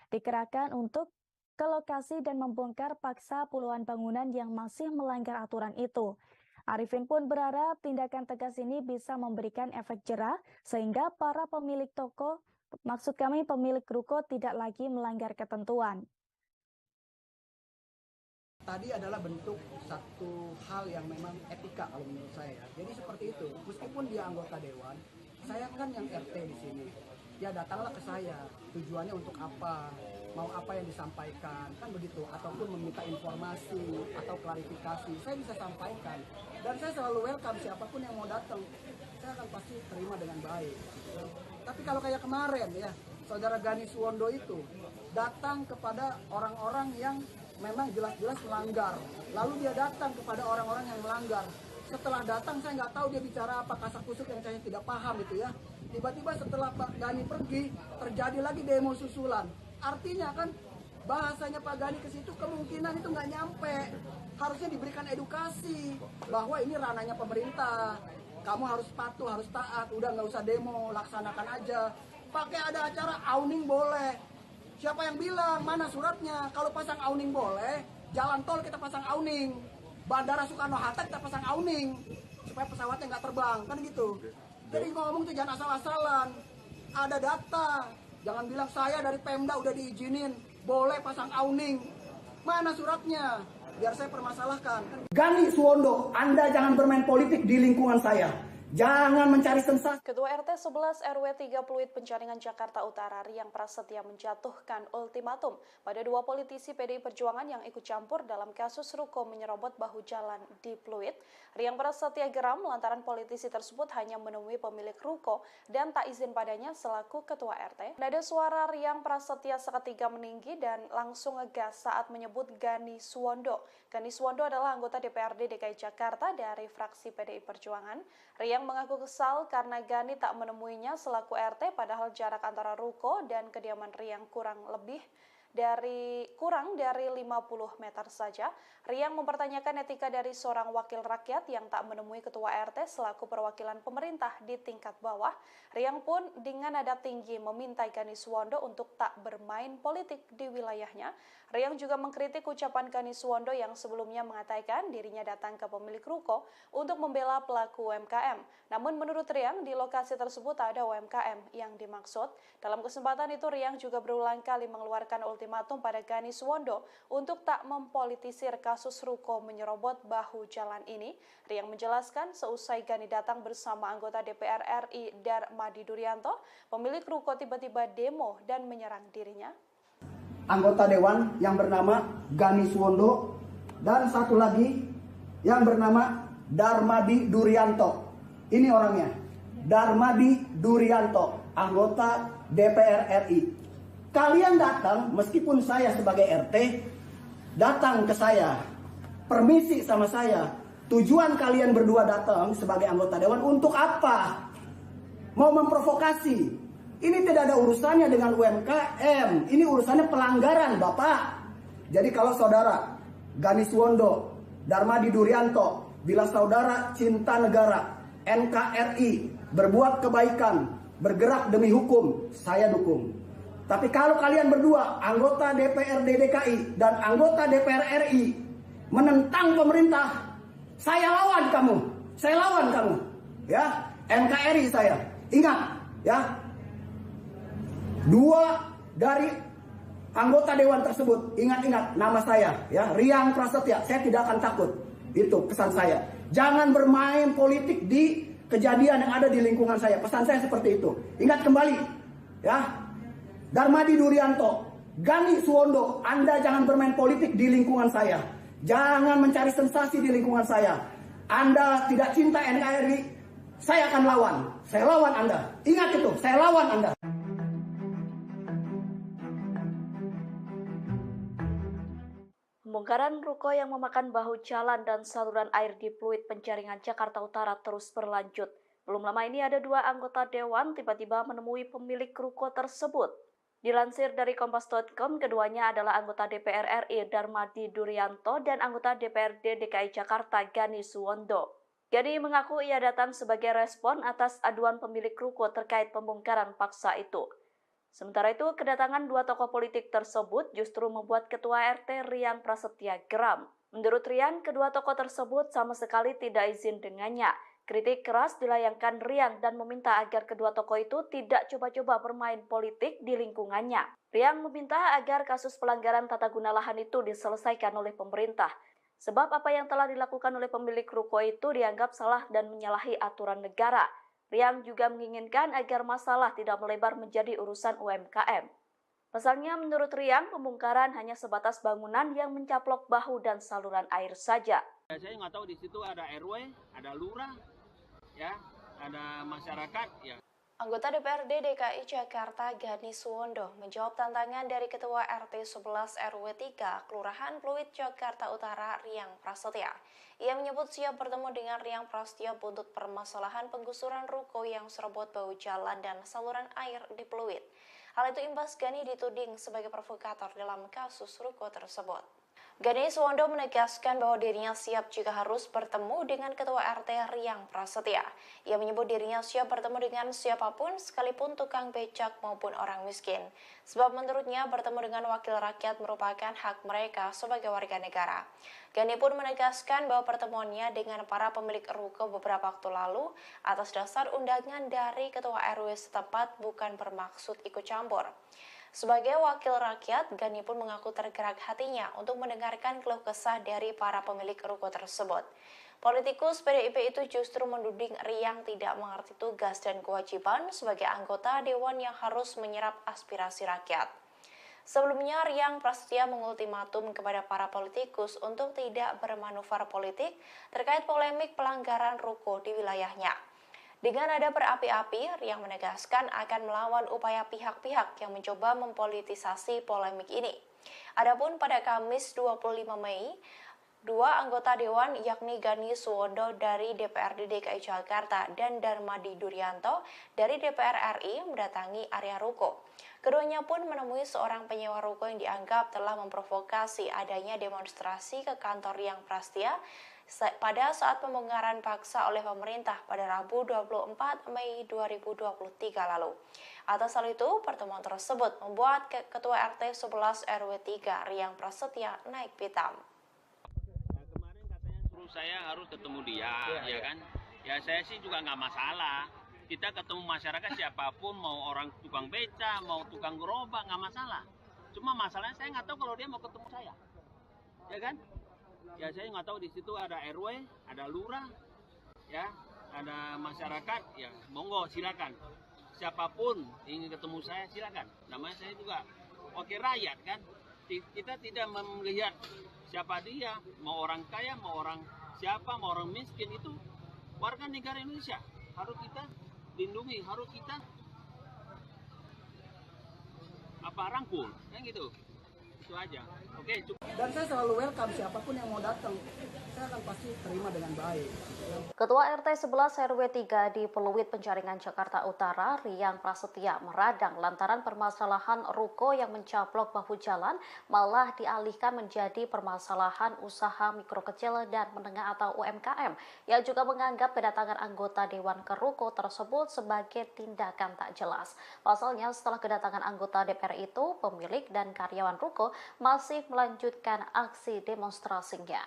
dikerahkan untuk ke lokasi dan membongkar paksa puluhan bangunan yang masih melanggar aturan itu. Arifin pun berharap tindakan tegas ini bisa memberikan efek jera sehingga para pemilik toko, maksud kami pemilik ruko, tidak lagi melanggar ketentuan. Tadi adalah bentuk satu hal yang memang etika kalau menurut saya. Jadi seperti itu, meskipun dia anggota dewan, saya kan yang RT di sini. Ya datanglah ke saya, tujuannya untuk apa, mau apa yang disampaikan, kan begitu. Ataupun meminta informasi atau klarifikasi, saya bisa sampaikan. Dan saya selalu welcome siapapun yang mau datang, saya akan pasti terima dengan baik. Tapi kalau kayak kemarin ya, saudara Gani Suwondo itu datang kepada orang-orang yang memang jelas-jelas melanggar. Lalu dia datang kepada orang-orang yang melanggar. Setelah datang saya nggak tahu dia bicara apa, kasak kusuk yang saya tidak paham itu ya. Tiba-tiba setelah Pak Gani pergi, terjadi lagi demo susulan. Artinya kan bahasanya Pak Gani ke situ kemungkinan itu nggak nyampe. Harusnya diberikan edukasi bahwa ini ranahnya pemerintah. Kamu harus patuh, harus taat. Udah nggak usah demo, laksanakan aja. Pakai ada acara awning boleh. Siapa yang bilang? Mana suratnya? Kalau pasang awning boleh, jalan tol kita pasang awning. Bandara Soekarno-Hatta kita pasang awning. Supaya pesawatnya nggak terbang, kan gitu. Jadi ngomong tuh jangan asal-asalan. Ada data. Jangan bilang saya dari Pemda udah diizinin. Boleh pasang awning. Mana suratnya? Biar saya permasalahkan. Gani Suwondo, Anda jangan bermain politik di lingkungan saya. Jangan mencari sensasi. Ketua RT 11 RW 3 Pluit Penjaringan Jakarta Utara Riang Prasetya menjatuhkan ultimatum pada dua politisi PDI Perjuangan yang ikut campur dalam kasus ruko menyerobot bahu jalan di Pluit. Riang Prasetya geram lantaran politisi tersebut hanya menemui pemilik ruko dan tak izin padanya selaku ketua RT. Nada suara Riang Prasetya seketika meninggi dan langsung ngegas saat menyebut Gani Suwondo. Gani Suwondo adalah anggota DPRD DKI Jakarta dari fraksi PDI Perjuangan. Riang mengaku kesal karena Gani tak menemuinya selaku RT padahal jarak antara ruko dan kediaman Riang kurang dari 50 meter saja. Riang mempertanyakan etika dari seorang wakil rakyat yang tak menemui ketua RT selaku perwakilan pemerintah di tingkat bawah. Riang pun dengan nada tinggi meminta Gani Suwondo untuk tak bermain politik di wilayahnya. Riang juga mengkritik ucapan Gani Suwondo yang sebelumnya mengatakan dirinya datang ke pemilik ruko untuk membela pelaku UMKM. Namun menurut Riang, di lokasi tersebut tak ada UMKM yang dimaksud. Dalam kesempatan itu Riang juga berulang kali mengeluarkan ultimatum pada Gani Suwondo untuk tak mempolitisir kasus ruko menyerobot bahu jalan ini. Riang menjelaskan seusai Gani datang bersama anggota DPR RI Darmadi Durianto, pemilik ruko tiba-tiba demo dan menyerang dirinya. Anggota dewan yang bernama Gani Suwondo dan satu lagi yang bernama Darmadi Durianto. Ini orangnya, Darmadi Durianto, anggota DPR RI. Kalian datang, meskipun saya sebagai RT, datang ke saya, permisi sama saya. Tujuan kalian berdua datang sebagai anggota dewan untuk apa? Mau memprovokasi. Ini tidak ada urusannya dengan UMKM. Ini urusannya pelanggaran, Bapak. Jadi kalau saudara Gani Suwondo, Darmadi Durianto, bila saudara cinta negara, NKRI, berbuat kebaikan, bergerak demi hukum, saya dukung. Tapi kalau kalian berdua, anggota DPRD DKI dan anggota DPR RI, menentang pemerintah, saya lawan kamu. Saya lawan kamu. Ya, NKRI saya. Ingat, ya. Dua dari anggota dewan tersebut, ingat-ingat nama saya, ya, Riang Prasetya. Saya tidak akan takut. Itu pesan saya. Jangan bermain politik di kejadian yang ada di lingkungan saya. Pesan saya seperti itu. Ingat kembali, ya. Darmadi Durianto, Gani Suwondo, Anda jangan bermain politik di lingkungan saya. Jangan mencari sensasi di lingkungan saya. Anda tidak cinta NKRI, saya akan lawan. Saya lawan Anda. Ingat itu, saya lawan Anda. Pembongkaran ruko yang memakan bahu jalan dan saluran air di Pluit Penjaringan Jakarta Utara terus berlanjut. Belum lama ini ada dua anggota dewan tiba-tiba menemui pemilik ruko tersebut. Dilansir dari Kompas.com, keduanya adalah anggota DPR RI Darmadi Durianto dan anggota DPRD DKI Jakarta Gani Suwondo. Gani mengaku ia datang sebagai respon atas aduan pemilik ruko terkait pembongkaran paksa itu. Sementara itu, kedatangan dua tokoh politik tersebut justru membuat Ketua RT Riang Prasetya geram. Menurut Riang, kedua tokoh tersebut sama sekali tidak izin dengannya. Kritik keras dilayangkan Riang dan meminta agar kedua tokoh itu tidak coba-coba bermain politik di lingkungannya. Riang meminta agar kasus pelanggaran tata guna lahan itu diselesaikan oleh pemerintah. Sebab apa yang telah dilakukan oleh pemilik ruko itu dianggap salah dan menyalahi aturan negara. Riang juga menginginkan agar masalah tidak melebar menjadi urusan UMKM. Pasalnya, menurut Riang, pembongkaran hanya sebatas bangunan yang mencaplok bahu dan saluran air saja. Saya nggak tahu di situ ada RW, ada lurah, ya, ada masyarakat, ya. Anggota DPRD DKI Jakarta Gani Suwondo menjawab tantangan dari Ketua RT 11 RW 3 Kelurahan Pluit Jakarta Utara Riang Prasetya. Ia menyebut siap bertemu dengan Riang Prasetya untuk permasalahan penggusuran ruko yang serobot bau jalan dan saluran air di Pluit. Hal itu imbas Gani dituding sebagai provokator dalam kasus ruko tersebut. Gani Suwondo menegaskan bahwa dirinya siap jika harus bertemu dengan Ketua RT Riang Prasetya. Ia menyebut dirinya siap bertemu dengan siapapun sekalipun tukang becak maupun orang miskin. Sebab menurutnya bertemu dengan wakil rakyat merupakan hak mereka sebagai warga negara. Gani pun menegaskan bahwa pertemuannya dengan para pemilik ruko beberapa waktu lalu atas dasar undangan dari Ketua RW setempat bukan bermaksud ikut campur. Sebagai wakil rakyat, Gani pun mengaku tergerak hatinya untuk mendengarkan keluh kesah dari para pemilik ruko tersebut. Politikus PDIP itu justru menuding Riang tidak mengerti tugas dan kewajiban sebagai anggota dewan yang harus menyerap aspirasi rakyat. Sebelumnya, Riang Prasetya mengultimatum kepada para politikus untuk tidak bermanuver politik terkait polemik pelanggaran ruko di wilayahnya. Dengan nada berapi-api, Riang menegaskan akan melawan upaya pihak-pihak yang mencoba mempolitisasi polemik ini. Adapun pada Kamis 25 Mei, dua anggota dewan yakni Gani Suwondo dari DPRD DKI Jakarta dan Darmadi Durianto dari DPR RI mendatangi area ruko. Keduanya pun menemui seorang penyewa ruko yang dianggap telah memprovokasi adanya demonstrasi ke kantor Riang Prasetya pada saat pembongkaran paksa oleh pemerintah pada Rabu 24 Mei 2023 lalu. Atas hal itu, pertemuan tersebut membuat Ketua RT 11 RW 3 Riang Prasetya naik pitam. Nah, kemarin katanya suruh saya harus ketemu dia, ya kan? Ya saya sih juga nggak masalah. Kita ketemu masyarakat siapapun, mau orang tukang beca, mau tukang gerobak, nggak masalah. Cuma masalahnya saya nggak tahu kalau dia mau ketemu saya, ya kan? Ya saya nggak tahu di situ ada RW, ada lurah, ya, ada masyarakat, ya monggo silakan. Siapapun ingin ketemu saya silakan. Namanya saya juga wakil rakyat kan. Kita tidak melihat siapa dia, mau orang kaya, mau orang siapa, mau orang miskin, itu warga negara Indonesia. Harus kita lindungi, harus kita rangkul, kan gitu. Itu aja. Oke, cukup. Dan saya selalu welcome siapapun yang mau datang. Saya akan pasti terima dengan baik. Ketua RT 11 RW 3 di Pluit Penjaringan Jakarta Utara, Riang Prasetya meradang lantaran permasalahan ruko yang mencaplok bahu jalan malah dialihkan menjadi permasalahan usaha mikro kecil dan menengah atau UMKM. Ia juga menganggap kedatangan anggota dewan ke ruko tersebut sebagai tindakan tak jelas. Pasalnya setelah kedatangan anggota DPR itu, pemilik dan karyawan ruko masih melanjutkan aksi demonstrasinya.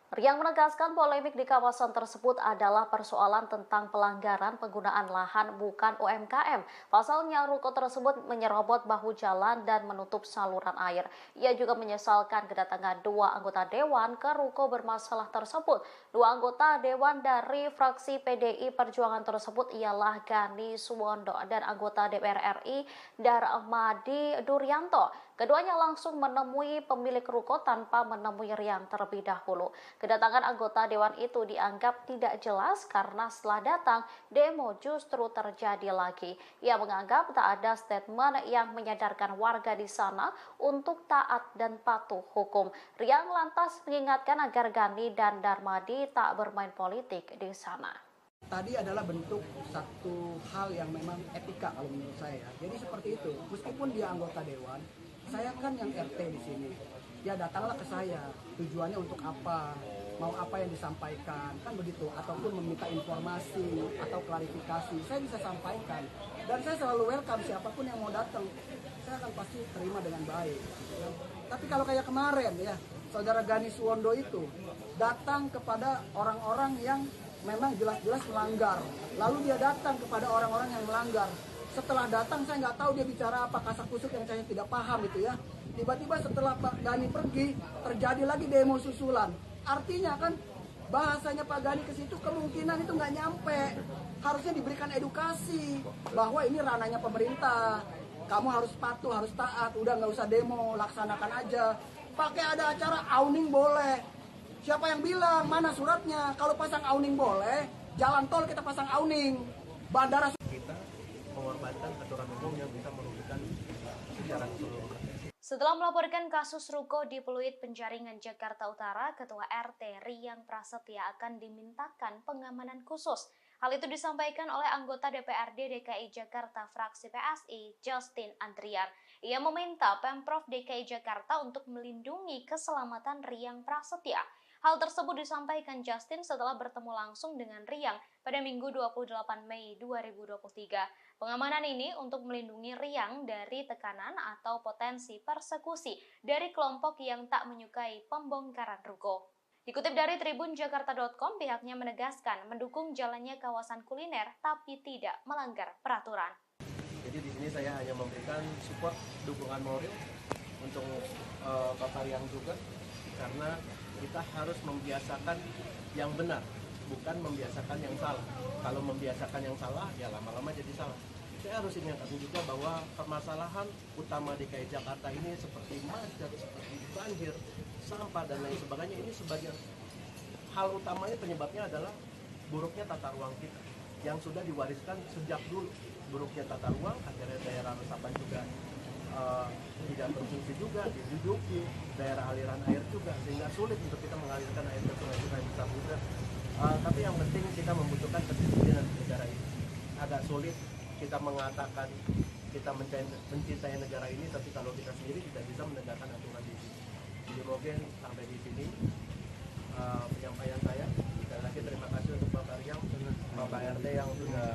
Riang menegaskan polemik di kawasan tersebut adalah persoalan tentang pelanggaran penggunaan lahan bukan UMKM. Pasalnya ruko tersebut menyerobot bahu jalan dan menutup saluran air. Ia juga menyesalkan kedatangan dua anggota dewan ke ruko bermasalah tersebut. Dua anggota dewan dari fraksi PDI Perjuangan tersebut ialah Gani Suwondo dan anggota DPR RI Darmadi Durianto. Keduanya langsung menemui pemilik ruko tanpa menemui Riang terlebih dahulu. Kedatangan anggota dewan itu dianggap tidak jelas karena setelah datang, demo justru terjadi lagi. Ia menganggap tak ada statement yang menyadarkan warga di sana untuk taat dan patuh hukum. Riang lantas mengingatkan agar Gani dan Darmadi tak bermain politik di sana. Tadi adalah bentuk satu hal yang memang etika kalau menurut saya. Jadi seperti itu, meskipun dia anggota dewan, saya kan yang RT di sini. ya datanglah ke saya. Tujuannya untuk apa? Mau apa yang disampaikan, kan begitu. Ataupun meminta informasi atau klarifikasi, saya bisa sampaikan. Dan saya selalu welcome siapapun yang mau datang. Saya akan pasti terima dengan baik. Ya. Tapi kalau kayak kemarin ya, Saudara Gani Suwondo itu datang kepada orang-orang yang memang jelas-jelas melanggar. Lalu dia datang kepada orang-orang yang melanggar. Setelah datang saya nggak tahu dia bicara apa, kasak kusuk yang saya tidak paham itu ya. Tiba-tiba setelah Pak Gani pergi, terjadi lagi demo susulan. Artinya kan bahasanya Pak Gani ke situ kemungkinan itu nggak nyampe. Harusnya diberikan edukasi bahwa ini ranahnya pemerintah. Kamu harus patuh, harus taat, udah nggak usah demo, laksanakan aja. Pakai ada acara awning boleh. Siapa yang bilang? Mana suratnya? Kalau pasang awning boleh, jalan tol kita pasang awning. Bandara kita mengorbankan aturan umum yang bisa merugikan secara keseluruhan. Setelah melaporkan kasus ruko di Pluit Penjaringan Jakarta Utara, Ketua RT Riyang Prasetya akan dimintakan pengamanan khusus. Hal itu disampaikan oleh anggota DPRD DKI Jakarta fraksi PSI, Justin Andrian. Ia meminta Pemprov DKI Jakarta untuk melindungi keselamatan Riyang Prasetya. Hal tersebut disampaikan Justin setelah bertemu langsung dengan Riyang pada Minggu 28 Mei 2023. Pengamanan ini untuk melindungi Riyang dari tekanan atau potensi persekusi dari kelompok yang tak menyukai pembongkaran ruko. Dikutip dari tribunjakarta.com, pihaknya menegaskan mendukung jalannya kawasan kuliner tapi tidak melanggar peraturan. Jadi di sini saya hanya memberikan support, dukungan moral untuk Bapak Riyang juga, karena kita harus membiasakan yang benar, bukan membiasakan yang salah. Kalau membiasakan yang salah, ya lama-lama jadi salah. Saya harus ingatkan juga bahwa permasalahan utama DKI Jakarta ini seperti macet, seperti banjir, sampah, dan lain sebagainya, ini sebagian hal utamanya penyebabnya adalah buruknya tata ruang kita yang sudah diwariskan sejak dulu. Buruknya tata ruang, akhirnya daerah resapan juga tidak berfungsi juga, diduduki, daerah aliran air juga, sehingga sulit untuk kita mengalirkan air ke sungai-sungai besar juga. Tapi yang penting kita membutuhkan kedisiplinan di negara ini. Agak sulit kita mengatakan kita mencintai negara ini, tapi kalau kita sendiri tidak bisa menegakkan aturan di sini. Jadi mungkin sampai di sini penyampaian saya. Sekali lagi terima kasih untuk Bapak Riyang, Bapak RT yang sudah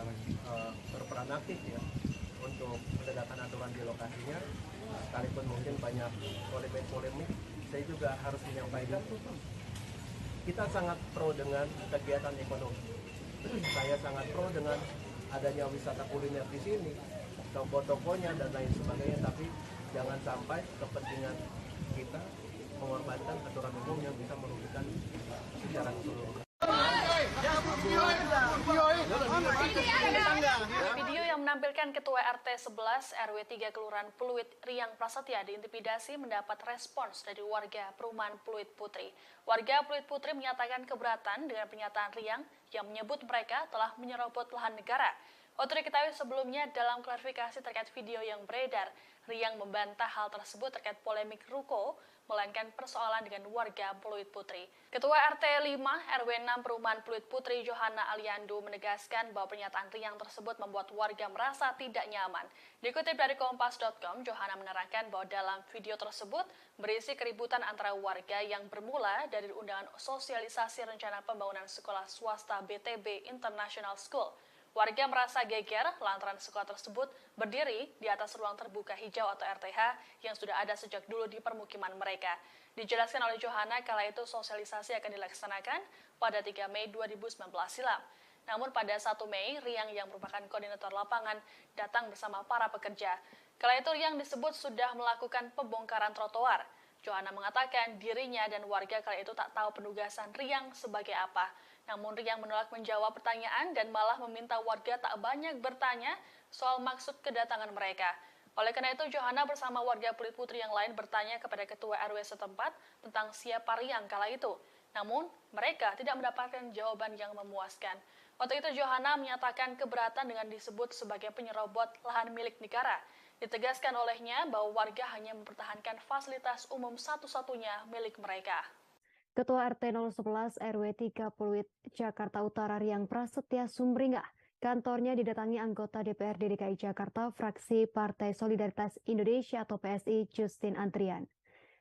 berperan aktif ya untuk menegakkan aturan di lokasinya. Sekalipun mungkin banyak polemik, saya juga harus menyampaikan kita sangat pro dengan kegiatan ekonomi. Saya sangat pro dengan adanya wisata kuliner di sini, toko-tokonya dan lain sebagainya, tapi jangan sampai kepentingan kita mengorbankan aturan umum yang bisa merugikan secara keseluruhan. Video yang menampilkan Ketua RT 11 RW 3 Kelurahan Pluit Riyang Prasetya diintimidasi mendapat respons dari warga perumahan Pluit Putri. Warga Pluit Putri menyatakan keberatan dengan pernyataan Riyang yang menyebut mereka telah menyerobot lahan negara. Untuk diketahui sebelumnya dalam klarifikasi terkait video yang beredar, Riyang membantah hal tersebut terkait polemik ruko, melainkan persoalan dengan warga Pluit Putri. Ketua RT 5 RW 6 Perumahan Pluit Putri Johanna Aliando menegaskan bahwa pernyataan Riyang tersebut membuat warga merasa tidak nyaman. Dikutip dari Kompas.com, Johanna menerangkan bahwa dalam video tersebut berisi keributan antara warga yang bermula dari undangan sosialisasi rencana pembangunan sekolah swasta BTB International School. Warga merasa geger lantaran sekolah tersebut berdiri di atas ruang terbuka hijau atau RTH yang sudah ada sejak dulu di permukiman mereka. Dijelaskan oleh Johanna kala itu sosialisasi akan dilaksanakan pada 3 Mei 2019 silam. Namun pada 1 Mei, Riyang yang merupakan koordinator lapangan datang bersama para pekerja. Kala itu Riyang disebut sudah melakukan pembongkaran trotoar. Johanna mengatakan dirinya dan warga kala itu tak tahu penugasan Riyang sebagai apa. Namun Riyang menolak menjawab pertanyaan dan malah meminta warga tak banyak bertanya soal maksud kedatangan mereka. Oleh karena itu, Johanna bersama warga Pluit Putri yang lain bertanya kepada Ketua RW setempat tentang siapa Riyang kala itu. Namun, mereka tidak mendapatkan jawaban yang memuaskan. Waktu itu, Johanna menyatakan keberatan dengan disebut sebagai penyerobot lahan milik negara. Ditegaskan olehnya bahwa warga hanya mempertahankan fasilitas umum satu-satunya milik mereka. Ketua RT 011 RW 3 Pluit Jakarta Utara Riyang Prasetya Sumringah, kantornya didatangi anggota DPRD DKI Jakarta fraksi Partai Solidaritas Indonesia atau PSI Justin Andrian.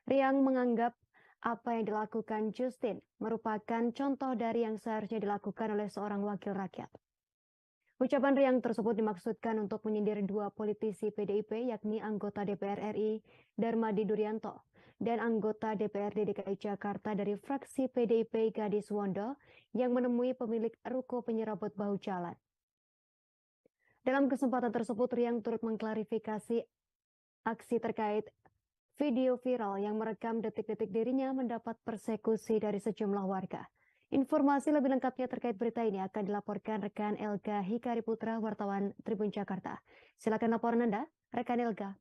Riang menganggap apa yang dilakukan Justin merupakan contoh dari yang seharusnya dilakukan oleh seorang wakil rakyat. Ucapan Riang tersebut dimaksudkan untuk menyindir dua politisi PDIP yakni anggota DPR RI Darmadi Duryanto dan anggota DPRD DKI Jakarta dari fraksi PDIP Gadis Wondo yang menemui pemilik ruko penyerobot bahu jalan. Dalam kesempatan tersebut, Riang turut mengklarifikasi aksi terkait video viral yang merekam detik-detik dirinya mendapat persekusi dari sejumlah warga. Informasi lebih lengkapnya terkait berita ini akan dilaporkan rekan Elga Hikari Putra, wartawan Tribun Jakarta. Silakan laporan Anda, rekan Elga.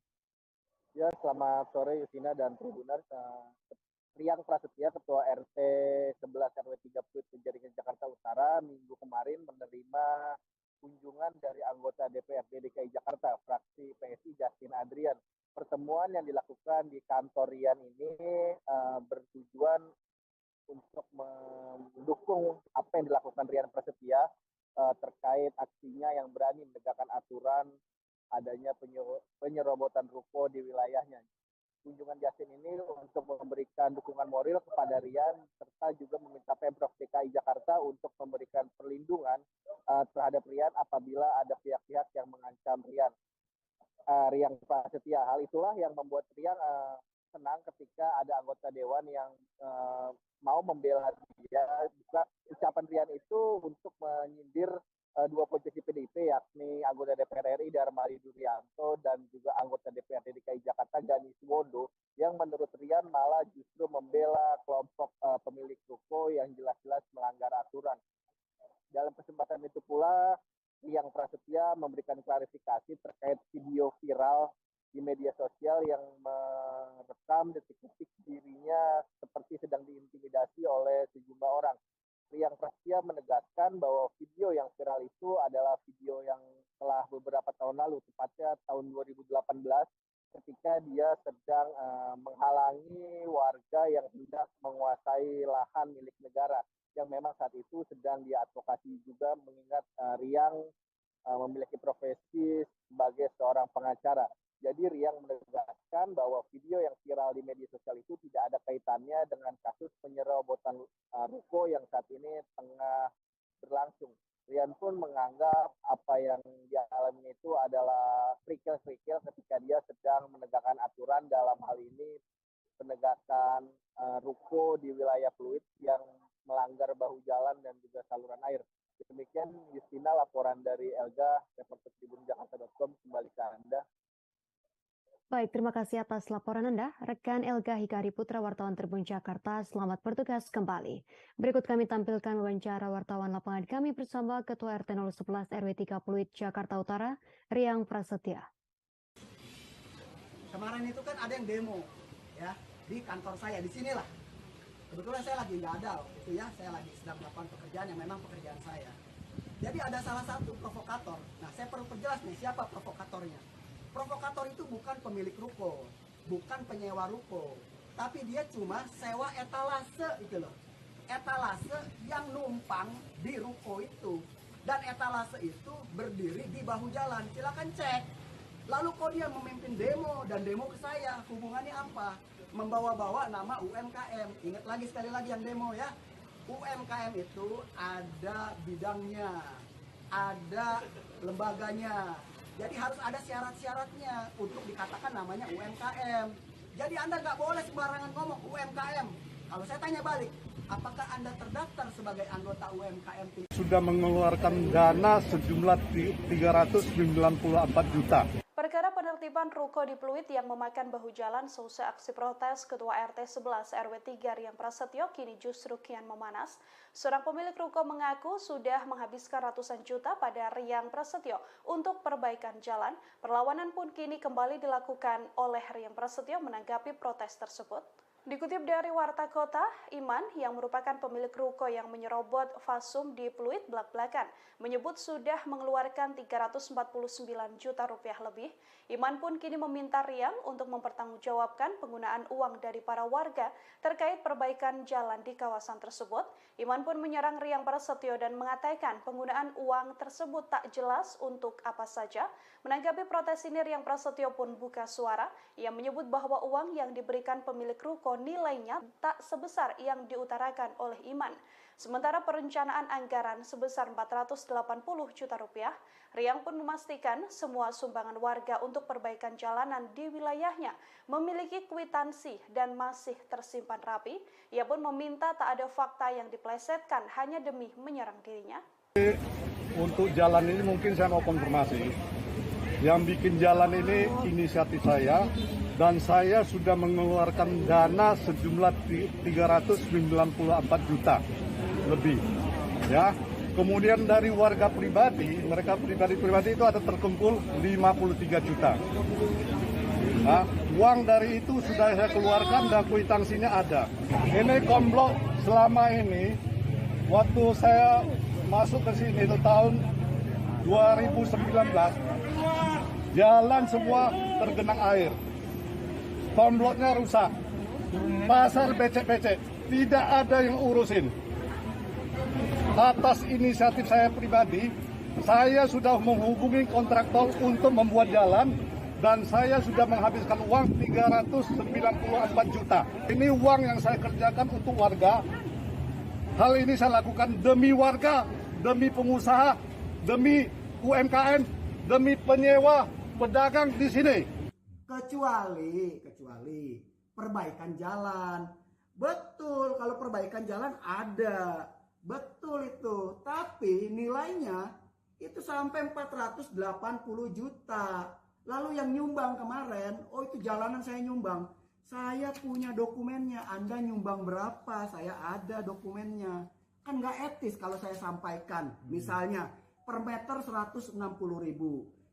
Ya, selamat sore Yusina dan Tribuners. Riang Prasetya, Ketua RT 11 RW 3 Pluit Penjaringan Jakarta Utara, minggu kemarin menerima kunjungan dari anggota DPRD DKI Jakarta, fraksi PSI Justin Adrian. Pertemuan yang dilakukan di kantor Rian ini bertujuan untuk mendukung apa yang dilakukan Rian Prasetya terkait aksinya yang berani menegakkan aturan adanya penyerobotan ruko di wilayahnya. Kunjungan Justin ini untuk memberikan dukungan moral kepada Rian serta juga meminta Pemprov DKI Jakarta untuk memberikan perlindungan terhadap Rian apabila ada pihak-pihak yang mengancam Riang Prasetya. Hal itulah yang membuat Riang senang ketika ada anggota dewan yang mau membela dia. Juga ucapan Rian itu untuk menyindir dua politisi PDIP yakni anggota DPR RI Darmadi Duryanto dan juga anggota DPRD DKI Jakarta Gadis Wondo yang menurut Rian malah justru membela kelompok pemilik ruko yang jelas-jelas melanggar aturan. Dalam kesempatan itu pula Riang Prasetya memberikan klarifikasi terkait video viral di media sosial yang merekam detik-detik dirinya seperti sedang diintimidasi oleh sejumlah orang. Riang Prasetya menegaskan bahwa video yang viral itu adalah video yang telah beberapa tahun lalu, tepatnya tahun 2018, ketika dia sedang menghalangi warga yang hendak menguasai lahan milik negara, yang memang saat itu sedang diadvokasi juga mengingat Riang memiliki profesi sebagai seorang pengacara. Jadi Riang menegaskan bahwa video yang viral di media sosial itu tidak ada kaitannya dengan kasus penyerobotan ruko yang saat ini tengah berlangsung. Rian pun menganggap apa yang dia alami itu adalah kerikil-kerikil ketika dia sedang menegakkan aturan, dalam hal ini penegakan ruko di wilayah Pluit yang melanggar bahu jalan dan juga saluran air. Demikian Justina, laporan dari Elga, reporter tribunjakarta.com, kembali ke Anda. Baik, terima kasih atas laporan Anda, rekan Elga Hikari Putra, wartawan Tribun Jakarta. Selamat bertugas kembali. Berikut kami tampilkan wawancara wartawan lapangan kami bersama Ketua RT 011 RW 3 Pluit Jakarta Utara, Riang Prasetya. Kemarin itu kan ada yang demo, ya, di kantor saya, di sinilah. Kebetulan saya lagi nggak ada, itu ya, saya lagi sedang melakukan pekerjaan yang memang pekerjaan saya. Jadi ada salah satu provokator. Nah, saya perlu perjelas nih, siapa provokatornya. Provokator itu bukan pemilik ruko, bukan penyewa ruko, tapi dia cuma sewa etalase itu loh. Etalase yang numpang di ruko itu. Dan etalase itu berdiri di bahu jalan, silakan cek. Lalu kok dia memimpin demo, dan demo ke saya, hubungannya apa? Membawa-bawa nama UMKM. Ingat lagi sekali lagi yang demo ya. UMKM itu ada bidangnya, ada lembaganya. Jadi harus ada syarat-syaratnya untuk dikatakan namanya UMKM. Jadi Anda nggak boleh sembarangan ngomong UMKM. Kalau saya tanya balik, apakah Anda terdaftar sebagai anggota UMKM? Sudah mengeluarkan dana sejumlah 394 juta. Perkara penertiban ruko di Pluit yang memakan bahu jalan seusai aksi protes Ketua RT 11 RW 3 Riang Prasetyo kini justru kian memanas. Seorang pemilik ruko mengaku sudah menghabiskan ratusan juta pada Riang Prasetyo untuk perbaikan jalan. Perlawanan pun kini kembali dilakukan oleh Riang Prasetyo menanggapi protes tersebut. Dikutip dari Warta Kota, Iman yang merupakan pemilik ruko yang menyerobot Fasum di Pluit belak-belakan menyebut sudah mengeluarkan 349 juta rupiah lebih. Iman pun kini meminta Riang untuk mempertanggungjawabkan penggunaan uang dari para warga terkait perbaikan jalan di kawasan tersebut. Iman pun menyerang Riang Prasetyo dan mengatakan penggunaan uang tersebut tak jelas untuk apa saja. Menanggapi protes ini, Riang Prasetyo pun buka suara. Ia menyebut bahwa uang yang diberikan pemilik ruko nilainya tak sebesar yang diutarakan oleh Iman. Sementara perencanaan anggaran sebesar 480 juta rupiah, Riang pun memastikan semua sumbangan warga untuk perbaikan jalanan di wilayahnya memiliki kwitansi dan masih tersimpan rapi. Ia pun meminta tak ada fakta yang diplesetkan hanya demi menyerang dirinya. Untuk jalan ini mungkin saya mau konfirmasi. Yang bikin jalan ini inisiatif saya, dan saya sudah mengeluarkan dana sejumlah 394 juta lebih. Ya. Kemudian dari warga pribadi, mereka pribadi itu ada terkumpul 53 juta. Nah, uang dari itu sudah saya keluarkan dan kwitansinya ada. Ini komplot selama ini, waktu saya masuk ke sini itu tahun 2019, jalan semua tergenang air. Komplotnya rusak. Pasar becek-becek. Tidak ada yang urusin. Atas inisiatif saya pribadi, saya sudah menghubungi kontraktor untuk membuat jalan dan saya sudah menghabiskan uang 394 juta. Ini uang yang saya kerjakan untuk warga. Hal ini saya lakukan demi warga, demi pengusaha, demi UMKM, demi penyewa pedagang di sini. Kecuali perbaikan jalan. Betul, kalau perbaikan jalan ada. Betul itu. Tapi nilainya itu sampai 480 juta. Lalu yang nyumbang kemarin, oh itu jalanan saya nyumbang. Saya punya dokumennya. Anda nyumbang berapa? Saya ada dokumennya. Kan nggak etis kalau saya sampaikan. Misalnya per meter 160.000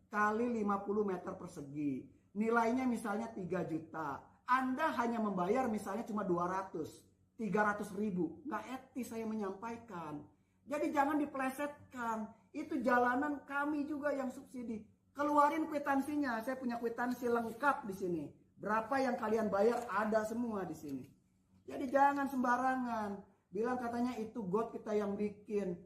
kali 50 meter persegi. Nilainya misalnya 3 juta. Anda hanya membayar misalnya cuma 300.000. Nggak etis saya menyampaikan. Jadi jangan diplesetkan. Itu jalanan kami juga yang subsidi. Keluarin kwitansinya. Saya punya kwitansi lengkap di sini. Berapa yang kalian bayar ada semua di sini. Jadi jangan sembarangan. Bilang katanya itu got kita yang bikin.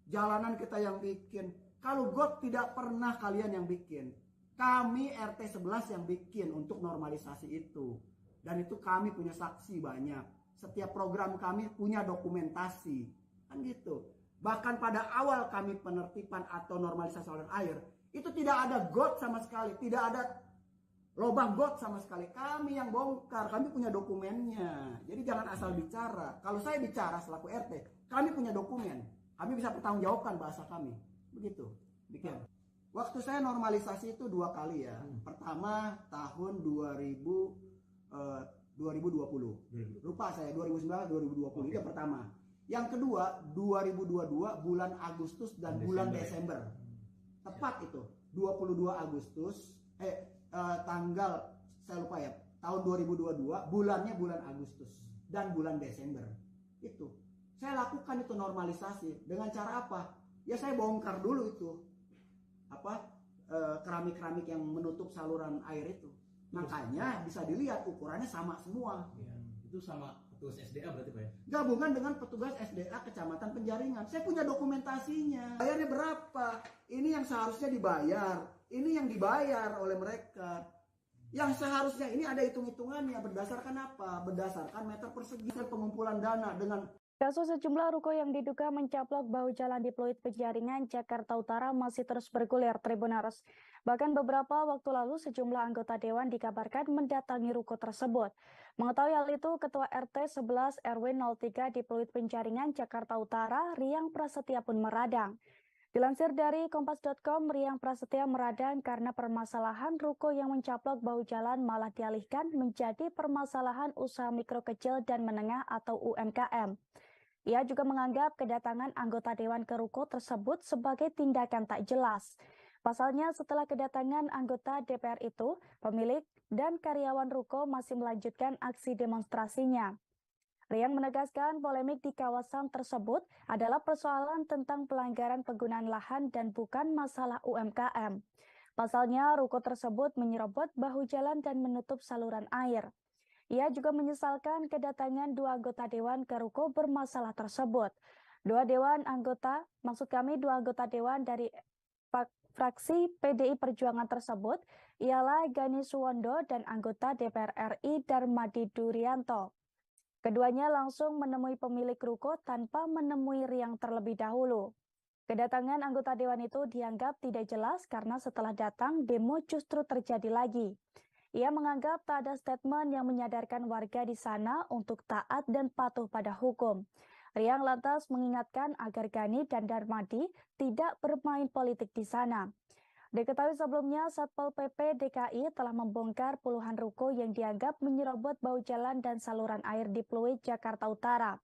Jalanan kita yang bikin. Kalau got tidak pernah kalian yang bikin. Kami RT 11 yang bikin untuk normalisasi itu. Dan itu kami punya saksi banyak. Setiap program kami punya dokumentasi. Kan gitu. Bahkan pada awal kami penertiban atau normalisasi saluran air, itu tidak ada got sama sekali. Tidak ada lubang got sama sekali. Kami yang bongkar. Kami punya dokumennya. Jadi jangan asal bicara. Kalau saya bicara selaku RT, kami punya dokumen. Kami bisa pertanggungjawabkan bahasa kami. Begitu. Bikin. Waktu saya normalisasi itu 2 kali ya. Pertama tahun 2020. Lupa saya 2019 2020 itu yang pertama. Yang kedua 2022 bulan Agustus dan bulan Desember. Tepat itu 22 Agustus tanggal saya lupa ya. Tahun 2022 bulannya bulan Agustus dan bulan Desember. Itu. Saya lakukan itu normalisasi dengan cara apa? Ya saya bongkar dulu itu. Keramik-keramik yang menutup saluran air itu. Makanya bisa dilihat ukurannya sama semua. Ya, itu sama petugas SDA berarti Pak ya? Gabungan dengan petugas SDA Kecamatan Penjaringan. Saya punya dokumentasinya. Bayarnya berapa? Ini yang seharusnya dibayar. Ini yang dibayar oleh mereka. Yang seharusnya ini ada hitung-hitungannya. Berdasarkan apa? Berdasarkan meter persegi. Pengumpulan dana dengan Kasus sejumlah ruko yang diduga mencaplok bahu jalan di Pluit Penjaringan, Jakarta Utara masih terus bergulir, Tribuners. Bahkan beberapa waktu lalu sejumlah anggota dewan dikabarkan mendatangi ruko tersebut. Mengetahui hal itu, Ketua RT 11 RW 03 di Pluit Penjaringan, Jakarta Utara, Riang Prasetya pun meradang. Dilansir dari Kompas.com, Riang Prasetya meradang karena permasalahan ruko yang mencaplok bahu jalan malah dialihkan menjadi permasalahan usaha mikro kecil dan menengah atau UMKM. Ia juga menganggap kedatangan anggota dewan ke ruko tersebut sebagai tindakan tak jelas. Pasalnya setelah kedatangan anggota DPR itu, pemilik dan karyawan ruko masih melanjutkan aksi demonstrasinya. Riang menegaskan polemik di kawasan tersebut adalah persoalan tentang pelanggaran penggunaan lahan dan bukan masalah UMKM. Pasalnya ruko tersebut menyerobot bahu jalan dan menutup saluran air. Ia juga menyesalkan kedatangan dua anggota dewan ke ruko bermasalah tersebut. Dua anggota dewan dari fraksi PDI Perjuangan tersebut ialah Gani Suwondo dan anggota DPR RI Darmadi Durianto. Keduanya langsung menemui pemilik ruko tanpa menemui Riang terlebih dahulu. Kedatangan anggota dewan itu dianggap tidak jelas karena setelah datang demo justru terjadi lagi. Ia menganggap tak ada statement yang menyadarkan warga di sana untuk taat dan patuh pada hukum. Riang lantas mengingatkan agar Gani dan Darmadi tidak bermain politik di sana. Diketahui sebelumnya, Satpol PP DKI telah membongkar puluhan ruko yang dianggap menyerobot bau jalan dan saluran air di Pluit, Jakarta Utara.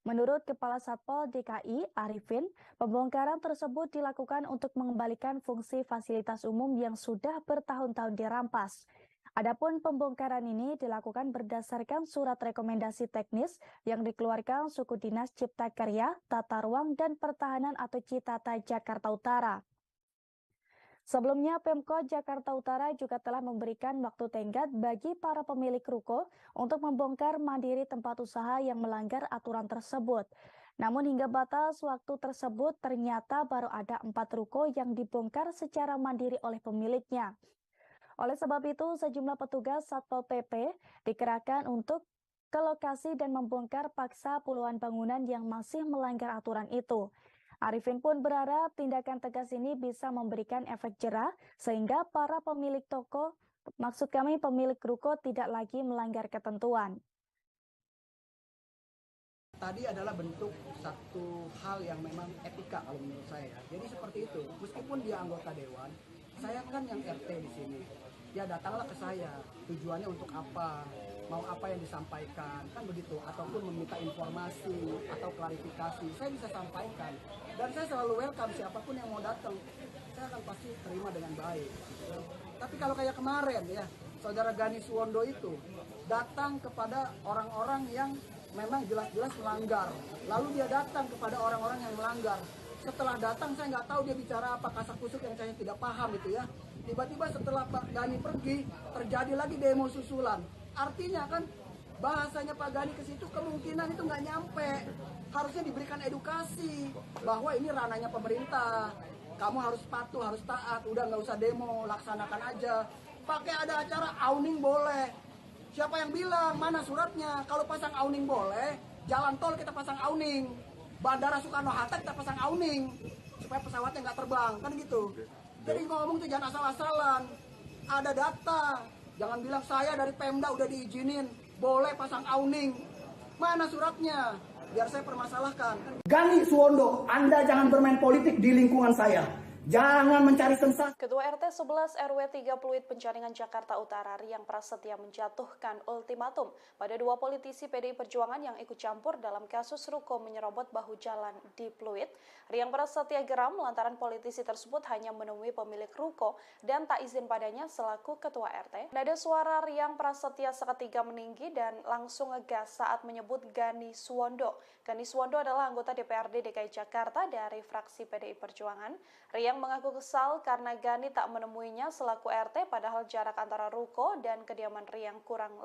Menurut Kepala Satpol DKI, Arifin, pembongkaran tersebut dilakukan untuk mengembalikan fungsi fasilitas umum yang sudah bertahun-tahun dirampas. Adapun pembongkaran ini dilakukan berdasarkan surat rekomendasi teknis yang dikeluarkan Suku Dinas Cipta Karya, Tata Ruang, dan Pertahanan atau Citata Jakarta Utara. Sebelumnya, Pemkot Jakarta Utara juga telah memberikan waktu tenggat bagi para pemilik ruko untuk membongkar mandiri tempat usaha yang melanggar aturan tersebut. Namun hingga batas waktu tersebut ternyata baru ada 4 ruko yang dibongkar secara mandiri oleh pemiliknya. Oleh sebab itu, sejumlah petugas Satpol PP dikerahkan untuk ke lokasi dan membongkar paksa puluhan bangunan yang masih melanggar aturan itu. Arifin pun berharap tindakan tegas ini bisa memberikan efek jera sehingga para pemilik pemilik ruko tidak lagi melanggar ketentuan. Tadi adalah bentuk satu hal yang memang etika kalau menurut saya. Jadi seperti itu, meskipun dia anggota dewan, saya kan yang RT di sini. Ya datanglah ke saya, tujuannya untuk apa, mau apa yang disampaikan, kan begitu. Ataupun meminta informasi atau klarifikasi, saya bisa sampaikan. Dan saya selalu welcome siapapun yang mau datang, saya akan pasti terima dengan baik. Tapi kalau kayak kemarin ya, saudara Gani Suwondo itu datang kepada orang-orang yang memang jelas-jelas melanggar. Lalu dia datang kepada orang-orang yang melanggar. Setelah datang saya nggak tahu dia bicara apa, kasak-kusuk yang saya tidak paham itu ya. Tiba-tiba setelah Pak Gani pergi, terjadi lagi demo susulan. Artinya kan bahasanya Pak Gani ke situ kemungkinan itu nggak nyampe. Harusnya diberikan edukasi bahwa ini ranahnya pemerintah. Kamu harus patuh, harus taat. Udah nggak usah demo, laksanakan aja. Pakai ada acara awning boleh. Siapa yang bilang? Mana suratnya? Kalau pasang awning boleh, jalan tol kita pasang awning. Bandara Soekarno-Hatta kita pasang awning. Supaya pesawatnya nggak terbang, kan gitu. Jadi ngomong tuh jangan asal-asalan. Ada data. Jangan bilang saya dari Pemda udah diizinin. Boleh pasang awning. Mana suratnya? Biar saya permasalahkan. Gani Suwondo, Anda jangan bermain politik di lingkungan saya. Jangan mencari sensasi. Ketua RT 11 RW 3 Pluit Penjaringan Jakarta Utara Riang Prasetya menjatuhkan ultimatum pada dua politisi PDI Perjuangan yang ikut campur dalam kasus ruko menyerobot bahu jalan di Pluit. Riang Prasetya geram lantaran politisi tersebut hanya menemui pemilik ruko dan tak izin padanya selaku ketua RT. Nada suara Riang Prasetya seketika meninggi dan langsung ngegas saat menyebut Gani Suwondo. Gani Suwondo adalah anggota DPRD DKI Jakarta dari fraksi PDI Perjuangan. Riang mengaku kesal karena Gani tak menemuinya selaku RT padahal jarak antara ruko dan kediaman Riang kurang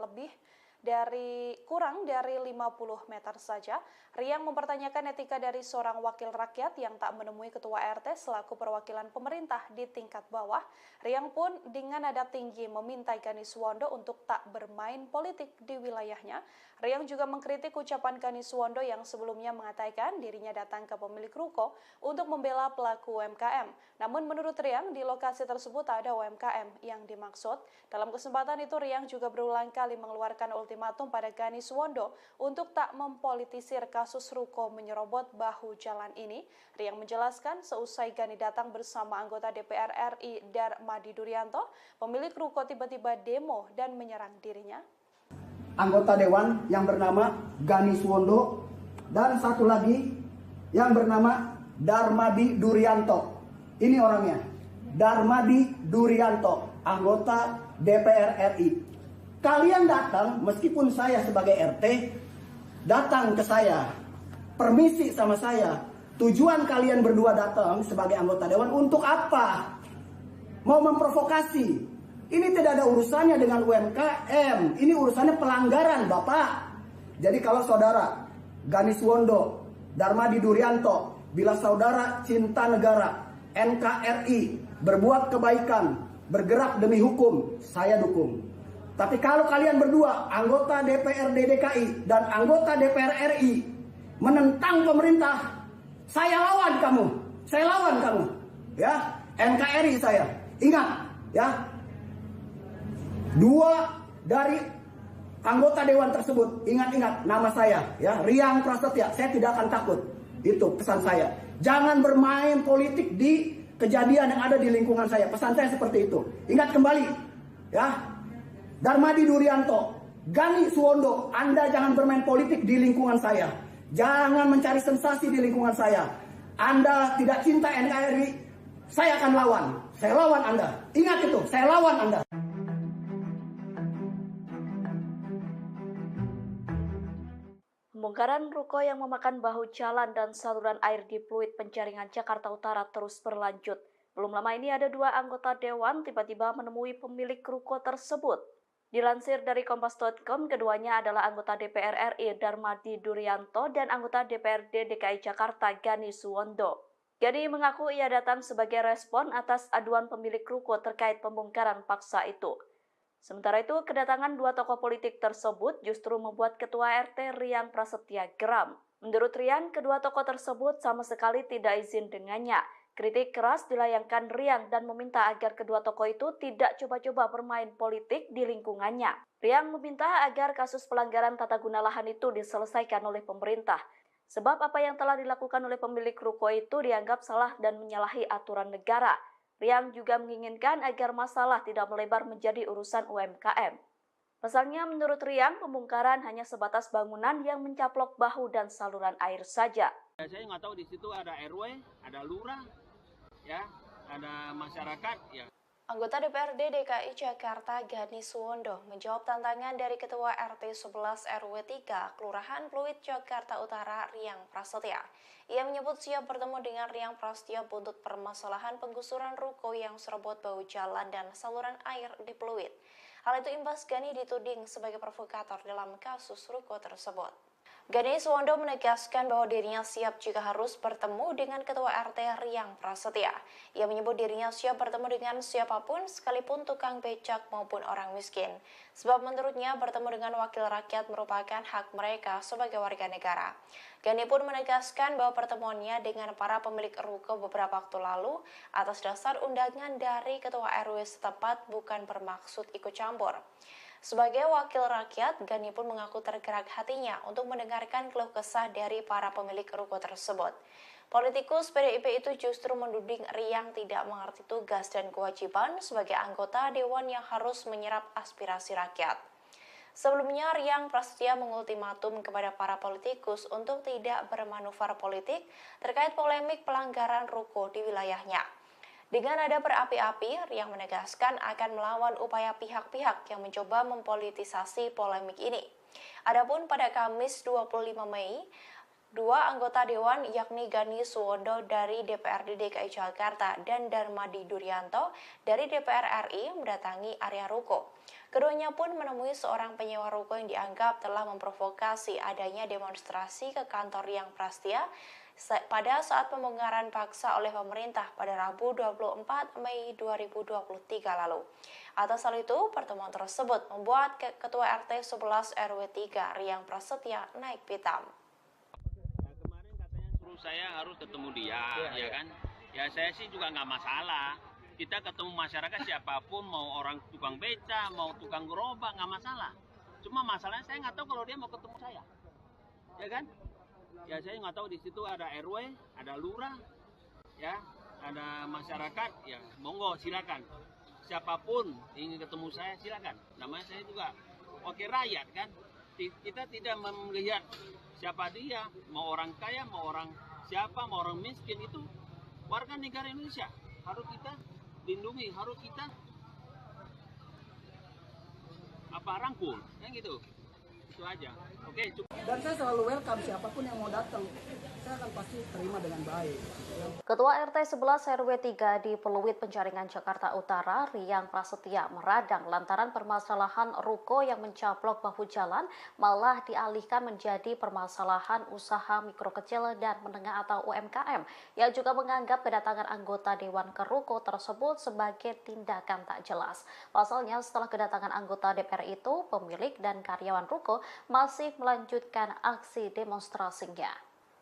dari 50 meter saja. Riang mempertanyakan etika dari seorang wakil rakyat yang tak menemui ketua RT selaku perwakilan pemerintah di tingkat bawah. Riang pun dengan nada tinggi meminta Gani Suwondo untuk tak bermain politik di wilayahnya. Riang juga mengkritik ucapan Gani Suwondo yang sebelumnya mengatakan dirinya datang ke pemilik ruko untuk membela pelaku UMKM. Namun menurut Riang, di lokasi tersebut tak ada UMKM yang dimaksud. Dalam kesempatan itu, Riang juga berulang kali mengeluarkan ultimatum pada Gani Suwondo untuk tak mempolitisir kasus ruko menyerobot bahu jalan ini. Riang menjelaskan seusai Gani datang bersama anggota DPR RI Darmadi Durianto, pemilik ruko tiba-tiba demo dan menyerang dirinya. Anggota dewan yang bernama Gani Suwondo dan satu lagi yang bernama Darmadi Durianto. Ini orangnya. Darmadi Durianto, anggota DPR RI. Kalian datang, meskipun saya sebagai RT, datang ke saya, permisi sama saya. Tujuan kalian berdua datang sebagai anggota dewan untuk apa? Mau memprovokasi. Ini tidak ada urusannya dengan UMKM. Ini urusannya pelanggaran, Bapak. Jadi kalau saudara Gani Suwondo, Darmadi Durianto, bila saudara cinta negara, NKRI, berbuat kebaikan, bergerak demi hukum, saya dukung. Tapi kalau kalian berdua, anggota DPRD DKI dan anggota DPR RI, menentang pemerintah, saya lawan kamu. Saya lawan kamu. Ya, NKRI saya. Ingat, ya. 2 dari anggota dewan tersebut, ingat-ingat nama saya, ya, Riang Prasetya. Saya tidak akan takut. Itu pesan saya. Jangan bermain politik di kejadian yang ada di lingkungan saya. Pesan saya seperti itu. Ingat kembali, ya. Darmadi Durianto, Gani Suwondo, Anda jangan bermain politik di lingkungan saya. Jangan mencari sensasi di lingkungan saya. Anda tidak cinta NKRI, saya akan lawan. Saya lawan Anda. Ingat itu, saya lawan Anda. Pembongkaran ruko yang memakan bahu jalan dan saluran air di Pluit Penjaringan Jakarta Utara terus berlanjut. Belum lama ini ada 2 anggota dewan tiba-tiba menemui pemilik ruko tersebut. Dilansir dari Kompas.com, keduanya adalah anggota DPR RI Darmadi Durianto dan anggota DPRD DKI Jakarta Gani Suwondo. Gani mengaku ia datang sebagai respon atas aduan pemilik ruko terkait pembongkaran paksa itu. Sementara itu, kedatangan 2 tokoh politik tersebut justru membuat Ketua RT Riang Prasetya geram. Menurut Riang, kedua tokoh tersebut sama sekali tidak izin dengannya. Kritik keras dilayangkan Riang dan meminta agar kedua tokoh itu tidak coba-coba bermain politik di lingkungannya. Riang meminta agar kasus pelanggaran tata guna lahan itu diselesaikan oleh pemerintah. Sebab apa yang telah dilakukan oleh pemilik ruko itu dianggap salah dan menyalahi aturan negara. Riang juga menginginkan agar masalah tidak melebar menjadi urusan UMKM. Pasalnya, menurut Riang, pembongkaran hanya sebatas bangunan yang mencaplok bahu dan saluran air saja. Saya nggak tahu di situ ada RW, ada lurah, ya, ada masyarakat, ya. Anggota DPRD DKI Jakarta Gani Suwondo menjawab tantangan dari Ketua RT 11 RW 3 Kelurahan Pluit Jakarta Utara Riang Prasetya. Ia menyebut siap bertemu dengan Riang Prasetya buntut permasalahan penggusuran ruko yang serobot bau jalan dan saluran air di Pluit. Hal itu imbas Gani dituding sebagai provokator dalam kasus ruko tersebut. Gani Suwondo menegaskan bahwa dirinya siap jika harus bertemu dengan Ketua RT Riang Prasetya. Ia menyebut dirinya siap bertemu dengan siapapun, sekalipun tukang becak maupun orang miskin. Sebab menurutnya bertemu dengan wakil rakyat merupakan hak mereka sebagai warga negara. Gani pun menegaskan bahwa pertemuannya dengan para pemilik ruko beberapa waktu lalu atas dasar undangan dari Ketua RW setempat bukan bermaksud ikut campur. Sebagai wakil rakyat, Gani pun mengaku tergerak hatinya untuk mendengarkan keluh kesah dari para pemilik ruko tersebut. Politikus PDIP itu justru menuding Riang tidak mengerti tugas dan kewajiban sebagai anggota dewan yang harus menyerap aspirasi rakyat. Sebelumnya, Riang Prasetya mengultimatum kepada para politikus untuk tidak bermanuver politik terkait polemik pelanggaran ruko di wilayahnya. Dengan nada berapi-api, Riang menegaskan akan melawan upaya pihak-pihak yang mencoba mempolitisasi polemik ini. Adapun pada Kamis 25 Mei, 2 anggota dewan yakni Gani Suwondo dari DPRD DKI Jakarta dan Darmadi Durianto dari DPR RI mendatangi area ruko. Keduanya pun menemui seorang penyewa ruko yang dianggap telah memprovokasi adanya demonstrasi ke kantor Riang Prasetya pada saat pembongkaran paksa oleh pemerintah pada Rabu 24 Mei 2023 lalu. Atas hal itu, pertemuan tersebut membuat Ketua RT 11 RW 3 Riang Prasetya naik pitam. Kemarin katanya suruh saya harus ketemu dia, ya kan? Ya saya sih juga nggak masalah. Kita ketemu masyarakat siapapun, mau orang tukang beca, mau tukang gerobak, nggak masalah. Cuma masalahnya saya nggak tahu kalau dia mau ketemu saya, ya kan? Ya saya nggak tahu di situ ada RW, ada lurah, ya, ada masyarakat, ya monggo silakan. Siapapun ingin ketemu saya silakan. Namanya saya juga wakil rakyat kan. Kita tidak melihat siapa dia, mau orang kaya, mau orang siapa, mau orang miskin, itu warga negara Indonesia. Harus kita lindungi, harus kita rangkul, kan gitu. Itu aja. Oke, cukup. Dan saya selalu welcome siapapun yang mau datang. Saya akan pasti terima dengan baik. Ketua RT 11 RW 3 di Pluit Penjaringan Jakarta Utara, Riang Prasetya, meradang lantaran permasalahan ruko yang mencaplok bahu jalan malah dialihkan menjadi permasalahan usaha mikro kecil dan menengah atau UMKM. Ia juga menganggap kedatangan anggota dewan ke ruko tersebut sebagai tindakan tak jelas. Pasalnya setelah kedatangan anggota DPR itu, pemilik dan karyawan ruko masih melanjutkan aksi demonstrasinya.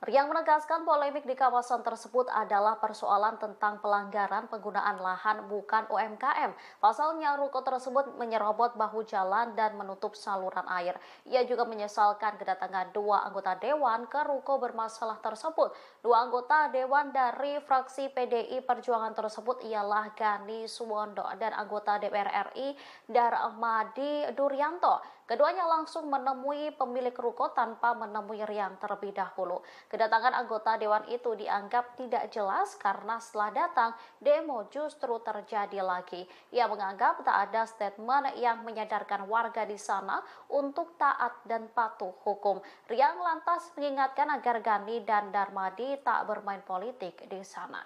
Riang menegaskan polemik di kawasan tersebut adalah persoalan tentang pelanggaran penggunaan lahan bukan UMKM. Pasalnya ruko tersebut menyerobot bahu jalan dan menutup saluran air. Ia juga menyesalkan kedatangan dua anggota dewan ke ruko bermasalah tersebut. Dua anggota dewan dari fraksi PDI Perjuangan tersebut ialah Gani Suwondo dan anggota DPR RI Darmadi Duryanto. Keduanya langsung menemui pemilik ruko tanpa menemui Riang terlebih dahulu. Kedatangan anggota dewan itu dianggap tidak jelas karena setelah datang, demo justru terjadi lagi. Ia menganggap tak ada statement yang menyadarkan warga di sana untuk taat dan patuh hukum. Riang lantas mengingatkan agar Gani dan Darmadi tak bermain politik di sana.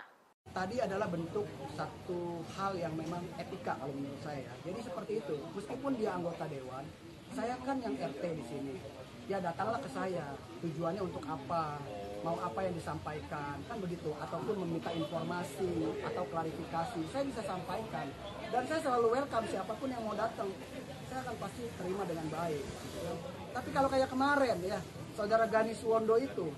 Tadi adalah bentuk satu hal yang memang etika kalau menurut saya. Jadi seperti itu, meskipun dia anggota dewan, saya kan yang RT di sini. Ya datanglah ke saya, tujuannya untuk apa, mau apa yang disampaikan, kan begitu. Ataupun meminta informasi atau klarifikasi, saya bisa sampaikan. Dan saya selalu welcome siapapun yang mau datang. Saya akan pasti terima dengan baik. Tapi kalau kayak kemarin ya, saudara Gani Suwondo itu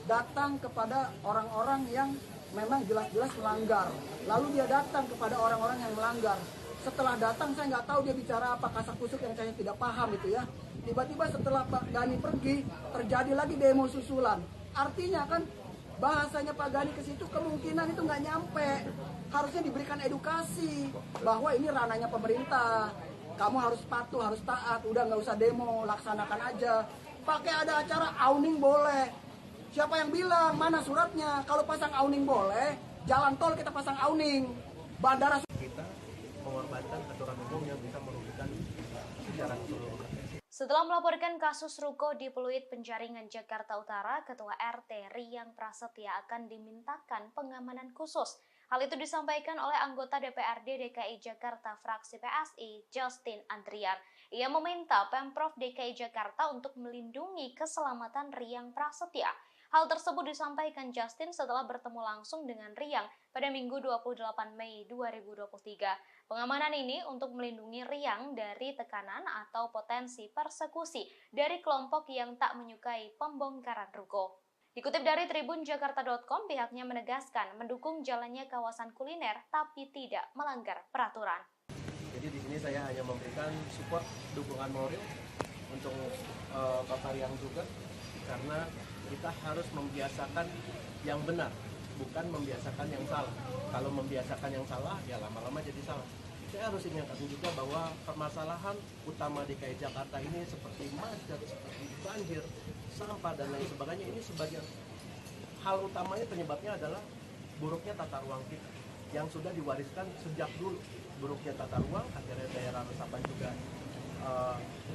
datang kepada orang-orang yang memang jelas-jelas melanggar. Lalu dia datang kepada orang-orang yang melanggar. Setelah datang saya nggak tahu dia bicara apa, kasak kusuk yang saya tidak paham itu ya. Tiba-tiba setelah Pak Gani pergi, terjadi lagi demo susulan. Artinya kan bahasanya Pak Gani ke situ kemungkinan itu nggak nyampe. Harusnya diberikan edukasi bahwa ini ranahnya pemerintah. Kamu harus patuh, harus taat. Udah nggak usah demo, laksanakan aja. Pakai ada acara awning boleh. Siapa yang bilang? Mana suratnya? Kalau pasang awning boleh, jalan tol kita pasang awning. Bandara kita mengorbankan aturan hukum yang bisa merugikan secara keseluruhan. Setelah melaporkan kasus ruko di Pluit Penjaringan Jakarta Utara, Ketua RT Riang Prasetya akan dimintakan pengamanan khusus. Hal itu disampaikan oleh anggota DPRD DKI Jakarta fraksi PSI, Justin Andrian. Ia meminta Pemprov DKI Jakarta untuk melindungi keselamatan Riang Prasetya. Hal tersebut disampaikan Justin setelah bertemu langsung dengan Riang pada Minggu 28 Mei 2023. Pengamanan ini untuk melindungi Riang dari tekanan atau potensi persekusi dari kelompok yang tak menyukai pembongkaran ruko. Dikutip dari tribunjakarta.com, pihaknya menegaskan mendukung jalannya kawasan kuliner tapi tidak melanggar peraturan. Jadi di sini saya hanya memberikan support dukungan moral untuk Bapak Riang juga, karena kita harus membiasakan yang benar, bukan membiasakan yang salah. Kalau membiasakan yang salah, ya lama-lama jadi salah. Saya harus ingatkan juga bahwa permasalahan utama DKI Jakarta ini seperti macet, seperti banjir, sampah, dan lain sebagainya, ini sebagian hal utamanya penyebabnya adalah buruknya tata ruang kita yang sudah diwariskan sejak dulu. Buruknya tata ruang, akhirnya daerah resapan juga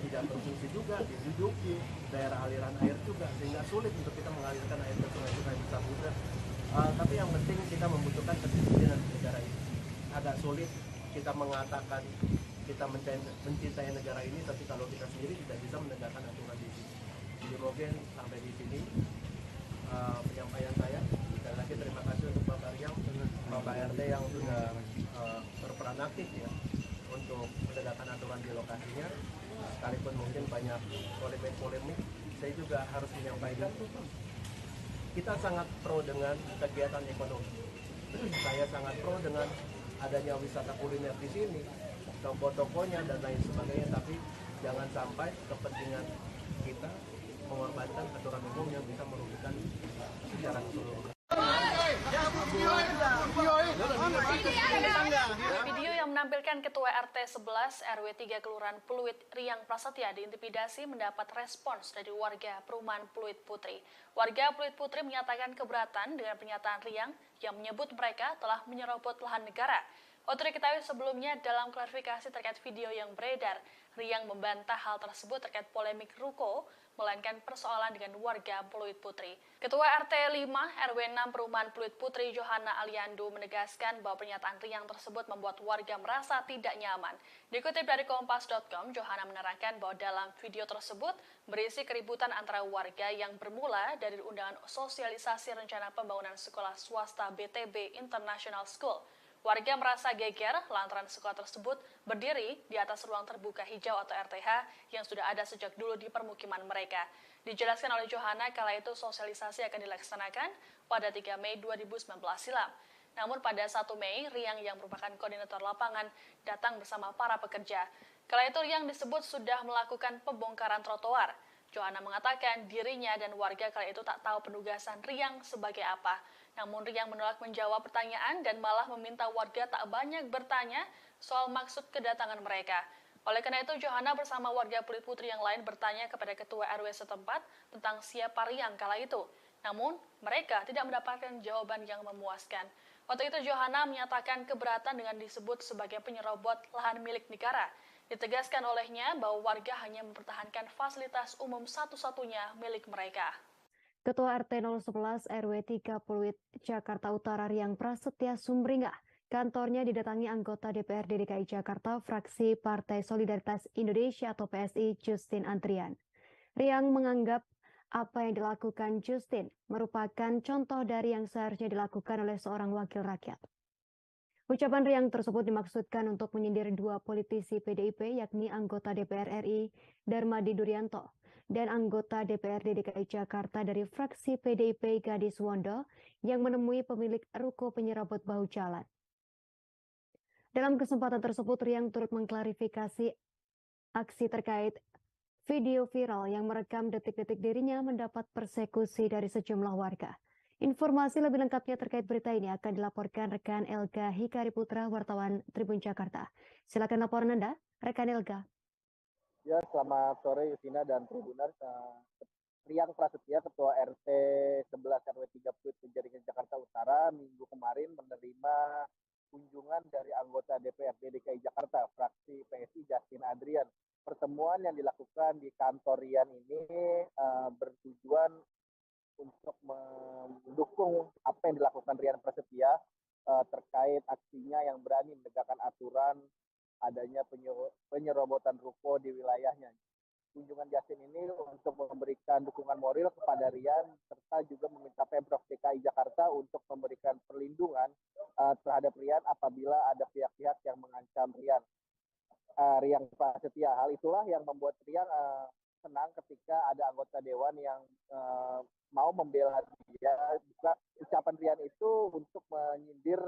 tidak berfungsi juga, diduduki daerah aliran air juga, sehingga sulit untuk kita mengalirkan air ke sungai-sungai besar juga. Tapi yang penting kita membutuhkan kedisiplinan negara ini. Agak sulit kita mengatakan kita mencintai negara ini, tapi kalau kita sendiri tidak bisa menegakkan aturan di sini. Jadi mungkin sampai di sini penyampaian saya. Sekali lagi terima kasih untuk Bapak Riang, Bapak RT yang sudah berperan aktif ya untuk menegakkan aturan di lokasinya. Sekalipun mungkin banyak polemik, saya juga harus menyampaikan kita sangat pro dengan kegiatan ekonomi. Saya sangat pro dengan adanya wisata kuliner di sini, toko-tokonya dan lain sebagainya, tapi jangan sampai kepentingan kita mengorbankan aturan hukum yang bisa merugikan secara keseluruhan. Video yang menampilkan Ketua RT 11 RW 3 Kelurahan Pluit Riang Prasetya diintimidasi mendapat respons dari warga perumahan Pluit Putri. Warga Pluit Putri menyatakan keberatan dengan pernyataan Riang yang menyebut mereka telah menyerobot lahan negara. Waktu diketahui sebelumnya dalam klarifikasi terkait video yang beredar, Riang membantah hal tersebut terkait polemik ruko, melainkan persoalan dengan warga Pluit Putri. Ketua RT 5 RW 6 Perumahan Pluit Putri Johanna Aliando menegaskan bahwa pernyataan Riang tersebut membuat warga merasa tidak nyaman. Dikutip dari Kompas.com, Johanna menerangkan bahwa dalam video tersebut berisi keributan antara warga yang bermula dari undangan sosialisasi rencana pembangunan sekolah swasta BTB International School. Warga merasa geger lantaran sekolah tersebut berdiri di atas ruang terbuka hijau atau RTH yang sudah ada sejak dulu di permukiman mereka. Dijelaskan oleh Johanna kala itu sosialisasi akan dilaksanakan pada 3 Mei 2019 silam. Namun pada 1 Mei, Riang yang merupakan koordinator lapangan datang bersama para pekerja. Kala itu Riang disebut sudah melakukan pembongkaran trotoar. Johanna mengatakan dirinya dan warga kala itu tak tahu penugasan Riang sebagai apa. Namun Riang menolak menjawab pertanyaan dan malah meminta warga tak banyak bertanya soal maksud kedatangan mereka. Oleh karena itu, Johanna bersama warga Pluit Putri yang lain bertanya kepada ketua RW setempat tentang siapa Riang kala itu. Namun, mereka tidak mendapatkan jawaban yang memuaskan. Waktu itu, Johanna menyatakan keberatan dengan disebut sebagai penyerobot lahan milik negara. Ditegaskan olehnya bahwa warga hanya mempertahankan fasilitas umum satu-satunya milik mereka. Ketua RT 011 RW 3 Pluit, Jakarta Utara Riang Prasetya Sumringah, kantornya didatangi anggota DPRD DKI Jakarta fraksi Partai Solidaritas Indonesia atau PSI Justin Andrian. Riang menganggap apa yang dilakukan Justin merupakan contoh dari yang seharusnya dilakukan oleh seorang wakil rakyat. Ucapan Riang tersebut dimaksudkan untuk menyindir dua politisi PDIP yakni anggota DPR RI Darmadi Durianto dan anggota DPRD DKI Jakarta dari fraksi PDIP Gadis Wondo yang menemui pemilik ruko penyerobot bahu jalan. Dalam kesempatan tersebut, Riang turut mengklarifikasi aksi terkait video viral yang merekam detik-detik dirinya mendapat persekusi dari sejumlah warga. Informasi lebih lengkapnya terkait berita ini akan dilaporkan rekan Elga Hikari Putra, wartawan Tribun Jakarta. Silakan laporan Anda, rekan Elga. Ya, selamat sore Yusina dan Tribuners. Riang Prasetya, Ketua RT 11 RW 3 Pluit Penjaringan Jakarta Utara, minggu kemarin menerima kunjungan dari anggota DPRD DKI Jakarta, fraksi PSI Justin Andrian. Pertemuan yang dilakukan di kantor Rian ini bertujuan untuk mendukung apa yang dilakukan Rian Prasetya terkait aksinya yang berani menegakkan aturan adanya penyerobotan ruko di wilayahnya. Kunjungan Justin ini untuk memberikan dukungan moral kepada Rian serta juga meminta Pemprov DKI Jakarta untuk memberikan perlindungan terhadap Rian apabila ada pihak-pihak yang mengancam Riang Prasetya. Hal itulah yang membuat Rian senang ketika ada anggota dewan yang mau membela dia. Ucapan Rian itu untuk menyindir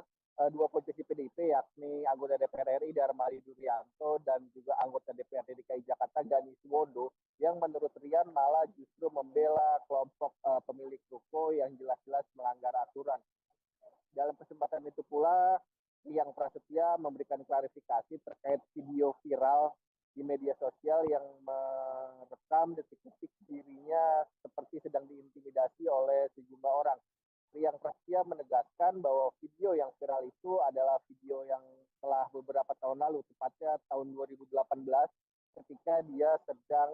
dua politisi PDIP yakni anggota DPR RI Darmadi Durianto dan juga anggota DPRD DKI Jakarta Gadis Wondo yang menurut Rian malah justru membela kelompok pemilik ruko yang jelas-jelas melanggar aturan. Dalam kesempatan itu pula Riang Prasetya memberikan klarifikasi terkait video viral di media sosial yang merekam detik-detik dirinya seperti sedang diintimidasi oleh sejumlah orang. Riang Prasetya menegaskan bahwa video yang viral itu adalah video yang telah beberapa tahun lalu, tepatnya tahun 2018, ketika dia sedang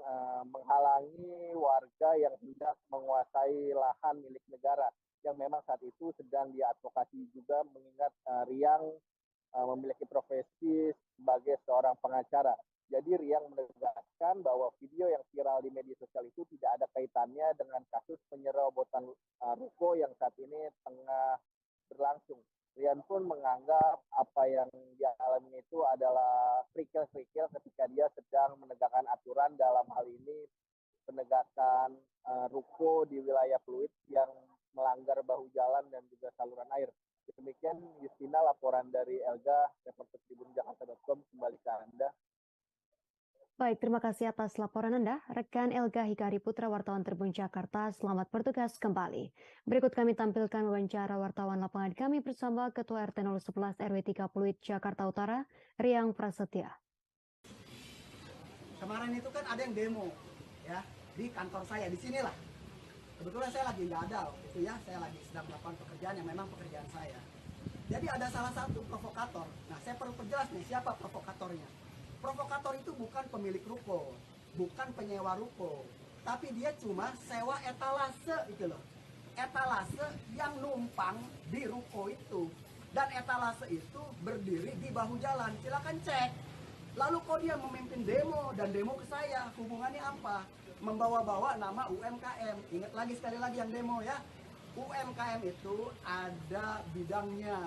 menghalangi warga yang hendak menguasai lahan milik negara, yang memang saat itu sedang diadvokasi juga mengingat Riang memiliki profesi sebagai seorang pengacara. Jadi Riang menegaskan bahwa video yang viral di media sosial itu tidak ada kaitannya dengan kasus penyerobotan ruko yang saat ini tengah berlangsung. Rian pun menganggap apa yang dia alami itu adalah kerikil-kerikil ketika dia sedang menegakkan aturan, dalam hal ini penegakan ruko di wilayah Pluit yang melanggar bahu jalan dan juga saluran air. Demikian Justina laporan dari Elga, reporter Tribun Jakarta.com, kembali ke Anda. Baik, terima kasih atas laporan Anda, rekan Elga Hikari Putra, wartawan Tribun Jakarta. Selamat bertugas kembali. Berikut kami tampilkan wawancara wartawan lapangan kami bersama Ketua RT 011 RW 3 Pluit, Jakarta Utara, Riang Prasetya. Kemarin itu kan ada yang demo, ya, di kantor saya, di sinilah. Kebetulan saya lagi nggak ada waktu itu ya, saya lagi sedang melakukan pekerjaan yang memang pekerjaan saya. Jadi ada salah satu provokator. Nah, saya perlu perjelas nih siapa provokatornya. Provokator itu bukan pemilik ruko, bukan penyewa ruko, tapi dia cuma sewa etalase gitu loh. Etalase yang numpang di ruko itu. Dan etalase itu berdiri di bahu jalan. Silakan cek. Lalu kok dia memimpin demo dan demo ke saya, hubungannya apa? Membawa-bawa nama UMKM. Ingat lagi sekali lagi yang demo ya. UMKM itu ada bidangnya,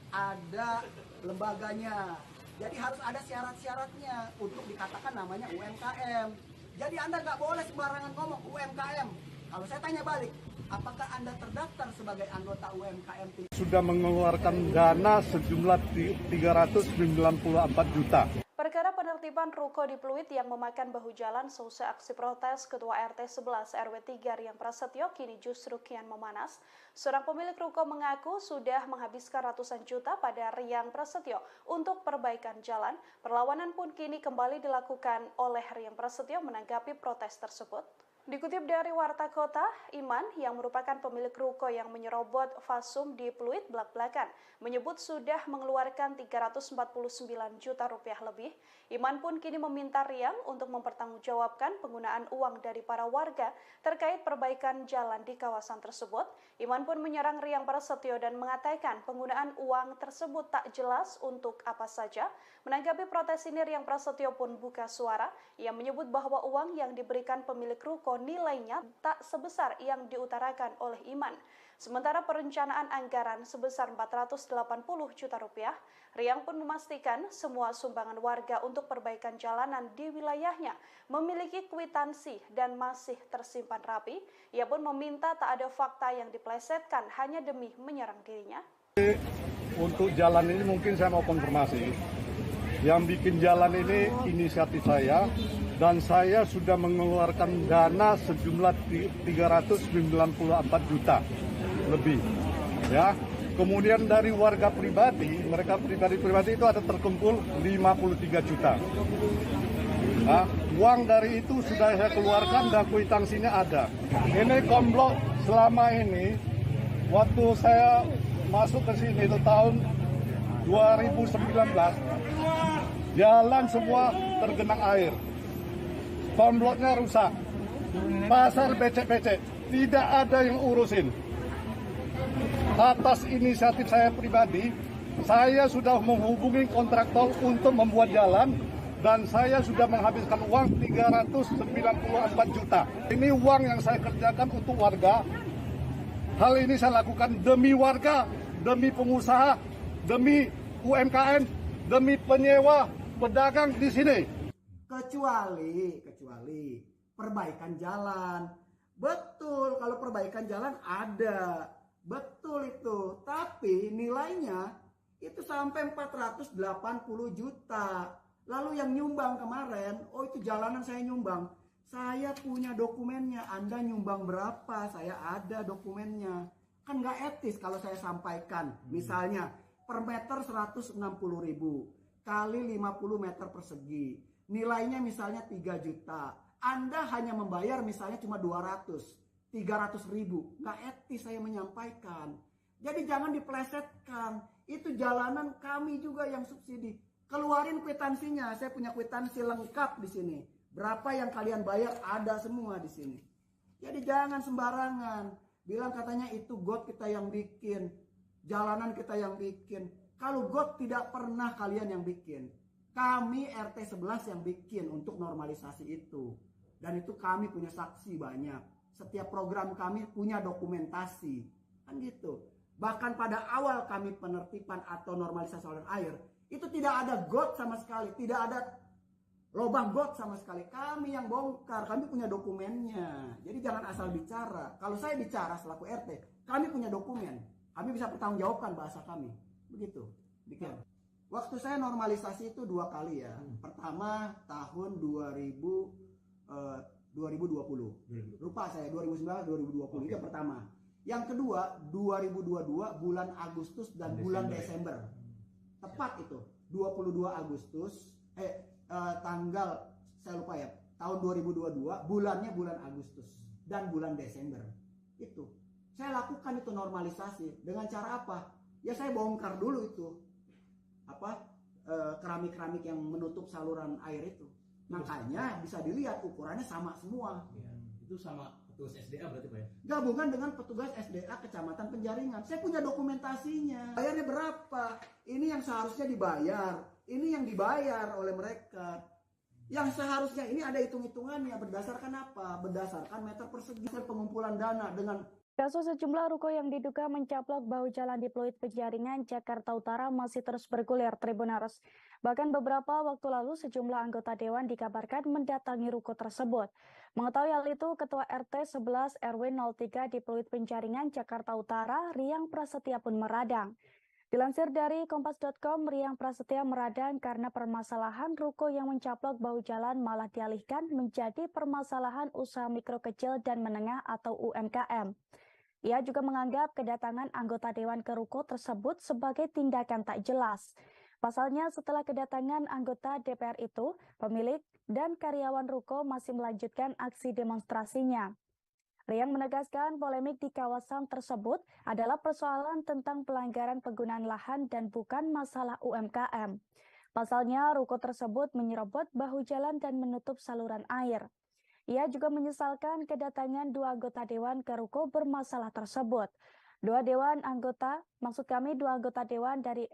ada lembaganya. Jadi harus ada syarat-syaratnya untuk dikatakan namanya UMKM. Jadi Anda nggak boleh sembarangan ngomong UMKM. Kalau saya tanya balik, apakah Anda terdaftar sebagai anggota UMKM? Sudah mengeluarkan dana sejumlah 394 juta. Perkara penertiban ruko di Pluit yang memakan bahu jalan seusai aksi protes Ketua RT 11 RW 3 Riang Prasetyo kini justru kian memanas. Seorang pemilik ruko mengaku sudah menghabiskan ratusan juta pada Riang Prasetyo untuk perbaikan jalan. Perlawanan pun kini kembali dilakukan oleh Riang Prasetyo menanggapi protes tersebut. Dikutip dari Warta Kota, Iman yang merupakan pemilik ruko yang menyerobot fasum di Pluit belak-belakan menyebut sudah mengeluarkan 349 juta rupiah lebih. Iman pun kini meminta Riang untuk mempertanggungjawabkan penggunaan uang dari para warga terkait perbaikan jalan di kawasan tersebut. Iman pun menyerang Riang Prasetyo dan mengatakan penggunaan uang tersebut tak jelas untuk apa saja. Menanggapi protes ini, Riang Prasetyo pun buka suara. Ia menyebut bahwa uang yang diberikan pemilik ruko nilainya tak sebesar yang diutarakan oleh Iman. Sementara perencanaan anggaran sebesar 480 juta rupiah, Riang pun memastikan semua sumbangan warga untuk perbaikan jalanan di wilayahnya memiliki kwitansi dan masih tersimpan rapi. Ia pun meminta tak ada fakta yang diplesetkan hanya demi menyerang dirinya. Untuk jalan ini mungkin saya mau konfirmasi. Yang bikin jalan ini inisiatif saya, dan saya sudah mengeluarkan dana sejumlah 394 juta lebih. Ya. Kemudian dari warga pribadi, mereka pribadi itu ada terkumpul 53 juta. Nah, uang dari itu sudah saya keluarkan dan kwitansinya ada. Ini komplot selama ini, waktu saya masuk ke sini itu tahun 2019, jalan semua tergenang air, komplotnya rusak, pasar becek-becek, tidak ada yang urusin. Atas inisiatif saya pribadi, saya sudah menghubungi kontraktor untuk membuat jalan, dan saya sudah menghabiskan uang 394 juta. Ini uang yang saya kerjakan untuk warga. Hal ini saya lakukan demi warga, demi pengusaha, demi UMKM, demi penyewa, pedagang di sini. Kecuali perbaikan jalan. Betul, kalau perbaikan jalan ada. Betul itu. Tapi nilainya itu sampai 480 juta. Lalu yang nyumbang kemarin, oh itu jalanan saya nyumbang. Saya punya dokumennya. Anda nyumbang berapa? Saya ada dokumennya. Kan nggak etis kalau saya sampaikan. Misalnya per meter 160.000 kali 50 meter persegi. Nilainya misalnya 3 juta. Anda hanya membayar misalnya cuma 300.000. Nggak etis saya menyampaikan. Jadi jangan diplesetkan. Itu jalanan kami juga yang subsidi. Keluarin kwitansinya. Saya punya kwitansi lengkap di sini. Berapa yang kalian bayar ada semua di sini. Jadi jangan sembarangan. Bilang katanya itu got kita yang bikin. Jalanan kita yang bikin. Kalau got tidak pernah kalian yang bikin. Kami RT 11 yang bikin untuk normalisasi itu. Dan itu kami punya saksi banyak. Setiap program kami punya dokumentasi. Kan gitu. Bahkan pada awal kami penertiban atau normalisasi saluran air, itu tidak ada got sama sekali. Tidak ada lubang got sama sekali. Kami yang bongkar. Kami punya dokumennya. Jadi jangan asal bicara. Kalau saya bicara selaku RT, kami punya dokumen. Kami bisa pertanggungjawabkan bahasa kami. Begitu. Bikin. Waktu saya normalisasi itu 2 kali ya. Pertama tahun 2020. Lupa saya 2019-2020 itu yang pertama. Yang kedua 2022 bulan Agustus dan bulan Desember. Tepat itu 22 Agustus tanggal saya lupa ya. Tahun 2022 bulannya bulan Agustus dan bulan Desember. Itu. Saya lakukan itu normalisasi dengan cara apa? ya saya bongkar dulu itu keramik-keramik yang menutup saluran air itu. Makanya bisa dilihat ukurannya sama semua. Ya, itu sama petugas SDA berarti Pak ya? Gabungan dengan petugas SDA Kecamatan Penjaringan. Saya punya dokumentasinya. Bayarnya berapa? Ini yang seharusnya dibayar. Ini yang dibayar oleh mereka. Yang seharusnya ini ada hitung-hitungannya. Berdasarkan apa? Berdasarkan meter persegi pengumpulan dana dengan Kasus sejumlah ruko yang diduga mencaplok bahu jalan di Pluit Penjaringan, Jakarta Utara masih terus bergulir, Tribuners. Bahkan beberapa waktu lalu sejumlah anggota dewan dikabarkan mendatangi ruko tersebut. Mengetahui hal itu, Ketua RT 11 RW 03 di Pluit Penjaringan, Jakarta Utara, Riang Prasetya pun meradang. Dilansir dari Kompas.com, Riang Prasetya meradang karena permasalahan ruko yang mencaplok bahu jalan malah dialihkan menjadi permasalahan usaha mikro kecil dan menengah atau UMKM. Ia juga menganggap kedatangan anggota dewan ke ruko tersebut sebagai tindakan tak jelas. Pasalnya setelah kedatangan anggota DPR itu, pemilik dan karyawan ruko masih melanjutkan aksi demonstrasinya. Riang menegaskan polemik di kawasan tersebut adalah persoalan tentang pelanggaran penggunaan lahan dan bukan masalah UMKM. Pasalnya ruko tersebut menyerobot bahu jalan dan menutup saluran air. Ia juga menyesalkan kedatangan dua anggota dewan ke ruko bermasalah tersebut. Dua anggota dewan dari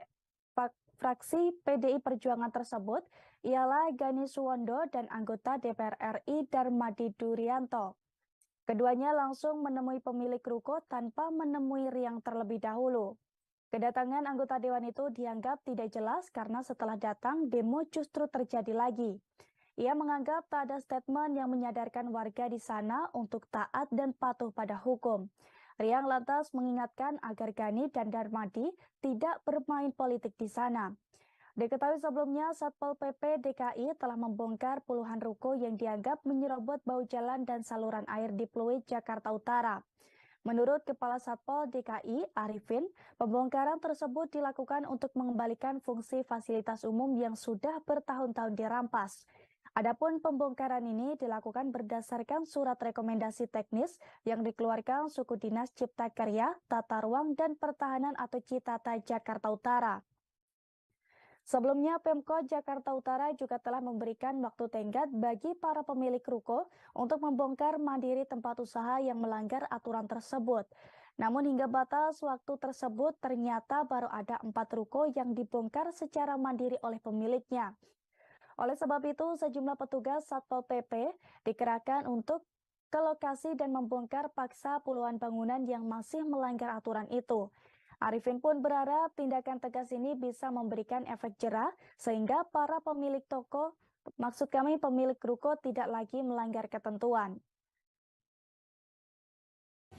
fraksi PDI Perjuangan tersebut ialah Gani Suwondo dan anggota DPR RI Darmadi Durianto. Keduanya langsung menemui pemilik ruko tanpa menemui Riang terlebih dahulu. Kedatangan anggota dewan itu dianggap tidak jelas karena setelah datang demo justru terjadi lagi. Ia menganggap tak ada statement yang menyadarkan warga di sana untuk taat dan patuh pada hukum. Riang lantas mengingatkan agar Gani dan Darmadi tidak bermain politik di sana. Diketahui sebelumnya, Satpol PP DKI telah membongkar puluhan ruko yang dianggap menyerobot bahu jalan dan saluran air di Pluit, Jakarta Utara. Menurut Kepala Satpol DKI, Arifin, pembongkaran tersebut dilakukan untuk mengembalikan fungsi fasilitas umum yang sudah bertahun-tahun dirampas. Adapun pembongkaran ini dilakukan berdasarkan surat rekomendasi teknis yang dikeluarkan Suku Dinas Cipta Karya, Tata Ruang, dan Pertahanan atau Citata Jakarta Utara. Sebelumnya, Pemkot Jakarta Utara juga telah memberikan waktu tenggat bagi para pemilik ruko untuk membongkar mandiri tempat usaha yang melanggar aturan tersebut. Namun hingga batas waktu tersebut ternyata baru ada 4 ruko yang dibongkar secara mandiri oleh pemiliknya. Oleh sebab itu, sejumlah petugas Satpol PP dikerahkan untuk ke lokasi dan membongkar paksa puluhan bangunan yang masih melanggar aturan itu. Arifin pun berharap tindakan tegas ini bisa memberikan efek jera sehingga para pemilik pemilik ruko tidak lagi melanggar ketentuan.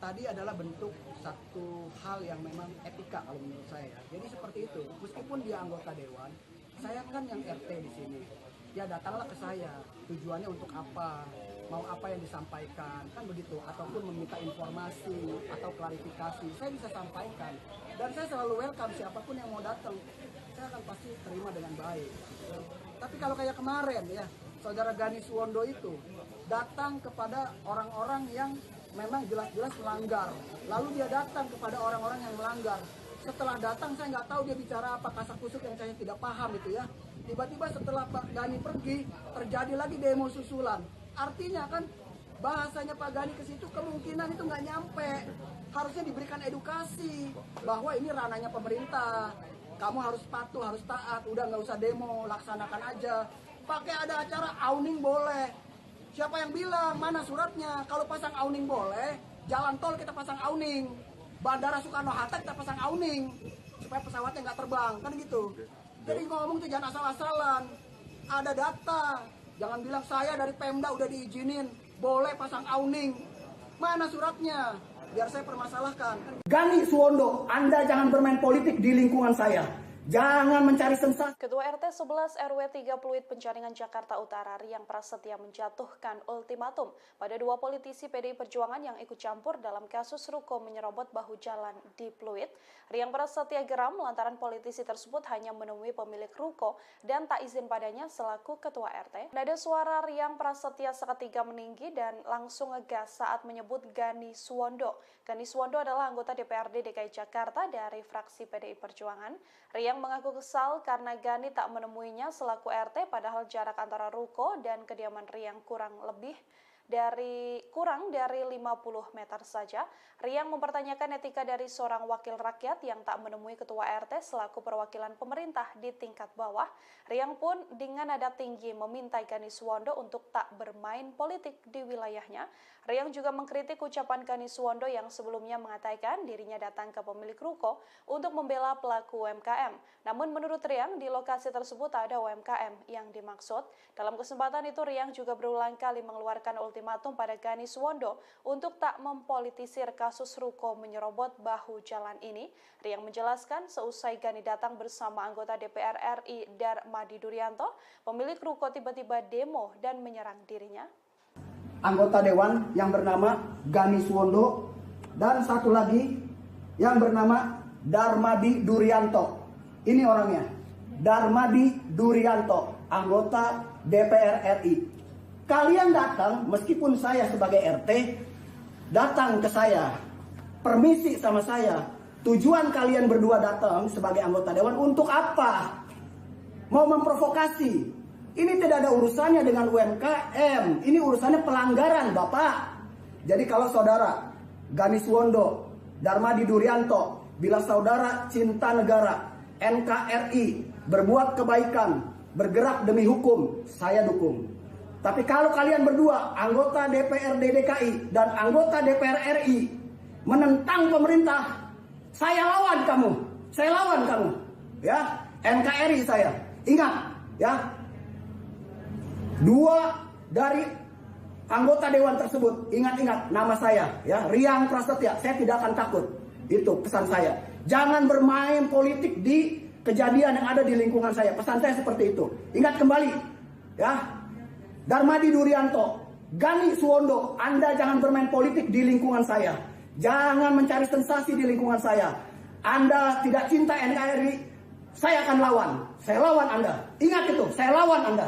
Tadi adalah bentuk satu hal yang memang etika kalau menurut saya. Jadi seperti itu, meskipun dia anggota dewan, saya kan yang RT di sini. Ya datanglah ke saya, tujuannya untuk apa, mau apa yang disampaikan, kan begitu. Ataupun meminta informasi atau klarifikasi, saya bisa sampaikan. Dan saya selalu welcome siapapun yang mau datang, saya akan pasti terima dengan baik. Tapi kalau kayak kemarin ya, Saudara Gani Suwondo itu datang kepada orang-orang yang memang jelas-jelas melanggar. Lalu dia datang kepada orang-orang yang melanggar. Setelah datang saya nggak tahu dia bicara apa, kasak-kusuk yang saya tidak paham itu ya. Tiba-tiba setelah Pak Gani pergi, terjadi lagi demo susulan. Artinya kan bahasanya Pak Gani ke situ kemungkinan itu nggak nyampe. Harusnya diberikan edukasi bahwa ini ranahnya pemerintah. Kamu harus patuh, harus taat. Udah nggak usah demo, laksanakan aja. Pakai ada acara awning boleh. Siapa yang bilang? Mana suratnya? Kalau pasang awning boleh, jalan tol kita pasang awning. Bandara Soekarno-Hatta kita pasang awning supaya pesawatnya nggak terbang, kan gitu. Jadi ngomong tuh jangan asal-asalan. Ada data. Jangan bilang saya dari Pemda udah diizinin boleh pasang awning. Mana suratnya? Biar saya permasalahkan. Gani Suwondo, Anda jangan bermain politik di lingkungan saya. Jangan mencari sensasi. Ketua RT 11 RW 3 Pluit Penjaringan Jakarta Utara Riang Prasetya menjatuhkan ultimatum pada dua politisi PDI Perjuangan yang ikut campur dalam kasus ruko menyerobot bahu jalan di Pluit. Riang Prasetya geram lantaran politisi tersebut hanya menemui pemilik ruko dan tak izin padanya selaku ketua RT. Nada suara Riang Prasetya seketika meninggi dan langsung ngegas saat menyebut Gani Suwondo. Gani Suwondo adalah anggota DPRD DKI Jakarta dari fraksi PDI Perjuangan. Riang mengaku kesal karena Gani tak menemuinya selaku RT padahal jarak antara ruko dan kediaman Riang kurang dari 50 meter saja. Riang mempertanyakan etika dari seorang wakil rakyat yang tak menemui ketua RT selaku perwakilan pemerintah di tingkat bawah. Riang pun dengan nada tinggi meminta Gani Suwondo untuk tak bermain politik di wilayahnya. Riang juga mengkritik ucapan Gani Suwondo yang sebelumnya mengatakan dirinya datang ke pemilik ruko untuk membela pelaku UMKM. Namun menurut Riang, di lokasi tersebut tak ada UMKM yang dimaksud. Dalam kesempatan itu, Riang juga berulang kali mengeluarkan ultimatum pada Gani Suwondo untuk tak mempolitisir kasus ruko menyerobot bahu jalan ini. Riang menjelaskan seusai Gani datang bersama anggota DPR RI Darmadi Durianto, pemilik ruko tiba-tiba demo dan menyerang dirinya. Anggota dewan yang bernama Gani Suwondo dan satu lagi yang bernama Darmadi Durianto. Ini orangnya, Darmadi Durianto, anggota DPR RI. Kalian datang, meskipun saya sebagai RT, datang ke saya, permisi sama saya. Tujuan kalian berdua datang sebagai anggota dewan untuk apa? Mau memprovokasi. Ini tidak ada urusannya dengan UMKM. Ini urusannya pelanggaran, Bapak. Jadi kalau saudara Gani Suwondo, Darmadi Durianto, bila saudara cinta negara, NKRI, berbuat kebaikan, bergerak demi hukum, saya dukung. Tapi kalau kalian berdua, anggota DPRD DKI dan anggota DPR RI, menentang pemerintah, saya lawan kamu. Saya lawan kamu. Ya, NKRI saya. Ingat, ya. Dua dari anggota dewan tersebut, ingat-ingat nama saya, ya, Riang Prasetya. Saya tidak akan takut. Itu pesan saya. Jangan bermain politik di kejadian yang ada di lingkungan saya. Pesan saya seperti itu. Ingat kembali, ya. Darmadi Durianto, Gani Suwondo, Anda jangan bermain politik di lingkungan saya. Jangan mencari sensasi di lingkungan saya. Anda tidak cinta NKRI, saya akan lawan. Saya lawan Anda. Ingat itu, saya lawan Anda.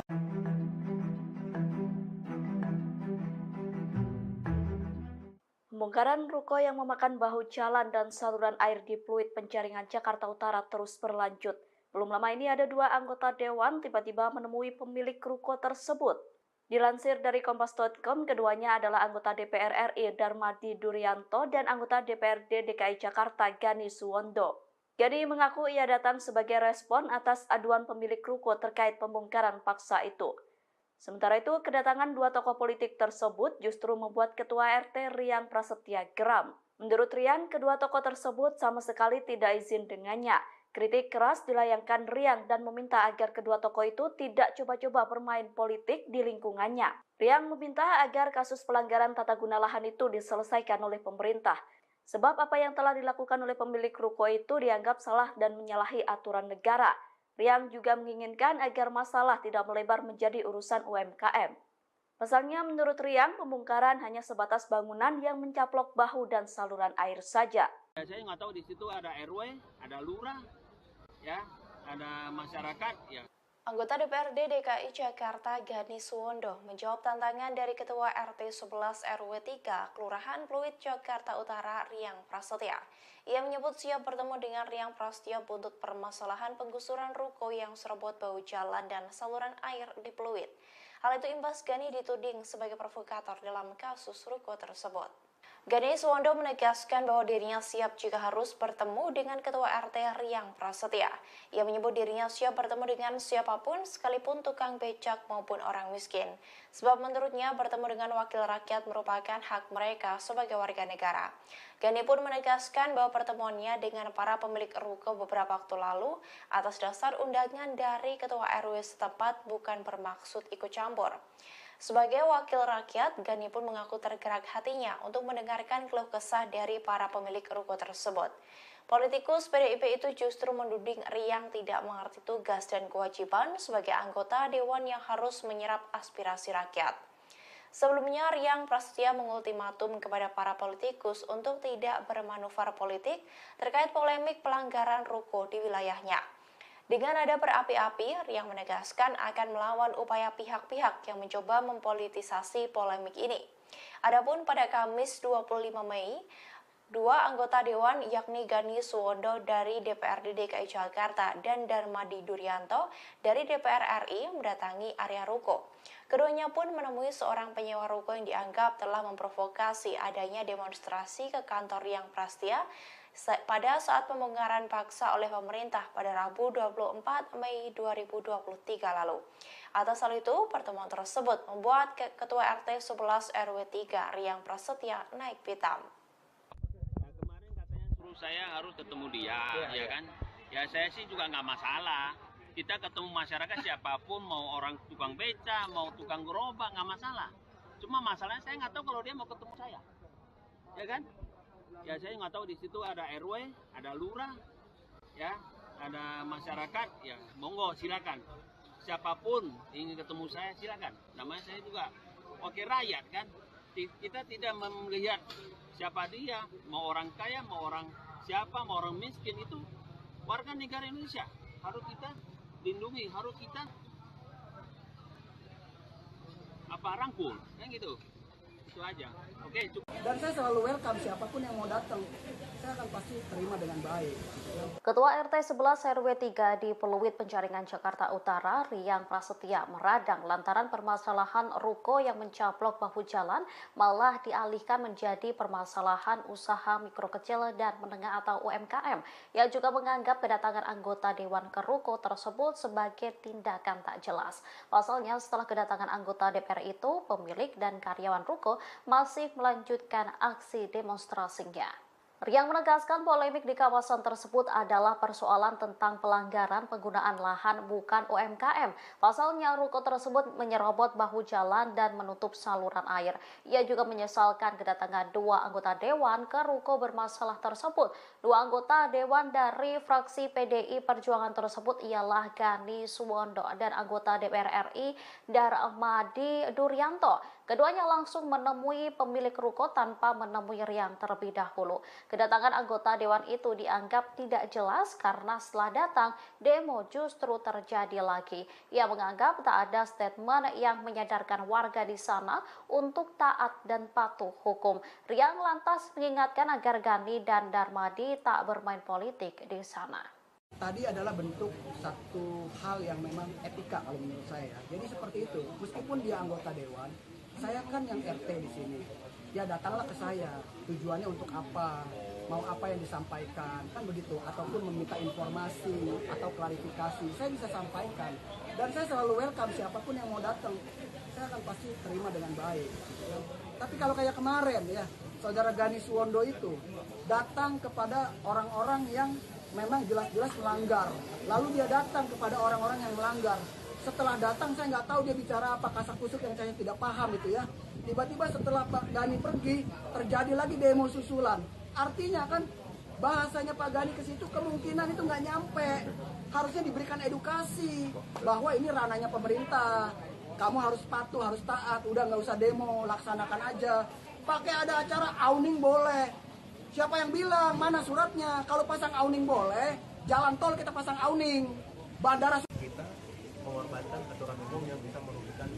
Pembongkaran ruko yang memakan bahu jalan dan saluran air di Pluit Penjaringan Jakarta Utara terus berlanjut. Belum lama ini ada dua anggota dewan tiba-tiba menemui pemilik ruko tersebut. Dilansir dari Kompas.com, keduanya adalah anggota DPR RI Darmadi Durianto dan anggota DPRD DKI Jakarta Gani Suwondo. Gani mengaku ia datang sebagai respon atas aduan pemilik ruko terkait pembongkaran paksa itu. Sementara itu, kedatangan dua tokoh politik tersebut justru membuat Ketua RT Riang Prasetya geram. Menurut Riang, kedua tokoh tersebut sama sekali tidak izin dengannya. Kritik keras dilayangkan Riang dan meminta agar kedua tokoh itu tidak coba-coba bermain politik di lingkungannya. Riang meminta agar kasus pelanggaran tata guna lahan itu diselesaikan oleh pemerintah. Sebab apa yang telah dilakukan oleh pemilik ruko itu dianggap salah dan menyalahi aturan negara. Riang juga menginginkan agar masalah tidak melebar menjadi urusan UMKM. Pasalnya, menurut Riang, pembongkaran hanya sebatas bangunan yang mencaplok bahu dan saluran air saja. Saya nggak tahu di situ ada RW, ada lurah, ya, ada masyarakat. Ya. Anggota DPRD DKI Jakarta Gani Suwondo menjawab tantangan dari Ketua RT 11 RW 3 Kelurahan Pluit Jakarta Utara Riang Prasetya. Ia menyebut siap bertemu dengan Riang Prasetya untuk permasalahan penggusuran ruko yang serobot bau jalan dan saluran air di Pluit. Hal itu imbas Gani dituding sebagai provokator dalam kasus ruko tersebut. Gani Suwondo menegaskan bahwa dirinya siap jika harus bertemu dengan Ketua RT Riang Prasetya. Ia menyebut dirinya siap bertemu dengan siapapun, sekalipun tukang becak maupun orang miskin. Sebab menurutnya bertemu dengan wakil rakyat merupakan hak mereka sebagai warga negara. Gani pun menegaskan bahwa pertemuannya dengan para pemilik ruko beberapa waktu lalu atas dasar undangan dari Ketua RW setempat bukan bermaksud ikut campur. Sebagai wakil rakyat, Gani pun mengaku tergerak hatinya untuk mendengarkan keluh kesah dari para pemilik ruko tersebut. Politikus PDIP itu justru menuding Riang tidak mengerti tugas dan kewajiban sebagai anggota Dewan yang harus menyerap aspirasi rakyat. Sebelumnya, Riang Prasetya mengultimatum kepada para politikus untuk tidak bermanuver politik terkait polemik pelanggaran ruko di wilayahnya. Dengan nada berapi-api, Riang menegaskan akan melawan upaya pihak-pihak yang mencoba mempolitisasi polemik ini. Adapun pada Kamis 25 Mei, dua anggota Dewan yakni Gani Suwondo dari DPRD DKI Jakarta dan Darmadi Duryanto dari DPR RI mendatangi area ruko. Keduanya pun menemui seorang penyewa ruko yang dianggap telah memprovokasi adanya demonstrasi ke kantor Riang Prasetya pada saat pembongkaran paksa oleh pemerintah pada Rabu 24 Mei 2023 lalu. Atas hal itu, pertemuan tersebut membuat Ketua RT 11 RW 3 Riang Prasetya naik pitam. Kemarin katanya suruh saya harus ketemu dia, ya kan? Ya saya sih juga nggak masalah. Kita ketemu masyarakat siapapun, mau orang tukang beca, mau tukang gerobak, nggak masalah. Cuma masalahnya saya nggak tahu kalau dia mau ketemu saya, ya kan? Ya saya nggak tahu di situ ada RW, ada lurah, ya, ada masyarakat, ya monggo silakan. Siapapun ingin ketemu saya silakan. Namanya saya juga wakil rakyat kan. Kita tidak melihat siapa dia, mau orang kaya, mau orang siapa, mau orang miskin, itu warga negara Indonesia. Harus kita lindungi, harus kita rangkul, kan gitu. Itu aja. Oke, cukup. Dan saya selalu welcome siapapun yang mau datang. Saya akan pasti terima dengan baik. Ketua RT 11 RW 3 di Pluit Penjaringan Jakarta Utara, Riang Prasetya meradang lantaran permasalahan ruko yang mencaplok bahu jalan malah dialihkan menjadi permasalahan usaha mikro kecil dan menengah atau UMKM. Ia juga menganggap kedatangan anggota Dewan ke ruko tersebut sebagai tindakan tak jelas. Pasalnya setelah kedatangan anggota DPR itu, pemilik dan karyawan ruko masih melanjutkan aksi demonstrasinya. Riang menegaskan polemik di kawasan tersebut adalah persoalan tentang pelanggaran penggunaan lahan bukan UMKM. Pasalnya ruko tersebut menyerobot bahu jalan dan menutup saluran air. Ia juga menyesalkan kedatangan dua anggota Dewan ke ruko bermasalah tersebut. Dua anggota Dewan dari fraksi PDI Perjuangan tersebut ialah Gani Suwondo dan anggota DPR RI Darmadi Duryanto. Keduanya langsung menemui pemilik ruko tanpa menemui Riang terlebih dahulu. Kedatangan anggota Dewan itu dianggap tidak jelas karena setelah datang, demo justru terjadi lagi. Ia menganggap tak ada statement yang menyadarkan warga di sana untuk taat dan patuh hukum. Riang lantas mengingatkan agar Gani dan Darmadi tak bermain politik di sana. Tadi adalah bentuk satu hal yang memang etika kalau menurut saya. Jadi seperti itu, meskipun dia anggota Dewan, saya kan yang RT di sini. Ya datanglah ke saya. Tujuannya untuk apa? Mau apa yang disampaikan? Kan begitu. Ataupun meminta informasi atau klarifikasi. Saya bisa sampaikan. Dan saya selalu welcome siapapun yang mau datang. Saya akan pasti terima dengan baik. Tapi kalau kayak kemarin ya, saudara Gani Suwondo itu datang kepada orang-orang yang memang jelas-jelas melanggar. Lalu dia datang kepada orang-orang yang melanggar. Setelah datang saya nggak tahu dia bicara apa, kasak-kusuk yang saya tidak paham itu ya. Tiba-tiba setelah Pak Gani pergi, terjadi lagi demo susulan. Artinya kan bahasanya Pak Gani ke situ kemungkinan itu nggak nyampe. Harusnya diberikan edukasi bahwa ini ranahnya pemerintah. Kamu harus patuh, harus taat. Udah nggak usah demo, laksanakan aja. Pakai ada acara awning boleh. Siapa yang bilang? Mana suratnya? Kalau pasang awning boleh, jalan tol kita pasang awning. Bandara kita mengorbankan aturan umum yang bisa merugikan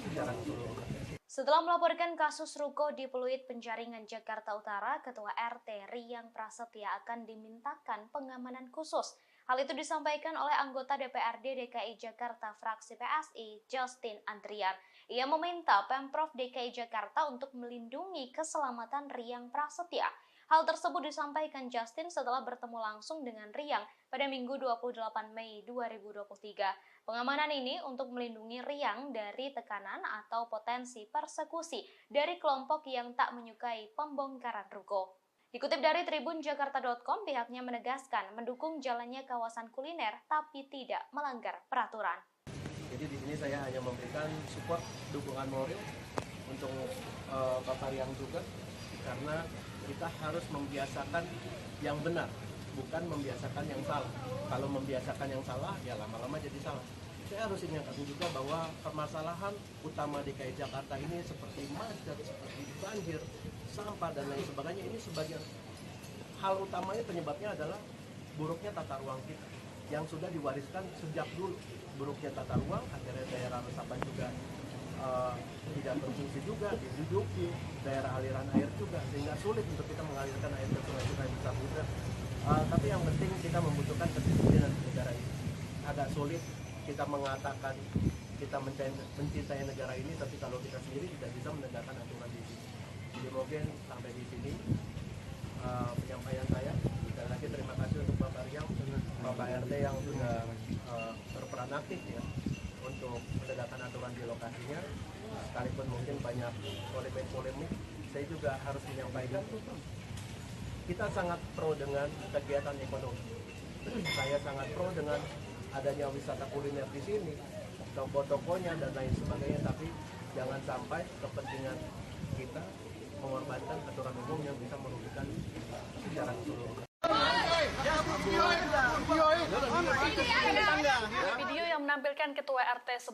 secara keseluruhan. Setelah melaporkan kasus ruko di Pluit Penjaringan Jakarta Utara, Ketua RT Riang Prasetya akan dimintakan pengamanan khusus. Hal itu disampaikan oleh anggota DPRD DKI Jakarta fraksi PSI, Justin Andrian. Ia meminta Pemprov DKI Jakarta untuk melindungi keselamatan Riang Prasetya. Hal tersebut disampaikan Justin setelah bertemu langsung dengan Riang pada Minggu 28 Mei 2023. Pengamanan ini untuk melindungi Riang dari tekanan atau potensi persekusi dari kelompok yang tak menyukai pembongkaran ruko. Dikutip dari tribunjakarta.com, pihaknya menegaskan mendukung jalannya kawasan kuliner tapi tidak melanggar peraturan. Jadi di sini saya hanya memberikan support dukungan moral untuk Bapak Riang juga, karena kita harus membiasakan yang benar, bukan membiasakan yang salah. Kalau membiasakan yang salah, ya lama-lama jadi salah. Saya harus ingatkan juga bahwa permasalahan utama DKI Jakarta ini seperti macet, seperti banjir, sampah, dan lain sebagainya, ini sebagian hal utamanya penyebabnya adalah buruknya tata ruang kita yang sudah diwariskan sejak dulu. Buruknya tata ruang, akhirnya daerah resapan juga tidak berfungsi juga, diduduki, daerah aliran air juga, sehingga sulit untuk kita mengalirkan air ke sungai-sungai besar juga. Tapi yang penting kita membutuhkan kedisiplinan di negara ini. Agak sulit kita mengatakan kita mencintai negara ini, tapi kalau kita sendiri tidak bisa menegakkan aturan di sini. Jadi mungkin sampai di sini penyampaian saya. Sekali lagi terima kasih untuk Bapak Riang, Bapak RT yang sudah berperan aktif ya untuk menegakkan aturan di lokasinya. Sekalipun mungkin banyak polemik, saya juga harus menyampaikan kita sangat pro dengan kegiatan ekonomi. Saya sangat pro dengan adanya wisata kuliner di sini, toko-tokonya dan lain sebagainya, tapi jangan sampai kepentingan kita mengorbankan aturan umum yang bisa merugikan secara keseluruhan. Video yang menampilkan Ketua RT 11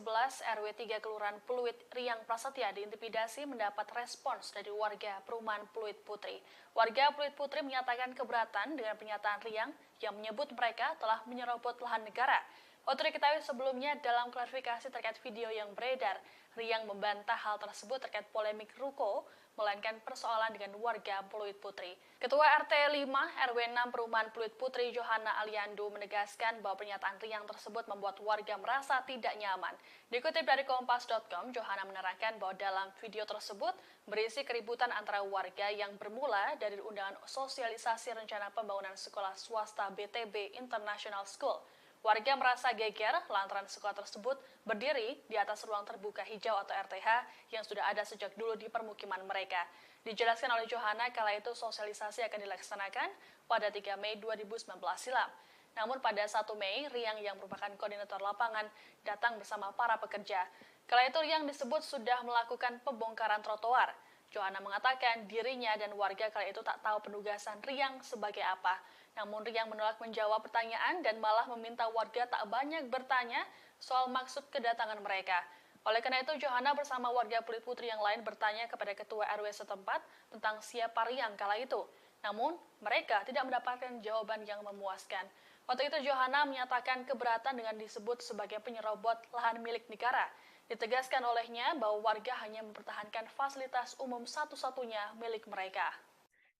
RW 3 Kelurahan Pluit Riang Prasetya diintimidasi mendapat respons dari warga perumahan Pluit Putri. Warga Pluit Putri menyatakan keberatan dengan pernyataan Riang yang menyebut mereka telah menyerobot lahan negara. Untuk diketahui sebelumnya dalam klarifikasi terkait video yang beredar, Riang membantah hal tersebut terkait polemik ruko, melainkan persoalan dengan warga Pluit Putri. Ketua RT 5 RW 6 Perumahan Pluit Putri Johanna Aliando menegaskan bahwa pernyataan Riang tersebut membuat warga merasa tidak nyaman. Dikutip dari Kompas.com, Johanna menerangkan bahwa dalam video tersebut berisi keributan antara warga yang bermula dari undangan sosialisasi rencana pembangunan sekolah swasta BTB International School. Warga merasa geger lantaran sekolah tersebut berdiri di atas ruang terbuka hijau atau RTH yang sudah ada sejak dulu di permukiman mereka. Dijelaskan oleh Johanna kala itu sosialisasi akan dilaksanakan pada 3 Mei 2019 silam. Namun pada 1 Mei, Riang yang merupakan koordinator lapangan datang bersama para pekerja. Kala itu Riang disebut sudah melakukan pembongkaran trotoar. Johanna mengatakan dirinya dan warga kala itu tak tahu penugasan Riang sebagai apa. Namun Riang menolak menjawab pertanyaan dan malah meminta warga tak banyak bertanya soal maksud kedatangan mereka. Oleh karena itu, Johanna bersama warga Pluit Putri yang lain bertanya kepada Ketua RW setempat tentang siapa Riang kala itu. Namun, mereka tidak mendapatkan jawaban yang memuaskan. Waktu itu, Johanna menyatakan keberatan dengan disebut sebagai penyerobot lahan milik negara. Ditegaskan olehnya bahwa warga hanya mempertahankan fasilitas umum satu-satunya milik mereka.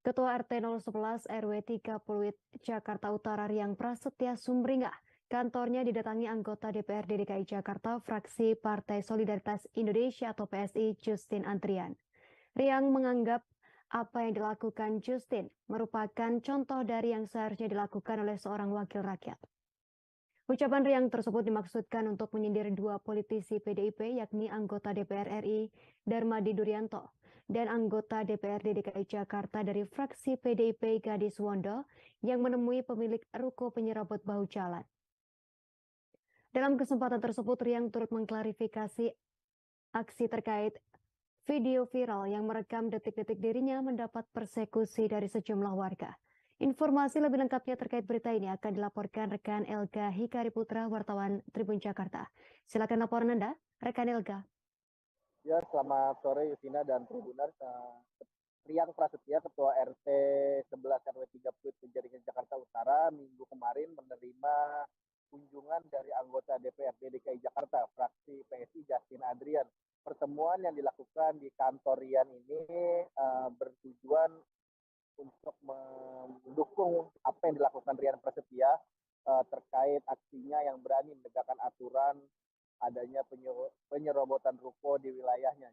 Ketua RT 011 RW 3 Pluit, Jakarta Utara Riang Prasetya Sumringah, kantornya didatangi anggota DPRD DKI Jakarta fraksi Partai Solidaritas Indonesia atau PSI Justin Andrian. Riang menganggap apa yang dilakukan Justin merupakan contoh dari yang seharusnya dilakukan oleh seorang wakil rakyat. Ucapan Riang tersebut dimaksudkan untuk menyindir dua politisi PDIP yakni anggota DPR RI Darmadi Duryanto dan anggota DPRD DKI Jakarta dari fraksi PDIP Gadis Wondo yang menemui pemilik ruko penyerobot bahu jalan. Dalam kesempatan tersebut, Riang turut mengklarifikasi aksi terkait video viral yang merekam detik-detik dirinya mendapat persekusi dari sejumlah warga. Informasi lebih lengkapnya terkait berita ini akan dilaporkan rekan Elga Hikari Putra, wartawan Tribun Jakarta. Silakan laporan Anda, rekan Elga. Ya, selamat sore Yusina dan Tribuners. Riang Prasetya, Ketua RT 11 RW 3 Pluit Penjaringan Jakarta Utara, minggu kemarin menerima kunjungan dari anggota DPRD DKI Jakarta, fraksi PSI Justin Andrian. Pertemuan yang dilakukan di kantor Rian ini bertujuan untuk mendukung apa yang dilakukan Rian Prasetya terkait aksinya yang berani menegakkan aturan adanya penyerobotan ruko di wilayahnya.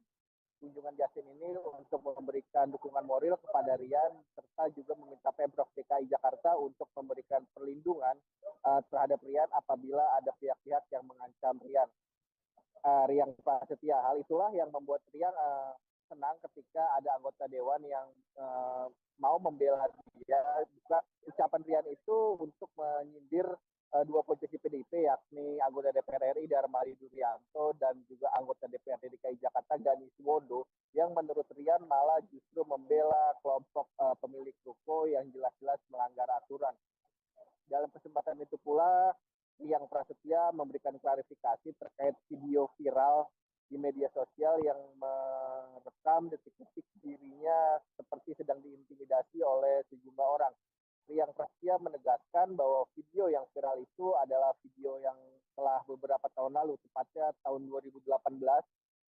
Kunjungan Justin ini untuk memberikan dukungan moral kepada Rian serta juga meminta Pemprov DKI Jakarta untuk memberikan perlindungan terhadap Rian apabila ada pihak-pihak yang mengancam Riang Prasetya. Hal itulah yang membuat Rian senang ketika ada anggota dewan yang mau membela dia. Ucapan Rian itu untuk menyindir dua politisi PDIP yakni anggota DPR RI Darmadi Duryanto dan juga anggota DPRD DKI Jakarta Gadis Wondo yang menurut Rian malah justru membela kelompok pemilik ruko yang jelas-jelas melanggar aturan. memberikan klarifikasi terkait video viral di media sosial yang merekam detik-detik dirinya seperti sedang diintimidasi oleh sejumlah orang. Riang Prasetya menegaskan bahwa video yang viral itu adalah video yang telah beberapa tahun lalu, tepatnya tahun 2018,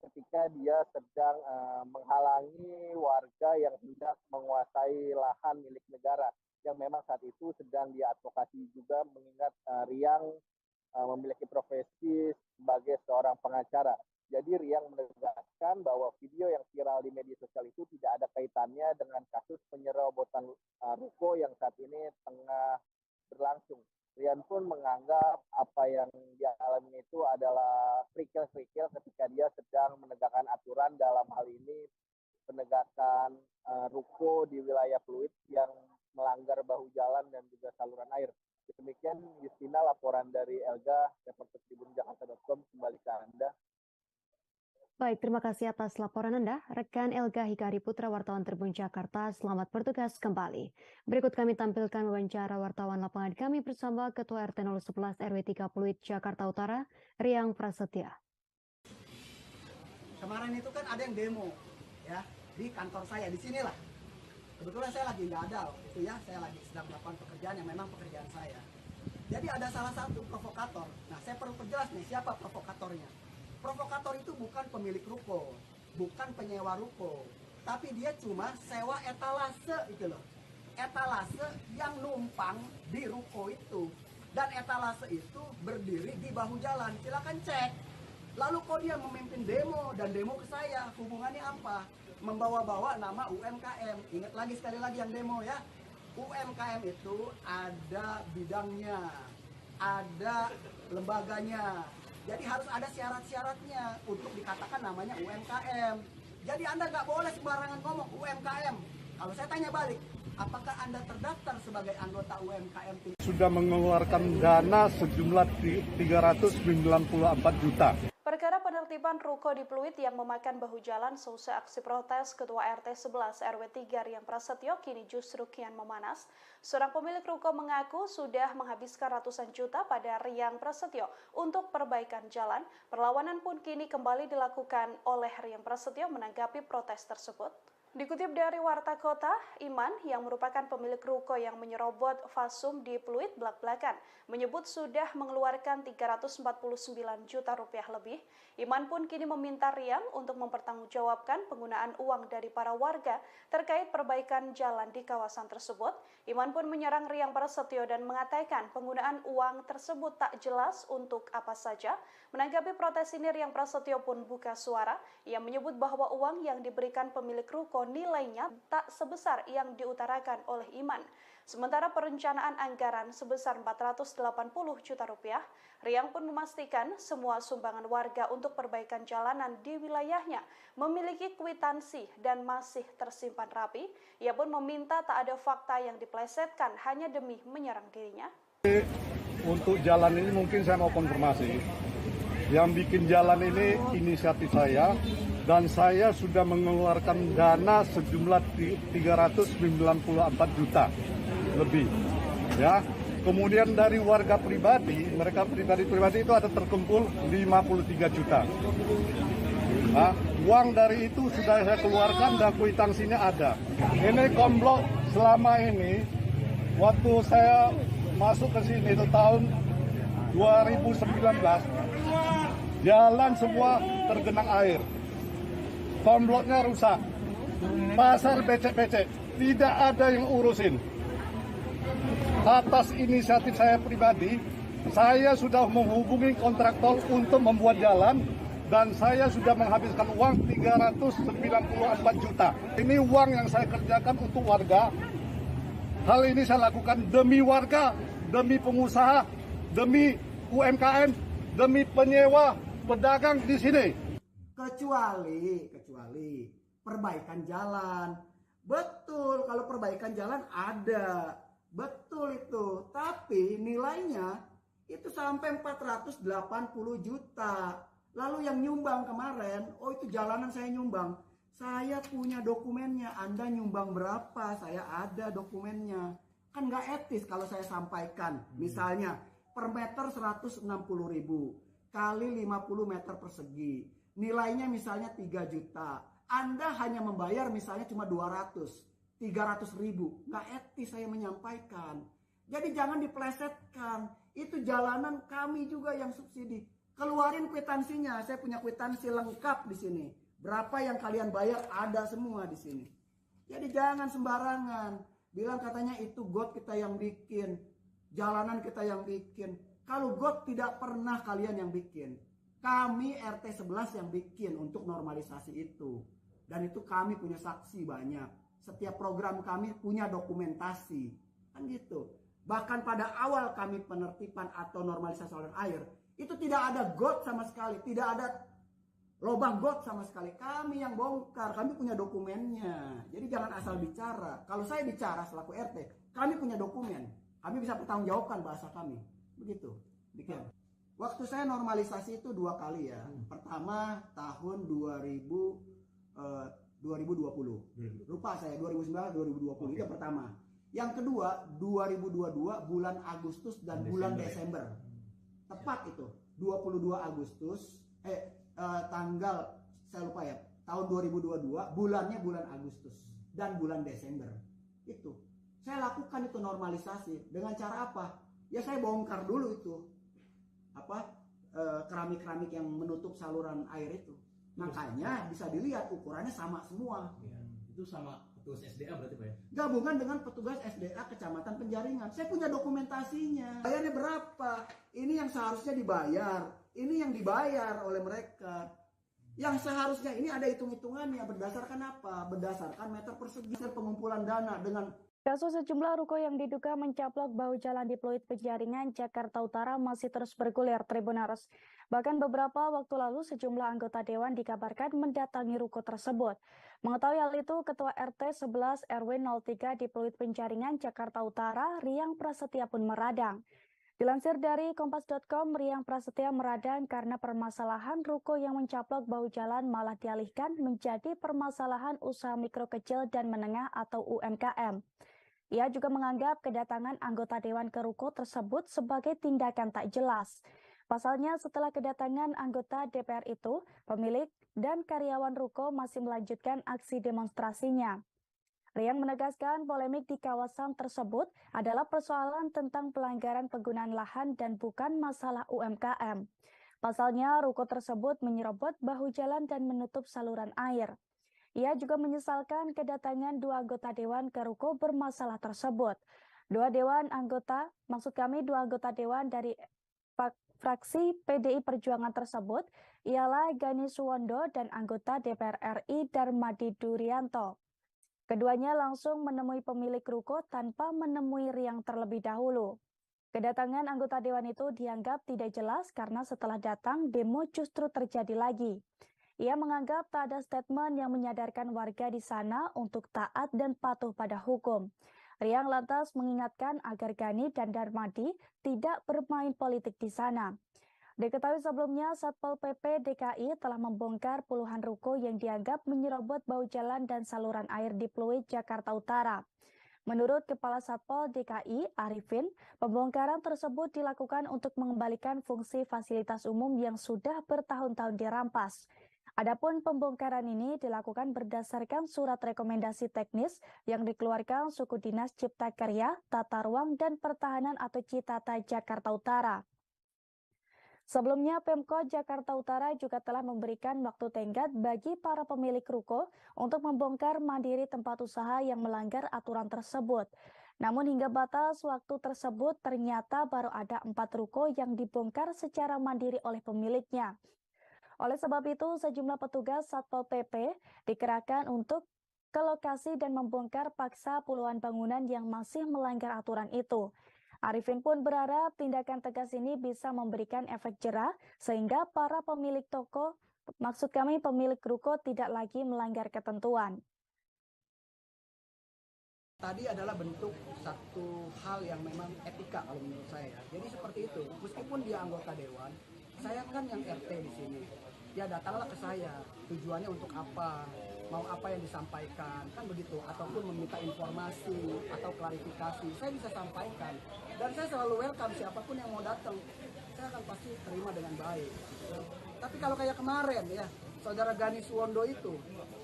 ketika dia sedang menghalangi warga yang hendak menguasai lahan milik negara, yang memang saat itu sedang diadvokasi juga, mengingat Riang memiliki profesi sebagai seorang pengacara. Jadi Riang menegaskan bahwa video yang viral di media sosial itu tidak ada kaitannya dengan kasus penyerobotan ruko yang saat ini tengah berlangsung. Rian pun menganggap apa yang dia alami itu adalah kerikil-kerikil ketika dia sedang menegakkan aturan, dalam hal ini penegakan ruko di wilayah Pluit yang melanggar bahu jalan dan juga saluran air. Demikian Justina, laporan dari Elga, reporter tribunjakarta.com, kembali ke Anda. Baik, terima kasih atas laporan Anda, rekan Elga Hikari Putra, wartawan Tribun Jakarta. Selamat bertugas kembali. Berikut kami tampilkan wawancara wartawan lapangan kami bersama Ketua RT 011 RW 3 Pluit, Jakarta Utara, Riang Prasetya. Kemarin itu kan ada yang demo, ya, di kantor saya, di sinilah. Kebetulan saya lagi nggak ada, itu ya, saya lagi sedang melakukan pekerjaan yang memang pekerjaan saya. Jadi ada salah satu provokator. Nah, saya perlu perjelas nih, siapa provokatornya. Provokator itu bukan pemilik ruko, bukan penyewa ruko, tapi dia cuma sewa etalase itu loh. Etalase yang numpang di ruko itu. Dan etalase itu berdiri di bahu jalan, silakan cek. Lalu kok dia memimpin demo, dan demo ke saya, hubungannya apa? Membawa-bawa nama UMKM. Ingat lagi sekali lagi yang demo ya. UMKM itu ada bidangnya, ada lembaganya. Jadi harus ada syarat-syaratnya untuk dikatakan namanya UMKM. Jadi Anda nggak boleh sembarangan ngomong UMKM. Kalau saya tanya balik, apakah Anda terdaftar sebagai anggota UMKM? Sudah mengeluarkan dana sejumlah 394 juta. Perkara penertiban ruko di Pluit yang memakan bahu jalan seusai aksi protes Ketua RT 11 RW 3 Riang Prasetya kini justru kian memanas. Seorang pemilik ruko mengaku sudah menghabiskan ratusan juta pada Riang Prasetya untuk perbaikan jalan. Perlawanan pun kini kembali dilakukan oleh Riang Prasetya menanggapi protes tersebut. Dikutip dari Warta Kota, Iman yang merupakan pemilik ruko yang menyerobot fasum di Pluit belak-belakan menyebut sudah mengeluarkan 349 juta rupiah lebih. Iman pun kini meminta Riang untuk mempertanggungjawabkan penggunaan uang dari para warga terkait perbaikan jalan di kawasan tersebut. Iman pun menyerang Riang Prasetya dan mengatakan penggunaan uang tersebut tak jelas untuk apa saja. Menanggapi protes ini, Riang Prasetya pun buka suara. Ia menyebut bahwa uang yang diberikan pemilik ruko nilainya tak sebesar yang diutarakan oleh Iman. Sementara perencanaan anggaran sebesar 480 juta rupiah, Riang pun memastikan semua sumbangan warga untuk perbaikan jalanan di wilayahnya memiliki kwitansi dan masih tersimpan rapi. Ia pun meminta tak ada fakta yang diplesetkan hanya demi menyerang dirinya. Untuk jalan ini mungkin saya mau konfirmasi. Yang bikin jalan ini inisiatif saya, dan saya sudah mengeluarkan dana sejumlah 394 juta lebih. Ya. Kemudian dari warga pribadi, mereka pribadi itu ada terkumpul 53 juta. Nah, uang dari itu sudah saya keluarkan dan kwitansinya ada. Ini komplot selama ini, waktu saya masuk ke sini itu tahun 2019, jalan semua tergenang air. Komplotnya rusak. Pasar becek-becek. Tidak ada yang urusin. Atas inisiatif saya pribadi, saya sudah menghubungi kontraktor untuk membuat jalan, dan saya sudah menghabiskan uang 394 juta. Ini uang yang saya kerjakan untuk warga. Hal ini saya lakukan demi warga, demi pengusaha, demi UMKM, demi penyewa, pedagang di sini. Kecuali perbaikan jalan. Betul, kalau perbaikan jalan ada. Betul itu. Tapi nilainya itu sampai 480 juta. Lalu yang nyumbang kemarin, oh itu jalanan saya nyumbang. Saya punya dokumennya. Anda nyumbang berapa? Saya ada dokumennya. Kan nggak etis kalau saya sampaikan. Misalnya, per meter 160.000 kali 50 meter persegi. Nilainya misalnya 3 juta. Anda hanya membayar misalnya cuma 300 ribu. Nggak etis saya menyampaikan. Jadi jangan diplesetkan. Itu jalanan kami juga yang subsidi. Keluarin kwitansinya. Saya punya kwitansi lengkap di sini. Berapa yang kalian bayar ada semua di sini. Jadi jangan sembarangan. Bilang katanya itu got kita yang bikin. Jalanan kita yang bikin. Kalau got tidak pernah kalian yang bikin. Kami RT 11 yang bikin untuk normalisasi itu. Dan itu kami punya saksi banyak. Setiap program kami punya dokumentasi. Kan gitu. Bahkan pada awal kami penertiban atau normalisasi saluran air. Itu tidak ada got sama sekali. Tidak ada lubang got sama sekali. Kami yang bongkar. Kami punya dokumennya. Jadi jangan asal bicara. Kalau saya bicara selaku RT. Kami punya dokumen. Kami bisa pertanggungjawabkan bahasa kami. Begitu. Demikian. Waktu saya normalisasi itu 2 kali ya. Pertama tahun 2020. Lupa saya 2019 2020 itu pertama. Yang kedua 2022 bulan Agustus dan bulan Desember. Tepat itu. 22 Agustus tanggal saya lupa ya. Tahun 2022 bulannya bulan Agustus dan bulan Desember. Itu. Saya lakukan itu normalisasi dengan cara apa? Ya saya bongkar dulu itu. Keramik-keramik yang menutup saluran air itu. Makanya bisa dilihat ukurannya sama semua. Ya, itu sama petugas SDA berarti Pak ya? Gabungan dengan petugas SDA Kecamatan Penjaringan. Saya punya dokumentasinya. Bayarnya berapa? Ini yang seharusnya dibayar. Ini yang dibayar oleh mereka. Yang seharusnya ini ada hitung-hitungannya. Berdasarkan apa? Berdasarkan meter persegi. Pengumpulan dana dengan Kasus sejumlah ruko yang diduga mencaplok bahu jalan di Pluit Penjaringan, Jakarta Utara masih terus bergulir, Tribuners. Bahkan beberapa waktu lalu sejumlah anggota dewan dikabarkan mendatangi ruko tersebut. Mengetahui hal itu, Ketua RT 11 RW 03 di Pluit Penjaringan, Jakarta Utara, Riang Prasetya pun meradang. Dilansir dari Kompas.com, Riang Prasetya meradang karena permasalahan ruko yang mencaplok bahu jalan malah dialihkan menjadi permasalahan usaha mikro kecil dan menengah atau UMKM. Ia juga menganggap kedatangan anggota dewan ke ruko tersebut sebagai tindakan tak jelas. Pasalnya setelah kedatangan anggota DPR itu, pemilik dan karyawan ruko masih melanjutkan aksi demonstrasinya. Riang menegaskan polemik di kawasan tersebut adalah persoalan tentang pelanggaran penggunaan lahan dan bukan masalah UMKM. Pasalnya ruko tersebut menyerobot bahu jalan dan menutup saluran air. Ia juga menyesalkan kedatangan 2 anggota dewan ke ruko bermasalah tersebut. Dua anggota dewan dari fraksi PDI Perjuangan tersebut ialah Gani Suwondo dan anggota DPR RI Darmadi Durianto. Keduanya langsung menemui pemilik ruko tanpa menemui Riang terlebih dahulu. Kedatangan anggota dewan itu dianggap tidak jelas karena setelah datang demo justru terjadi lagi. Ia menganggap tak ada statement yang menyadarkan warga di sana untuk taat dan patuh pada hukum. Riang lantas mengingatkan agar Gani dan Darmadi tidak bermain politik di sana. Diketahui sebelumnya, Satpol PP DKI telah membongkar puluhan ruko yang dianggap menyerobot bahu jalan dan saluran air di Pluit, Jakarta Utara. Menurut Kepala Satpol DKI, Arifin, pembongkaran tersebut dilakukan untuk mengembalikan fungsi fasilitas umum yang sudah bertahun-tahun dirampas. Adapun pembongkaran ini dilakukan berdasarkan surat rekomendasi teknis yang dikeluarkan Suku Dinas Cipta Karya, Tata Ruang dan Pertahanan atau Citata Jakarta Utara. Sebelumnya, Pemkot Jakarta Utara juga telah memberikan waktu tenggat bagi para pemilik ruko untuk membongkar mandiri tempat usaha yang melanggar aturan tersebut. Namun hingga batas waktu tersebut ternyata baru ada 4 ruko yang dibongkar secara mandiri oleh pemiliknya. Oleh sebab itu, sejumlah petugas Satpol PP dikerahkan untuk ke lokasi dan membongkar paksa puluhan bangunan yang masih melanggar aturan itu. Arifin pun berharap tindakan tegas ini bisa memberikan efek jera sehingga para pemilik pemilik ruko tidak lagi melanggar ketentuan. Tadi adalah bentuk satu hal yang memang etika kalau menurut saya. Jadi seperti itu, meskipun dia anggota dewan, saya kan yang RT di sini. ya datanglah ke saya. Tujuannya untuk apa? Mau apa yang disampaikan, kan begitu. Ataupun meminta informasi atau klarifikasi, saya bisa sampaikan. Dan saya selalu welcome siapapun yang mau datang. Saya akan pasti terima dengan baik. Tapi kalau kayak kemarin ya, Saudara Gani Suwondo itu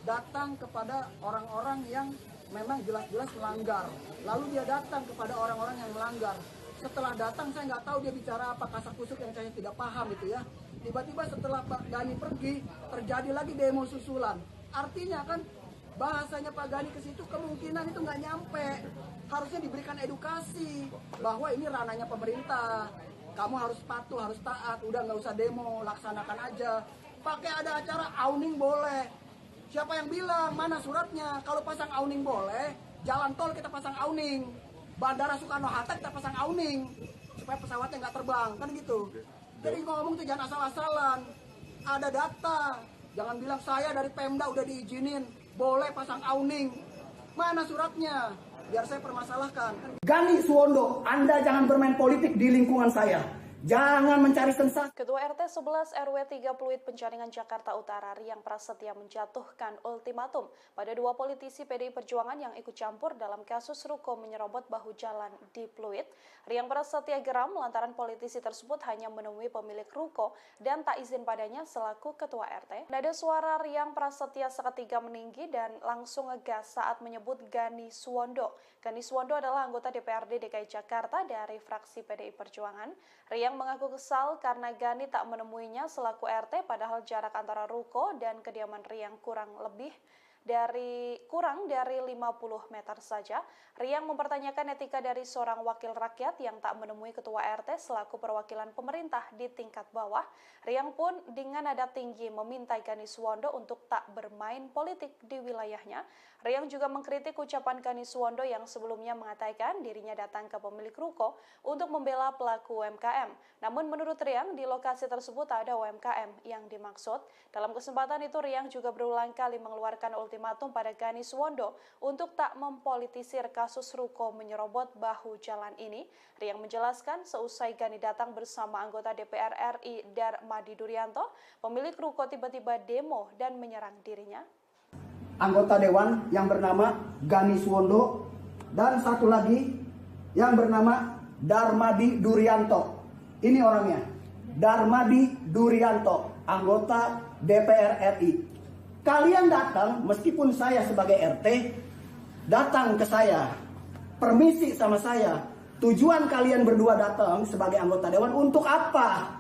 datang kepada orang-orang yang memang jelas-jelas melanggar. Lalu dia datang kepada orang-orang yang melanggar. Setelah datang saya nggak tahu dia bicara apa, kasak-kusuk yang saya tidak paham itu ya. Tiba-tiba setelah Pak Gani pergi, terjadi lagi demo susulan. Artinya kan bahasanya Pak Gani ke situ kemungkinan itu nggak nyampe. Harusnya diberikan edukasi bahwa ini ranahnya pemerintah. Kamu harus patuh, harus taat. Udah nggak usah demo, laksanakan aja. Pakai ada acara awning boleh. Siapa yang bilang? Mana suratnya? Kalau pasang awning boleh, jalan tol kita pasang awning. Bandara Soekarno-Hatta kita pasang awning. Supaya pesawatnya nggak terbang, kan gitu. Jadi ngomong tuh jangan asal-asalan. Ada data. Jangan bilang saya dari Pemda udah diizinin. Boleh pasang awning. Mana suratnya? Biar saya permasalahkan. Gani Suwondo, Anda jangan bermain politik di lingkungan saya. Jangan mencari sensasi. Ketua RT 11 RW 3 Pluit Penjaringan Jakarta Utara Riang Prasetya menjatuhkan ultimatum pada dua politisi PDI Perjuangan yang ikut campur dalam kasus ruko menyerobot bahu jalan di Pluit. Riang Prasetya geram lantaran politisi tersebut hanya menemui pemilik ruko dan tak izin padanya selaku ketua RT. Nada suara Riang Prasetya seketika meninggi dan langsung ngegas saat menyebut Gani Suwondo. Gani Suwondo adalah anggota DPRD DKI Jakarta dari fraksi PDI Perjuangan. Riang mengaku kesal karena Gani tak menemuinya selaku RT padahal jarak antara ruko dan kediaman Riang kurang dari 50 meter saja. Riang mempertanyakan etika dari seorang wakil rakyat yang tak menemui ketua RT selaku perwakilan pemerintah di tingkat bawah. Riang pun dengan nada tinggi meminta Gani Suwondo untuk tak bermain politik di wilayahnya. Riang juga mengkritik ucapan Gani Suwondo yang sebelumnya mengatakan dirinya datang ke pemilik ruko untuk membela pelaku UMKM. Namun menurut Riang, di lokasi tersebut tak ada UMKM yang dimaksud. Dalam kesempatan itu, Riang juga berulang kali mengeluarkan ultimatum pada Gani Suwondo untuk tak mempolitisir kasus ruko menyerobot bahu jalan ini. Riang menjelaskan seusai Gani datang bersama anggota DPR RI Darmadi Durianto, pemilik ruko tiba-tiba demo dan menyerang dirinya. Anggota dewan yang bernama Gani Suwondo dan satu lagi yang bernama Darmadi Durianto. Ini orangnya, Darmadi Durianto, anggota DPR RI. Kalian datang, meskipun saya sebagai RT, datang ke saya, permisi sama saya. Tujuan kalian berdua datang sebagai anggota dewan untuk apa?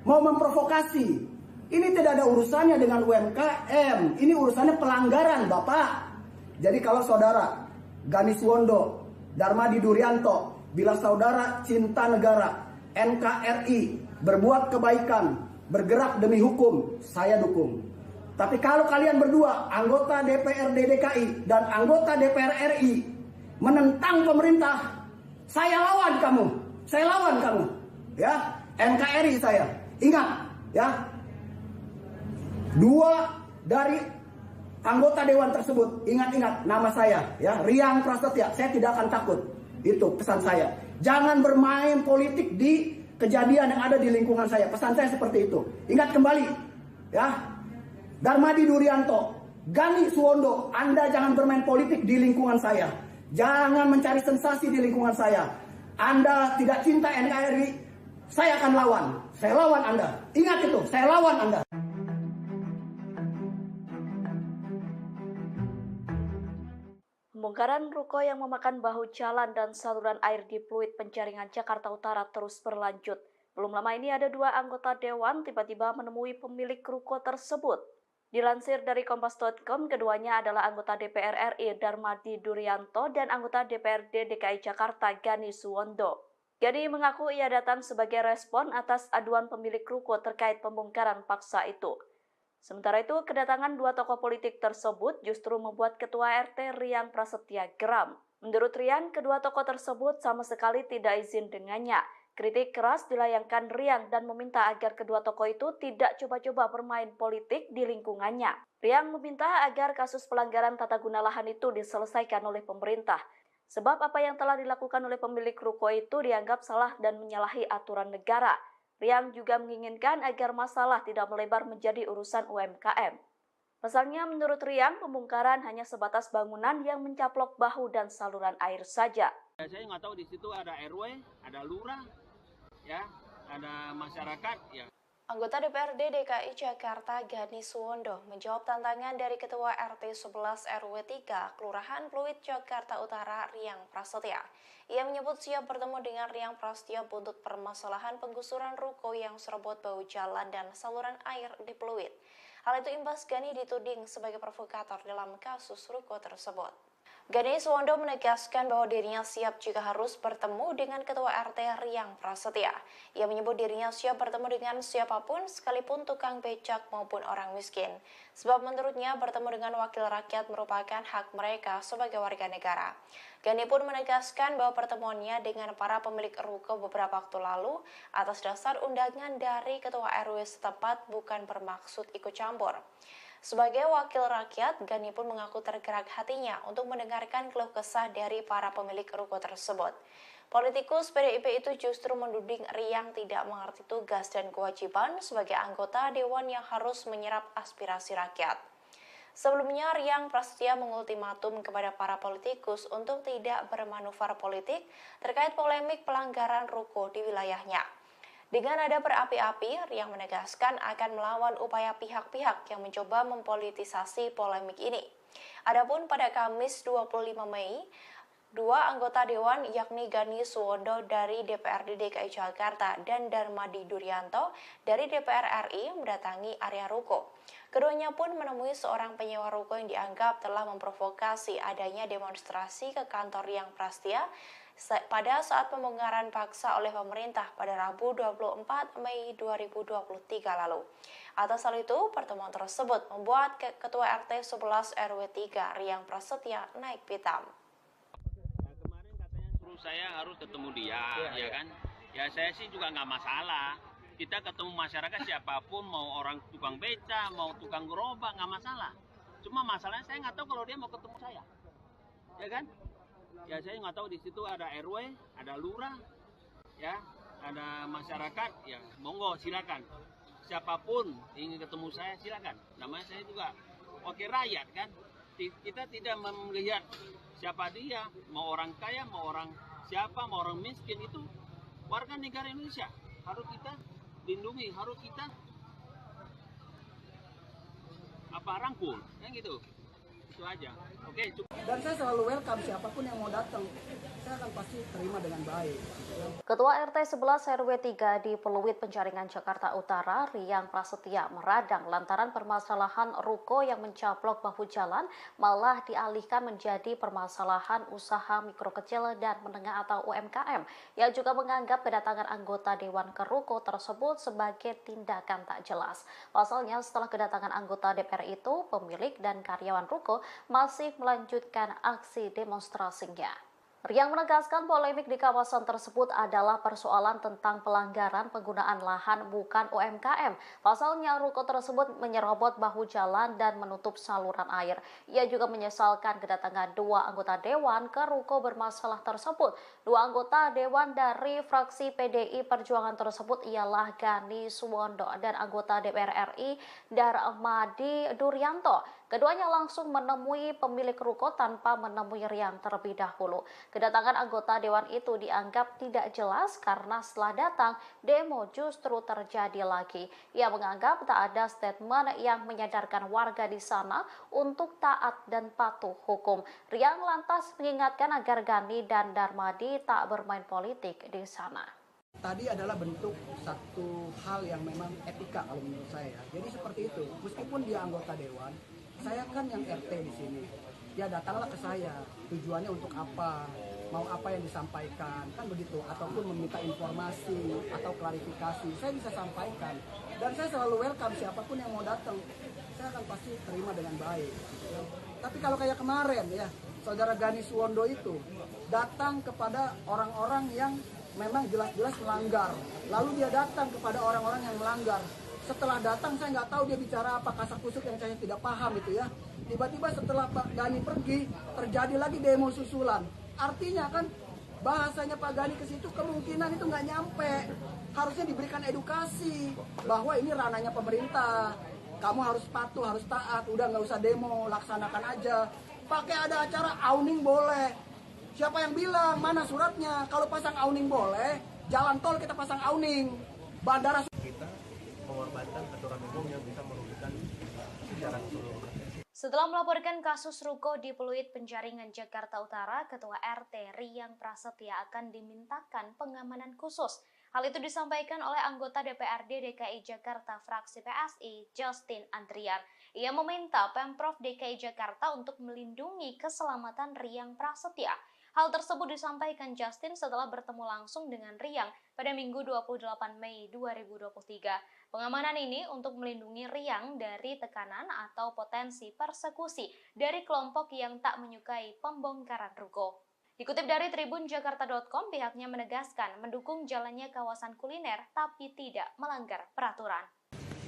Mau memprovokasi. Ini tidak ada urusannya dengan UMKM. Ini urusannya pelanggaran, Bapak. Jadi kalau saudara Gani Suwondo, Darmadi Durianto, bila saudara cinta negara, NKRI, berbuat kebaikan, bergerak demi hukum, saya dukung. Tapi kalau kalian berdua, anggota DPRD DKI dan anggota DPR RI, menentang pemerintah, saya lawan kamu. Saya lawan kamu. Ya, NKRI saya. Ingat, ya. Dua dari anggota dewan tersebut, ingat-ingat nama saya, ya, Riang Prasetya. Saya tidak akan takut. Itu pesan saya. Jangan bermain politik di kejadian yang ada di lingkungan saya. Pesan saya seperti itu. Ingat kembali, ya. Darmadi Durianto, Gani Suwondo, Anda jangan bermain politik di lingkungan saya. Jangan mencari sensasi di lingkungan saya. Anda tidak cinta NKRI, saya akan lawan. Saya lawan Anda. Ingat itu, saya lawan Anda. Pembongkaran ruko yang memakan bahu jalan dan saluran air di Pluit Penjaringan Jakarta Utara terus berlanjut. Belum lama ini ada dua anggota dewan tiba-tiba menemui pemilik ruko tersebut. Dilansir dari Kompas.com, keduanya adalah anggota DPR RI Darmadi Durianto dan anggota DPRD DKI Jakarta Gani Suwondo. Gani mengaku ia datang sebagai respon atas aduan pemilik ruko terkait pembongkaran paksa itu. Sementara itu, kedatangan dua tokoh politik tersebut justru membuat Ketua RT Riang Prasetya geram. Menurut Riang, kedua tokoh tersebut sama sekali tidak izin dengannya. Kritik keras dilayangkan Riang dan meminta agar kedua tokoh itu tidak coba-coba bermain politik di lingkungannya. Riang meminta agar kasus pelanggaran tata guna lahan itu diselesaikan oleh pemerintah. Sebab apa yang telah dilakukan oleh pemilik ruko itu dianggap salah dan menyalahi aturan negara. Riang juga menginginkan agar masalah tidak melebar menjadi urusan UMKM. Pasalnya, menurut Riang, pembongkaran hanya sebatas bangunan yang mencaplok bahu dan saluran air saja. Saya nggak tahu di situ ada RW, ada lurah, ya, ada masyarakat, ya. Anggota DPRD DKI Jakarta Gani Suwondo menjawab tantangan dari Ketua RT 11 RW 3 Kelurahan Pluit Jakarta Utara Riang Prasetya. Ia menyebut siap bertemu dengan Riang Prasetya buntut permasalahan penggusuran ruko yang serobot bau jalan dan saluran air di Pluit. Hal itu imbas Gani dituding sebagai provokator dalam kasus ruko tersebut. Gani Suwondo menegaskan bahwa dirinya siap jika harus bertemu dengan Ketua RT Riang Prasetya. Ia menyebut dirinya siap bertemu dengan siapapun sekalipun tukang becak maupun orang miskin. Sebab menurutnya bertemu dengan wakil rakyat merupakan hak mereka sebagai warga negara. Gani pun menegaskan bahwa pertemuannya dengan para pemilik ruko beberapa waktu lalu atas dasar undangan dari Ketua RW setempat bukan bermaksud ikut campur. Sebagai wakil rakyat, Gani pun mengaku tergerak hatinya untuk mendengarkan keluh kesah dari para pemilik ruko tersebut. Politikus PDIP itu justru menuding Riang tidak mengerti tugas dan kewajiban sebagai anggota dewan yang harus menyerap aspirasi rakyat. Sebelumnya, Riang Prasetya mengultimatum kepada para politikus untuk tidak bermanuver politik terkait polemik pelanggaran ruko di wilayahnya. Dengan nada berapi-api, Riang menegaskan akan melawan upaya pihak-pihak yang mencoba mempolitisasi polemik ini. Adapun pada Kamis 25 Mei, dua anggota dewan yakni Gani Suwondo dari DPRD DKI Jakarta dan Darmadi Duryanto dari DPR RI mendatangi area ruko. Keduanya pun menemui seorang penyewa ruko yang dianggap telah memprovokasi adanya demonstrasi ke kantor Riang Prasetya pada saat pembongkaran paksa oleh pemerintah pada Rabu 24 Mei 2023 lalu. Atas hal itu, pertemuan tersebut membuat Ketua RT 11 RW 3 Riang Prasetya naik pitam. Kemarin katanya suruh saya harus ketemu dia, ya kan? Ya saya sih juga nggak masalah. Kita ketemu masyarakat siapapun, mau orang tukang beca, mau tukang gerobak, nggak masalah. Cuma masalahnya saya nggak tahu kalau dia mau ketemu saya, ya kan? Ya saya nggak tahu di situ ada RW, ada lurah, ya, ada masyarakat, ya monggo silakan. Siapapun ingin ketemu saya silakan. Namanya saya juga wakil rakyat kan. Kita tidak melihat siapa dia, mau orang kaya, mau orang siapa, mau orang miskin, itu warga negara Indonesia. Harus kita lindungi, harus kita rangkul, kan gitu. Itu aja. Oke, cukup. Dan saya selalu welcome siapapun yang mau datang. Saya akan pasti terima dengan baik. Ketua RT 11 RW 3 di Pluit Penjaringan Jakarta Utara, Riang Prasetya meradang lantaran permasalahan ruko yang mencaplok bahu jalan malah dialihkan menjadi permasalahan usaha mikro kecil dan menengah atau UMKM. Ia juga menganggap kedatangan anggota dewan ke ruko tersebut sebagai tindakan tak jelas. Pasalnya setelah kedatangan anggota DPR itu, pemilik dan karyawan ruko masih melanjutkan aksi demonstrasinya. Riang menegaskan polemik di kawasan tersebut adalah persoalan tentang pelanggaran penggunaan lahan bukan UMKM. Pasalnya ruko tersebut menyerobot bahu jalan dan menutup saluran air. Ia juga menyesalkan kedatangan dua anggota dewan ke ruko bermasalah tersebut. Dua anggota dewan dari fraksi PDI Perjuangan tersebut ialah Gani Suwondo dan anggota DPR RI Darmadi Duryanto. Keduanya langsung menemui pemilik ruko tanpa menemui Riang terlebih dahulu. Kedatangan anggota dewan itu dianggap tidak jelas karena setelah datang, demo justru terjadi lagi. Ia menganggap tak ada statement yang menyadarkan warga di sana untuk taat dan patuh hukum. Riang lantas mengingatkan agar Gani dan Darmadi tak bermain politik di sana. Tadi adalah bentuk satu hal yang memang etika kalau menurut saya. Jadi seperti itu, meskipun dia anggota dewan, saya kan yang RT di sini. Ya datanglah ke saya, tujuannya untuk apa, mau apa yang disampaikan, kan begitu. Ataupun meminta informasi atau klarifikasi, saya bisa sampaikan. Dan saya selalu welcome siapapun yang mau datang. Saya akan pasti terima dengan baik. Ya. Tapi kalau kayak kemarin ya, saudara Gani Suwondo itu datang kepada orang-orang yang memang jelas-jelas melanggar. Lalu dia datang kepada orang-orang yang melanggar. Setelah datang saya nggak tahu dia bicara apa, kasak-kusuk yang saya tidak paham itu ya. Tiba-tiba setelah Pak Gani pergi, terjadi lagi demo susulan. Artinya kan Bahasanya Pak Gani ke situ kemungkinan itu nggak nyampe. Harusnya diberikan edukasi bahwa ini ranahnya pemerintah. Kamu harus patuh, harus taat. Udah nggak usah demo, laksanakan aja. Pakai ada acara awning boleh. Siapa yang bilang? Mana suratnya? Kalau pasang awning boleh, jalan tol kita pasang awning. Bandara kita mengorbankan aturan umum yang bisa merugikan secara keseluruhan. Setelah melaporkan kasus ruko di Pluit Penjaringan Jakarta Utara, Ketua RT Riyang Prasetya akan dimintakan pengamanan khusus. Hal itu disampaikan oleh anggota DPRD DKI Jakarta fraksi PSI, Justin Andrian. Ia meminta Pemprov DKI Jakarta untuk melindungi keselamatan Riyang Prasetya. Hal tersebut disampaikan Justin setelah bertemu langsung dengan Riyang pada Minggu 28 Mei 2023. Pengamanan ini untuk melindungi Riyang dari tekanan atau potensi persekusi dari kelompok yang tak menyukai pembongkaran ruko. Dikutip dari tribunjakarta.com, pihaknya menegaskan mendukung jalannya kawasan kuliner tapi tidak melanggar peraturan.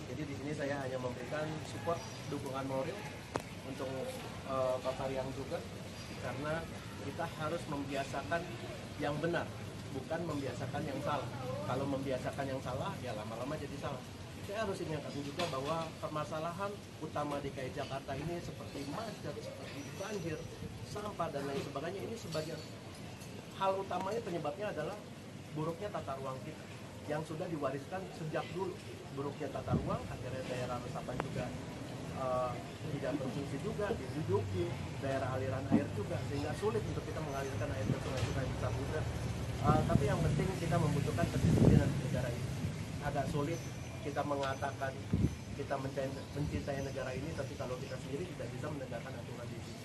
Jadi di sini saya hanya memberikan support dukungan moral untuk Bapak Riyang juga, karena kita harus membiasakan yang benar, bukan membiasakan yang salah. Kalau membiasakan yang salah, ya lama-lama jadi salah. Saya harus ingatkan juga bahwa permasalahan utama DKI Jakarta ini seperti macet, seperti banjir, sampah, dan lain sebagainya, ini sebagian hal utamanya penyebabnya adalah buruknya tata ruang kita yang sudah diwariskan sejak dulu. Buruknya tata ruang, akhirnya daerah resapan juga tidak berfungsi juga, diduduki daerah aliran air juga, sehingga sulit untuk kita mengalirkan air ke sungai-sungai besar juga. Tapi yang penting kita membutuhkan kedisiplinan negara ini. Agak sulit kita mengatakan kita mencintai negara ini, tapi kalau kita sendiri tidak bisa menegakkan aturan di sini.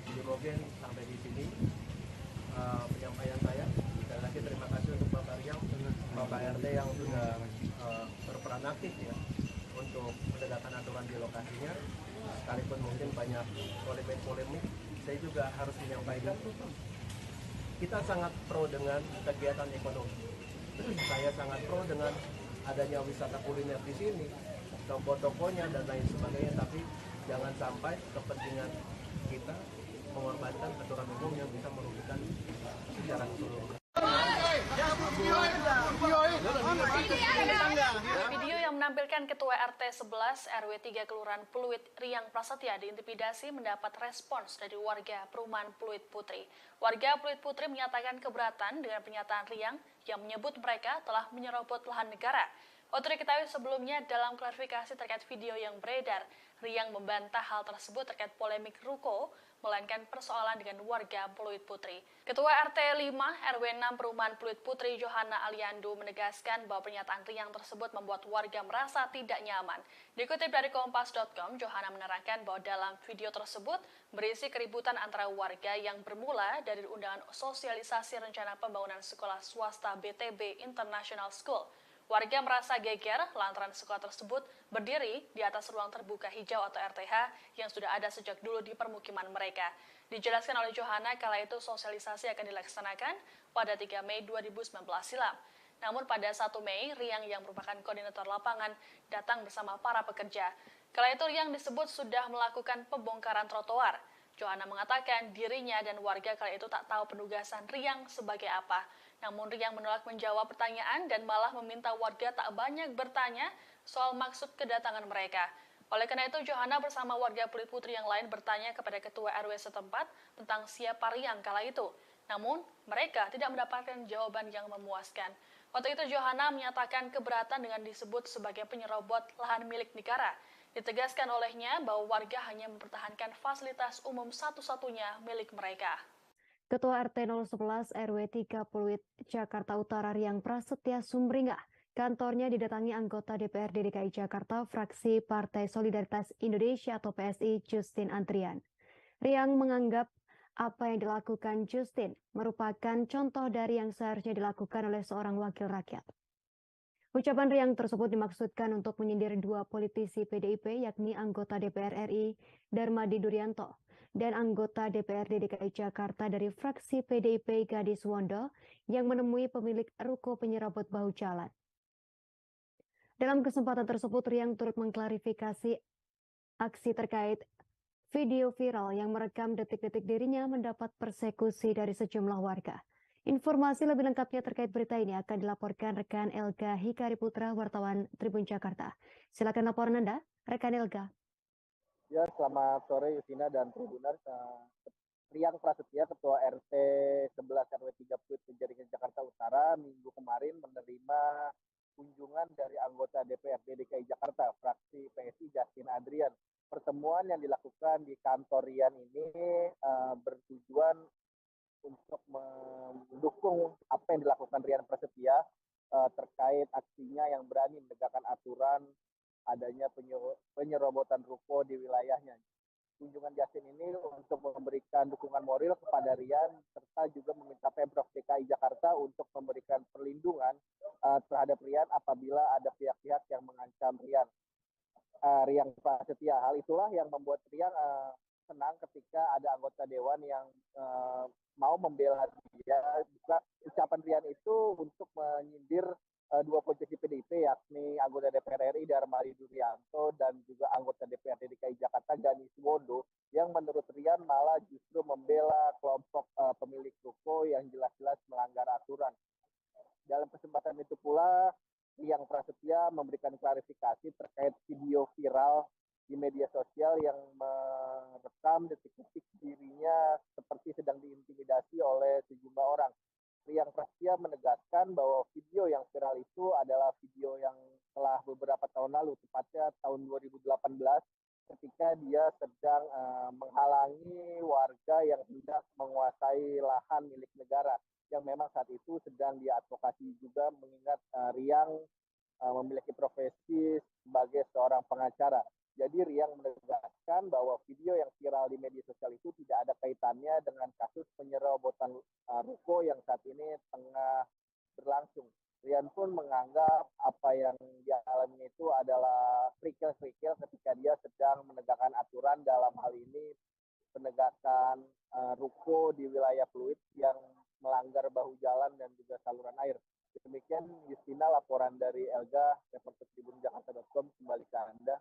Jadi mungkin sampai di sini penyampaian saya. Sekali lagi terima kasih untuk Bapak Riyang, Bapak RT yang sudah berperan aktif ya untuk menegakkan aturan di lokasinya. Sekalipun mungkin banyak polemik, saya juga harus menyampaikan kita sangat pro dengan kegiatan ekonomi. Saya sangat pro dengan adanya wisata kuliner di sini, toko-tokonya dan lain sebagainya, tapi jangan sampai kepentingan kita mengorbankan aturan umum yang bisa merugikan secara keseluruhan. Video yang menampilkan Ketua RT 11 RW 3 Kelurahan Pluit Riyang Prasetya diintimidasi mendapat respons dari warga perumahan Pluit Putri. Warga Pluit Putri menyatakan keberatan dengan pernyataan Riyang yang menyebut mereka telah menyerobot lahan negara. Waktu diketahui sebelumnya dalam klarifikasi terkait video yang beredar, Riyang membantah hal tersebut terkait polemik ruko, melainkan persoalan dengan warga Pluit Putri. Ketua RT 5 RW 6 Perumahan Pluit Putri Johanna Aliando menegaskan bahwa pernyataan Riyang tersebut membuat warga merasa tidak nyaman. Dikutip dari kompas.com, Johanna menerangkan bahwa dalam video tersebut berisi keributan antara warga yang bermula dari undangan sosialisasi rencana pembangunan sekolah swasta BTB International School. Warga merasa geger lantaran sekolah tersebut berdiri di atas ruang terbuka hijau atau RTH yang sudah ada sejak dulu di permukiman mereka. Dijelaskan oleh Johanna kala itu sosialisasi akan dilaksanakan pada 3 Mei 2019 silam. Namun pada 1 Mei, Riyang yang merupakan koordinator lapangan datang bersama para pekerja. Kala itu Riyang disebut sudah melakukan pembongkaran trotoar. Johanna mengatakan dirinya dan warga kala itu tak tahu penugasan Riyang sebagai apa. Namun Riyang menolak menjawab pertanyaan dan malah meminta warga tak banyak bertanya soal maksud kedatangan mereka. Oleh karena itu, Johanna bersama warga Pluit Putri yang lain bertanya kepada Ketua RW setempat tentang siapa Riyang kala itu. Namun, mereka tidak mendapatkan jawaban yang memuaskan. Waktu itu, Johanna menyatakan keberatan dengan disebut sebagai penyerobot lahan milik negara. Ditegaskan olehnya bahwa warga hanya mempertahankan fasilitas umum satu-satunya milik mereka. Ketua RT 011 RW 3 Pluit Jakarta Utara Riyang Prasetya Sumringah, kantornya didatangi anggota DPRD DKI Jakarta fraksi Partai Solidaritas Indonesia atau PSI Justin Andrian. Riyang menganggap apa yang dilakukan Justin merupakan contoh dari yang seharusnya dilakukan oleh seorang wakil rakyat. Ucapan Riyang tersebut dimaksudkan untuk menyindir dua politisi PDIP yakni anggota DPR RI Darmadi Duryanto dan anggota DPRD DKI Jakarta dari fraksi PDIP Gadis Wondo yang menemui pemilik ruko penyerobot bahu jalan. Dalam kesempatan tersebut, Riyang turut mengklarifikasi aksi terkait video viral yang merekam detik-detik dirinya mendapat persekusi dari sejumlah warga. Informasi lebih lengkapnya terkait berita ini akan dilaporkan rekan Elga Hikari Putra, wartawan Tribun Jakarta. Silakan laporan Anda, rekan Elga. Ya, selamat sore Yusina dan Tribuners. Riang Prasetya, Ketua RT 11 RW 3 Pluit Penjaringan Jakarta Utara, minggu kemarin menerima kunjungan dari anggota DPRD DKI Jakarta, fraksi PSI Justin Adrian. Pertemuan yang dilakukan di kantor Rian ini bertujuan untuk mendukung apa yang dilakukan Rian Prasetya terkait aksinya yang berani menegakkan aturan adanya penyerobotan ruko di wilayahnya. Kunjungan Justin ini untuk memberikan dukungan moral kepada Rian serta juga meminta Pemprov DKI Jakarta untuk memberikan perlindungan terhadap Rian apabila ada pihak-pihak yang mengancam Rian Prasetya. Hal itulah yang membuat Rian senang ketika ada anggota dewan yang mau membela dia. Ucapan Rian itu untuk menyindir dua politisi PDIP, yakni anggota DPR RI Darmali Durianto dan juga anggota DPRD DKI Jakarta Gani Suwondo, yang menurut Rian malah justru membela kelompok pemilik ruko yang jelas-jelas melanggar aturan. Dalam kesempatan itu pula, Rian Prasetya memberikan klarifikasi terkait video viral di media sosial yang merekam detik-detik dirinya seperti sedang diintimidasi oleh sejumlah orang. Rian Prasetya menegaskan bahwa video yang viral itu adalah video yang telah beberapa tahun lalu, tepatnya tahun 2018, ketika dia sedang menghalangi warga yang hendak menguasai lahan milik negara, yang memang saat itu sedang diadvokasi juga, mengingat Rian memiliki profesi sebagai seorang pengacara. Jadi Rian menegaskan bahwa video yang viral di media sosial itu tidak ada kaitannya dengan kasus penyerobotan ruko yang saat ini tengah berlangsung. Rian pun menganggap apa yang dia alami itu adalah kerikil-kerikil ketika dia sedang menegakkan aturan, dalam hal ini penegakan ruko di wilayah Pluit yang melanggar bahu jalan dan juga saluran air. Demikian Justina, laporan dari Elga, reporter tribunjakarta.com, kembali ke Anda.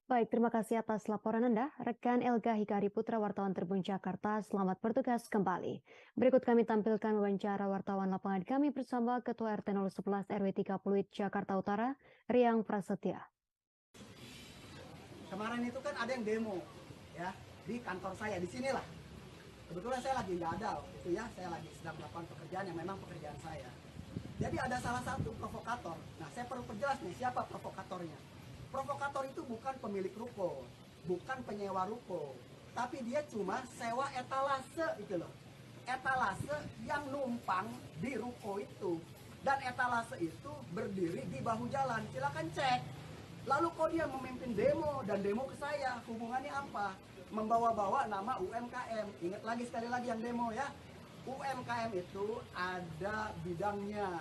Baik, terima kasih atas laporan Anda, rekan Elga Hikari Putra, wartawan Tribun Jakarta. Selamat bertugas kembali. Berikut kami tampilkan wawancara wartawan lapangan kami bersama Ketua RT 011 RW 3 Pluit Jakarta Utara, Riang Prasetya. Kemarin itu kan ada yang demo, ya, di kantor saya, di sinilah. Kebetulan saya lagi nggak ada, itu ya, saya lagi sedang melakukan pekerjaan yang memang pekerjaan saya. Jadi ada salah satu provokator. Nah, saya perlu perjelas nih, siapa provokatornya. Provokator itu bukan pemilik ruko, bukan penyewa ruko, tapi dia cuma sewa etalase itu loh. Etalase yang numpang di ruko itu. Dan etalase itu berdiri di bahu jalan, silakan cek. Lalu kok dia memimpin demo dan demo ke saya, hubungannya apa? Membawa-bawa nama UMKM. Ingat lagi sekali lagi yang demo ya. UMKM itu ada bidangnya,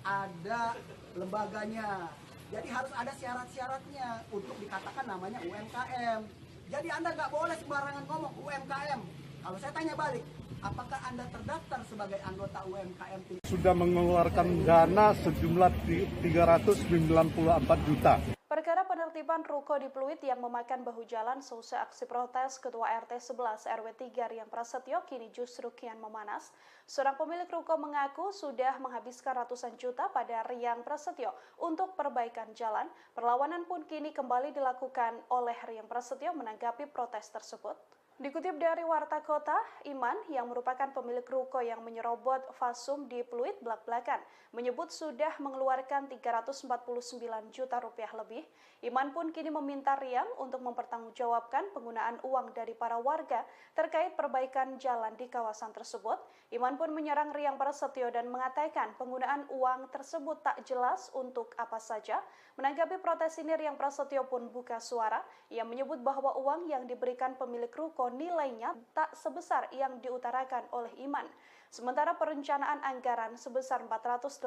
ada lembaganya. Jadi harus ada syarat-syaratnya untuk dikatakan namanya UMKM. Jadi Anda nggak boleh sembarangan ngomong UMKM. Kalau saya tanya balik, apakah Anda terdaftar sebagai anggota UMKM? Sudah mengeluarkan dana sejumlah 394 juta. Perkara penertiban ruko di Pluit yang memakan bahu jalan seusai aksi protes Ketua RT 11 RW 3 Riang Prasetyo kini justru kian memanas. Seorang pemilik ruko mengaku sudah menghabiskan ratusan juta pada Riang Prasetyo untuk perbaikan jalan. Perlawanan pun kini kembali dilakukan oleh Riang Prasetyo menanggapi protes tersebut. Dikutip dari Warta Kota, Iman yang merupakan pemilik ruko yang menyerobot fasum di Pluit belak-belakan menyebut sudah mengeluarkan 349 juta rupiah lebih. Iman pun kini meminta Riang untuk mempertanggungjawabkan penggunaan uang dari para warga terkait perbaikan jalan di kawasan tersebut. Iman pun menyerang Riang Prasetyo dan mengatakan penggunaan uang tersebut tak jelas untuk apa saja. Menanggapi protes ini, Riang Prasetyo pun buka suara. Ia menyebut bahwa uang yang diberikan pemilik ruko nilainya tak sebesar yang diutarakan oleh Iman. Sementara perencanaan anggaran sebesar 480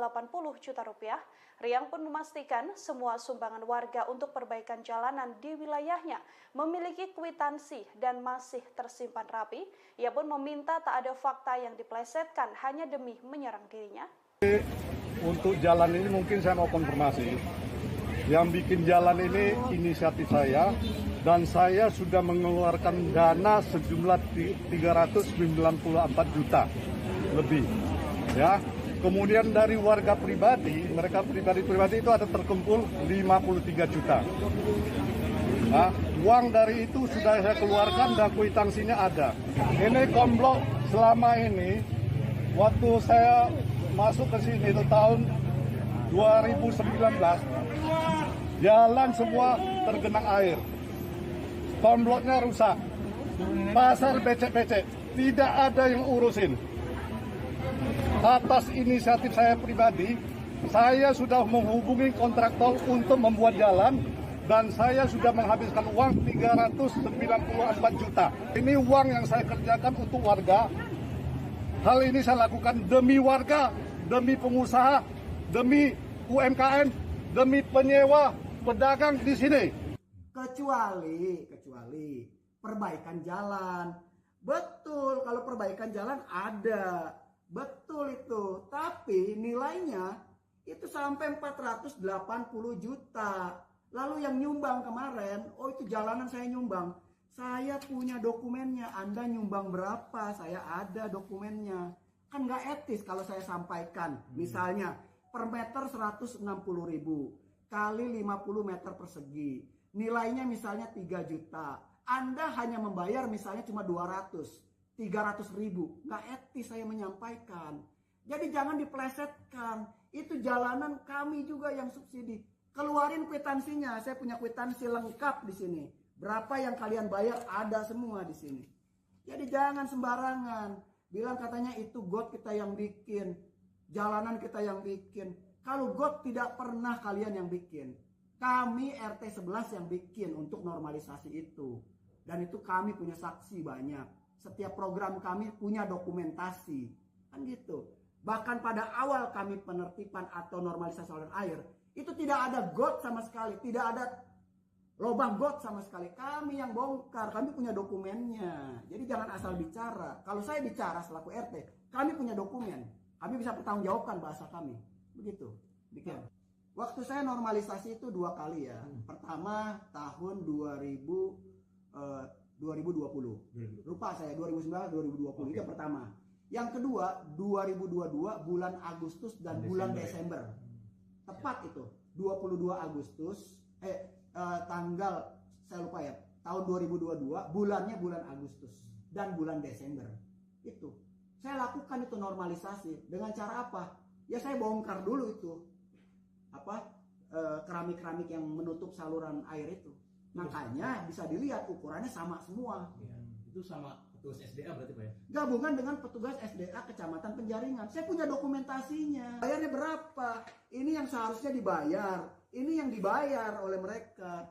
juta rupiah, Riang pun memastikan semua sumbangan warga untuk perbaikan jalanan di wilayahnya memiliki kwitansi dan masih tersimpan rapi. Ia pun meminta tak ada fakta yang diplesetkan hanya demi menyerang dirinya. Untuk jalan ini mungkin saya mau konfirmasi. Yang bikin jalan ini inisiatif saya, dan saya sudah mengeluarkan dana sejumlah 394 juta lebih. Ya. Kemudian dari warga pribadi, mereka pribadi itu ada terkumpul 53 juta. Nah, uang dari itu sudah saya keluarkan dan kwitansinya ada. Ini komplot selama ini, waktu saya masuk ke sini itu tahun 2019, jalan semua tergenang air. Komplotnya rusak. Pasar becek-becek, tidak ada yang urusin. Atas inisiatif saya pribadi, saya sudah menghubungi kontraktor untuk membuat jalan dan saya sudah menghabiskan uang 394 juta. Ini uang yang saya kerjakan untuk warga. Hal ini saya lakukan demi warga, demi pengusaha, demi UMKM, demi penyewa, pedagang di sini. Kecuali perbaikan jalan. Betul, kalau perbaikan jalan ada. Betul itu, tapi nilainya itu sampai 480 juta. Lalu yang nyumbang kemarin, oh itu jalanan saya nyumbang. Saya punya dokumennya, Anda nyumbang berapa, saya ada dokumennya. Kan nggak etis kalau saya sampaikan. Misalnya per meter 160.000 kali 50 meter persegi. Nilainya misalnya 3 juta. Anda hanya membayar misalnya cuma 300.000, nggak etis saya menyampaikan. Jadi jangan diplesetkan. Itu jalanan kami juga yang subsidi. Keluarin kwitansinya. Saya punya kwitansi lengkap di sini. Berapa yang kalian bayar ada semua di sini. Jadi jangan sembarangan. Bilang katanya itu got kita yang bikin, jalanan kita yang bikin. Kalau got tidak pernah kalian yang bikin. Kami RT 11 yang bikin untuk normalisasi itu. Dan itu kami punya saksi banyak. Setiap program kami punya dokumentasi, kan gitu. Bahkan pada awal kami penertiban atau normalisasi saluran air, itu tidak ada got sama sekali, tidak ada lubang got sama sekali. Kami yang bongkar, kami punya dokumennya. Jadi jangan asal bicara. Kalau saya bicara selaku RT, kami punya dokumen. Kami bisa pertanggungjawabkan bahasa kami. Begitu. Demikian. Waktu saya normalisasi itu 2 kali ya. Pertama tahun 2020. Lupa saya 2019 2020 itu yang pertama. Yang kedua 2022 bulan Agustus dan bulan Desember. Tepat itu 22 Agustus tanggal saya lupa ya. Tahun 2022 bulannya bulan Agustus dan bulan Desember. Itu. Saya lakukan itu normalisasi dengan cara apa? Ya saya bongkar dulu itu. Keramik-keramik yang menutup saluran air itu. Makanya bisa dilihat ukurannya sama semua. Ya, itu sama petugas SDA berarti Pak ya? Gabungan dengan petugas SDA Kecamatan Penjaringan. Saya punya dokumentasinya. Bayarnya berapa? Ini yang seharusnya dibayar. Ini yang dibayar oleh mereka.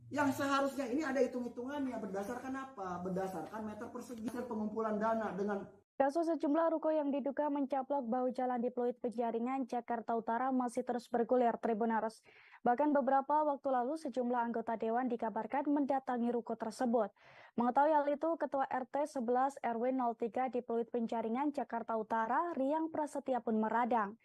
Yang seharusnya ini ada hitung-hitungannya. Berdasarkan apa? Berdasarkan meter persegi pengumpulan dana dengan Kasus sejumlah ruko yang diduga mencaplok bahu jalan di Pluit Penjaringan, Jakarta Utara masih terus bergulir, Tribuners. Bahkan beberapa waktu lalu sejumlah anggota dewan dikabarkan mendatangi ruko tersebut. Mengetahui hal itu, Ketua RT 11 RW 03 di Pluit Penjaringan, Jakarta Utara, Riang Prasetya pun meradang.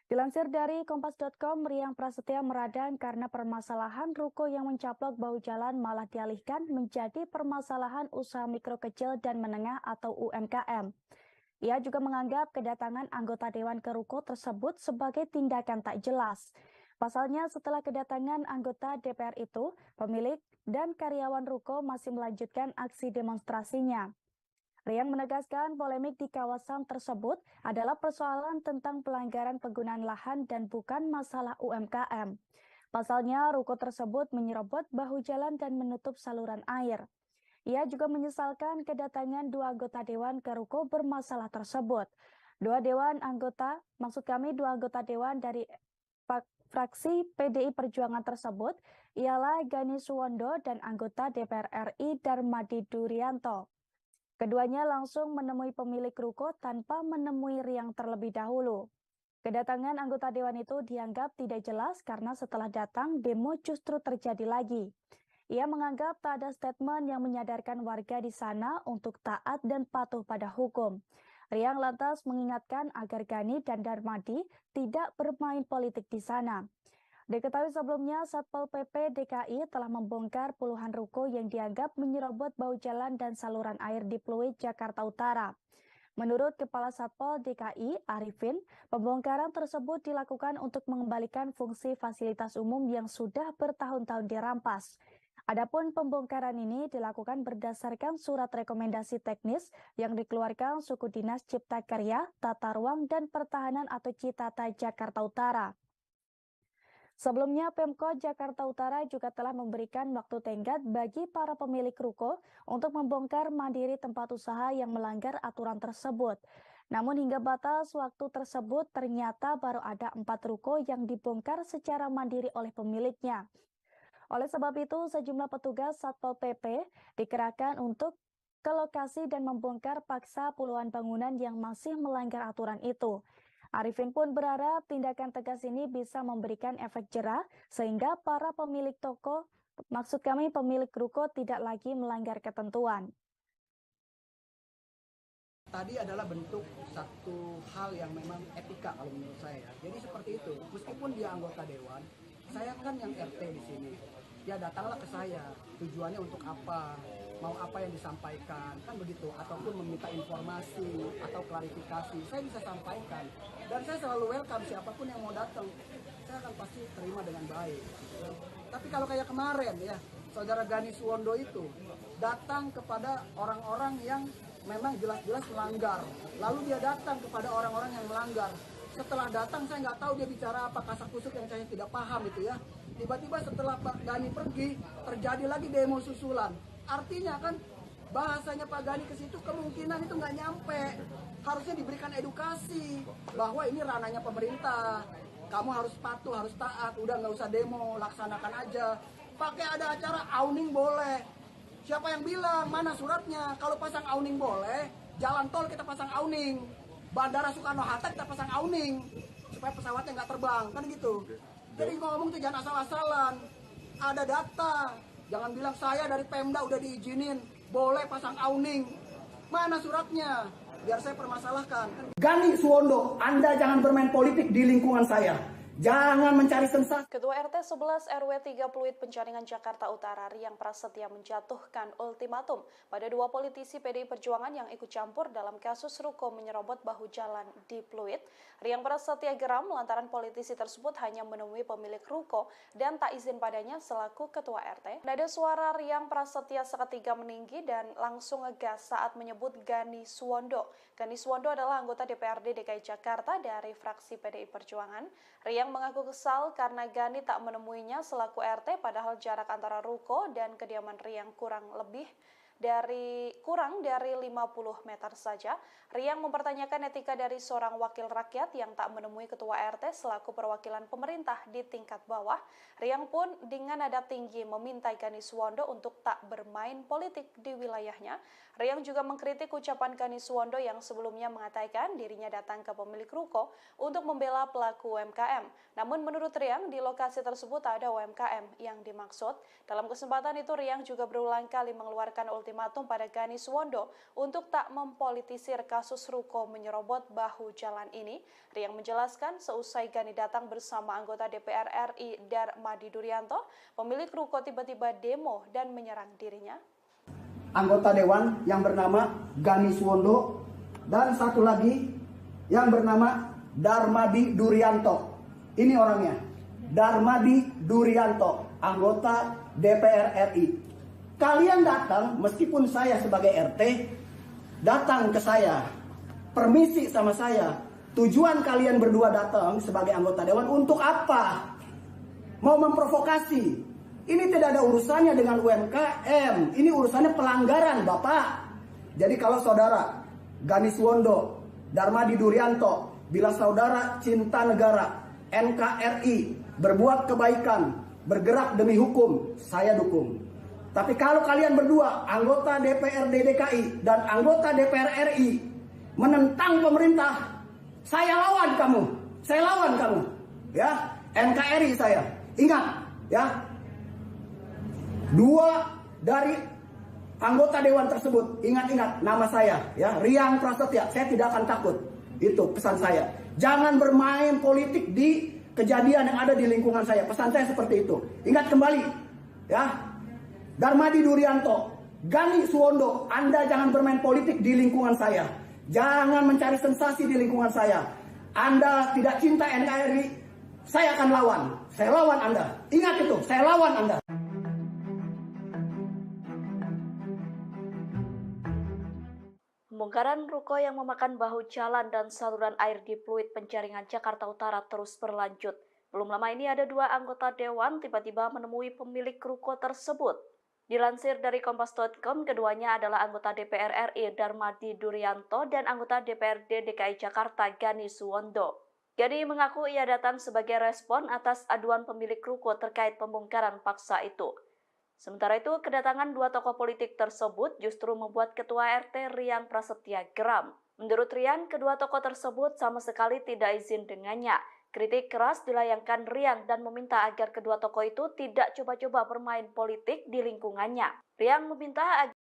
Dilansir dari Kompas.com, Riang Prasetya meradang karena permasalahan ruko yang mencaplok bahu jalan malah dialihkan menjadi permasalahan usaha mikro kecil dan menengah atau UMKM. Ia juga menganggap kedatangan anggota dewan ke ruko tersebut sebagai tindakan tak jelas. Pasalnya setelah kedatangan anggota DPR itu, pemilik dan karyawan ruko masih melanjutkan aksi demonstrasinya. Riang menegaskan polemik di kawasan tersebut adalah persoalan tentang pelanggaran penggunaan lahan dan bukan masalah UMKM. Pasalnya ruko tersebut menyerobot bahu jalan dan menutup saluran air. Ia juga menyesalkan kedatangan 2 anggota dewan ke ruko bermasalah tersebut. Dua anggota dewan dari fraksi PDI Perjuangan tersebut ialah Gani Suwondo dan anggota DPR RI Darmadi Durianto. Keduanya langsung menemui pemilik ruko tanpa menemui Riang terlebih dahulu. Kedatangan anggota dewan itu dianggap tidak jelas karena setelah datang demo justru terjadi lagi. Ia menganggap tak ada statement yang menyadarkan warga di sana untuk taat dan patuh pada hukum. Riang lantas mengingatkan agar Gani dan Darmadi tidak bermain politik di sana. Diketahui sebelumnya, Satpol PP DKI telah membongkar puluhan ruko yang dianggap menyerobot bahu jalan dan saluran air di Pluit, Jakarta Utara. Menurut Kepala Satpol DKI, Arifin, pembongkaran tersebut dilakukan untuk mengembalikan fungsi fasilitas umum yang sudah bertahun-tahun dirampas. Adapun pembongkaran ini dilakukan berdasarkan surat rekomendasi teknis yang dikeluarkan Suku Dinas Cipta Karya, Tata Ruang, dan Pertahanan atau Citata Jakarta Utara. Sebelumnya, Pemkot Jakarta Utara juga telah memberikan waktu tenggat bagi para pemilik ruko untuk membongkar mandiri tempat usaha yang melanggar aturan tersebut. Namun hingga batas waktu tersebut ternyata baru ada 4 ruko yang dibongkar secara mandiri oleh pemiliknya. Oleh sebab itu, sejumlah petugas Satpol PP dikerahkan untuk ke lokasi dan membongkar paksa puluhan bangunan yang masih melanggar aturan itu. Arifin pun berharap tindakan tegas ini bisa memberikan efek jera sehingga para pemilik toko, pemilik ruko tidak lagi melanggar ketentuan. Tadi adalah bentuk satu hal yang memang etika kalau menurut saya. Jadi seperti itu, meskipun dia anggota dewan, saya kan yang RT di sini. Ya datanglah ke saya, tujuannya untuk apa, mau apa yang disampaikan, kan begitu. Ataupun meminta informasi atau klarifikasi, saya bisa sampaikan. Dan saya selalu welcome siapapun yang mau datang, saya akan pasti terima dengan baik. Tapi kalau kayak kemarin ya, Saudara Gani Suwondo itu datang kepada orang-orang yang memang jelas-jelas melanggar. Lalu dia datang kepada orang-orang yang melanggar. Setelah datang saya nggak tahu dia bicara apa, kasak-kusuk yang saya tidak paham itu ya. Tiba-tiba setelah Pak Gani pergi, terjadi lagi demo susulan. Artinya kan bahasanya Pak Gani ke situ kemungkinan itu nggak nyampe. Harusnya diberikan edukasi bahwa ini ranahnya pemerintah. Kamu harus patuh, harus taat. Udah nggak usah demo, laksanakan aja. Pakai ada acara awning boleh. Siapa yang bilang? Mana suratnya? Kalau pasang awning boleh, jalan tol kita pasang awning. Bandara Soekarno-Hatta kita pasang awning supaya pesawatnya nggak terbang, kan gitu. Jadi ngomong tuh jangan asal-asalan. Ada data. Jangan bilang saya dari Pemda udah diizinin boleh pasang awning. Mana suratnya? Biar saya permasalahkan. Gani Suwondo, Anda jangan bermain politik di lingkungan saya. Jangan mencari sensasi. Ketua RT 11 RW 3 Pluit Penjaringan Jakarta Utara Riang Prasetya menjatuhkan ultimatum pada 2 politisi PDI Perjuangan yang ikut campur dalam kasus ruko menyerobot bahu jalan di Pluit. Riang Prasetya geram lantaran politisi tersebut hanya menemui pemilik ruko dan tak izin padanya selaku ketua RT. Nada suara Riang Prasetya seketika meninggi dan langsung ngegas saat menyebut Gani Suwondo. Gani Suwondo adalah anggota DPRD DKI Jakarta dari fraksi PDI Perjuangan. Riang mengaku kesal karena Gani tak menemuinya selaku RT padahal jarak antara ruko dan kediaman Riang kurang dari 50 meter saja. Riang mempertanyakan etika dari seorang wakil rakyat yang tak menemui ketua RT selaku perwakilan pemerintah di tingkat bawah. Riang pun dengan nada tinggi meminta Gani Suwondo untuk tak bermain politik di wilayahnya. Riang juga mengkritik ucapan Gani Suwondo yang sebelumnya mengatakan dirinya datang ke pemilik ruko untuk membela pelaku UMKM. Namun menurut Riang, di lokasi tersebut tak ada UMKM yang dimaksud. Dalam kesempatan itu, Riang juga berulang kali mengeluarkan ultimatum pada Gani Suwondo untuk tak mempolitisir kasus ruko menyerobot bahu jalan ini. Riang menjelaskan seusai Gani datang bersama anggota DPR RI Darmadi Durianto, pemilik ruko tiba-tiba demo dan menyerang dirinya. Anggota dewan yang bernama Gani Suwondo dan satu lagi yang bernama Darmadi Durianto. Ini orangnya, Darmadi Durianto, anggota DPR RI. Kalian datang, meskipun saya sebagai RT, datang ke saya, permisi sama saya. Tujuan kalian berdua datang sebagai anggota dewan untuk apa? Mau memprovokasi. Ini tidak ada urusannya dengan UMKM. Ini urusannya pelanggaran, Bapak. Jadi kalau saudara Gani Suwondo, Darmadi Durianto, bila saudara cinta negara, NKRI, berbuat kebaikan, bergerak demi hukum, saya dukung. Tapi kalau kalian berdua, anggota DPRD DKI dan anggota DPR RI, menentang pemerintah, saya lawan kamu. Saya lawan kamu. Ya, NKRI saya. Ingat, ya. 2 dari anggota dewan tersebut, ingat-ingat nama saya, ya, Riang Prasetya. Saya tidak akan takut. Itu pesan saya. Jangan bermain politik di kejadian yang ada di lingkungan saya. Pesan saya seperti itu. Ingat kembali, ya. Darmadi Durianto, Gani Suwondo, Anda jangan bermain politik di lingkungan saya. Jangan mencari sensasi di lingkungan saya. Anda tidak cinta NKRI, saya akan lawan. Saya lawan Anda. Ingat itu, saya lawan Anda. Pembongkaran ruko yang memakan bahu jalan dan saluran air di Pluit Penjaringan Jakarta Utara terus berlanjut. Belum lama ini ada 2 anggota dewan tiba-tiba menemui pemilik ruko tersebut. Dilansir dari Kompas.com, keduanya adalah anggota DPR RI Darmadi Duryanto dan anggota DPRD DKI Jakarta Gani Suwondo. Gani mengaku ia datang sebagai respon atas aduan pemilik ruko terkait pembongkaran paksa itu. Sementara itu, kedatangan 2 tokoh politik tersebut justru membuat Ketua RT Rian Prasetya geram. Menurut Rian, kedua tokoh tersebut sama sekali tidak izin dengannya. Kritik keras dilayangkan Rian dan meminta agar kedua tokoh itu tidak coba-coba bermain politik di lingkungannya. Rian meminta agar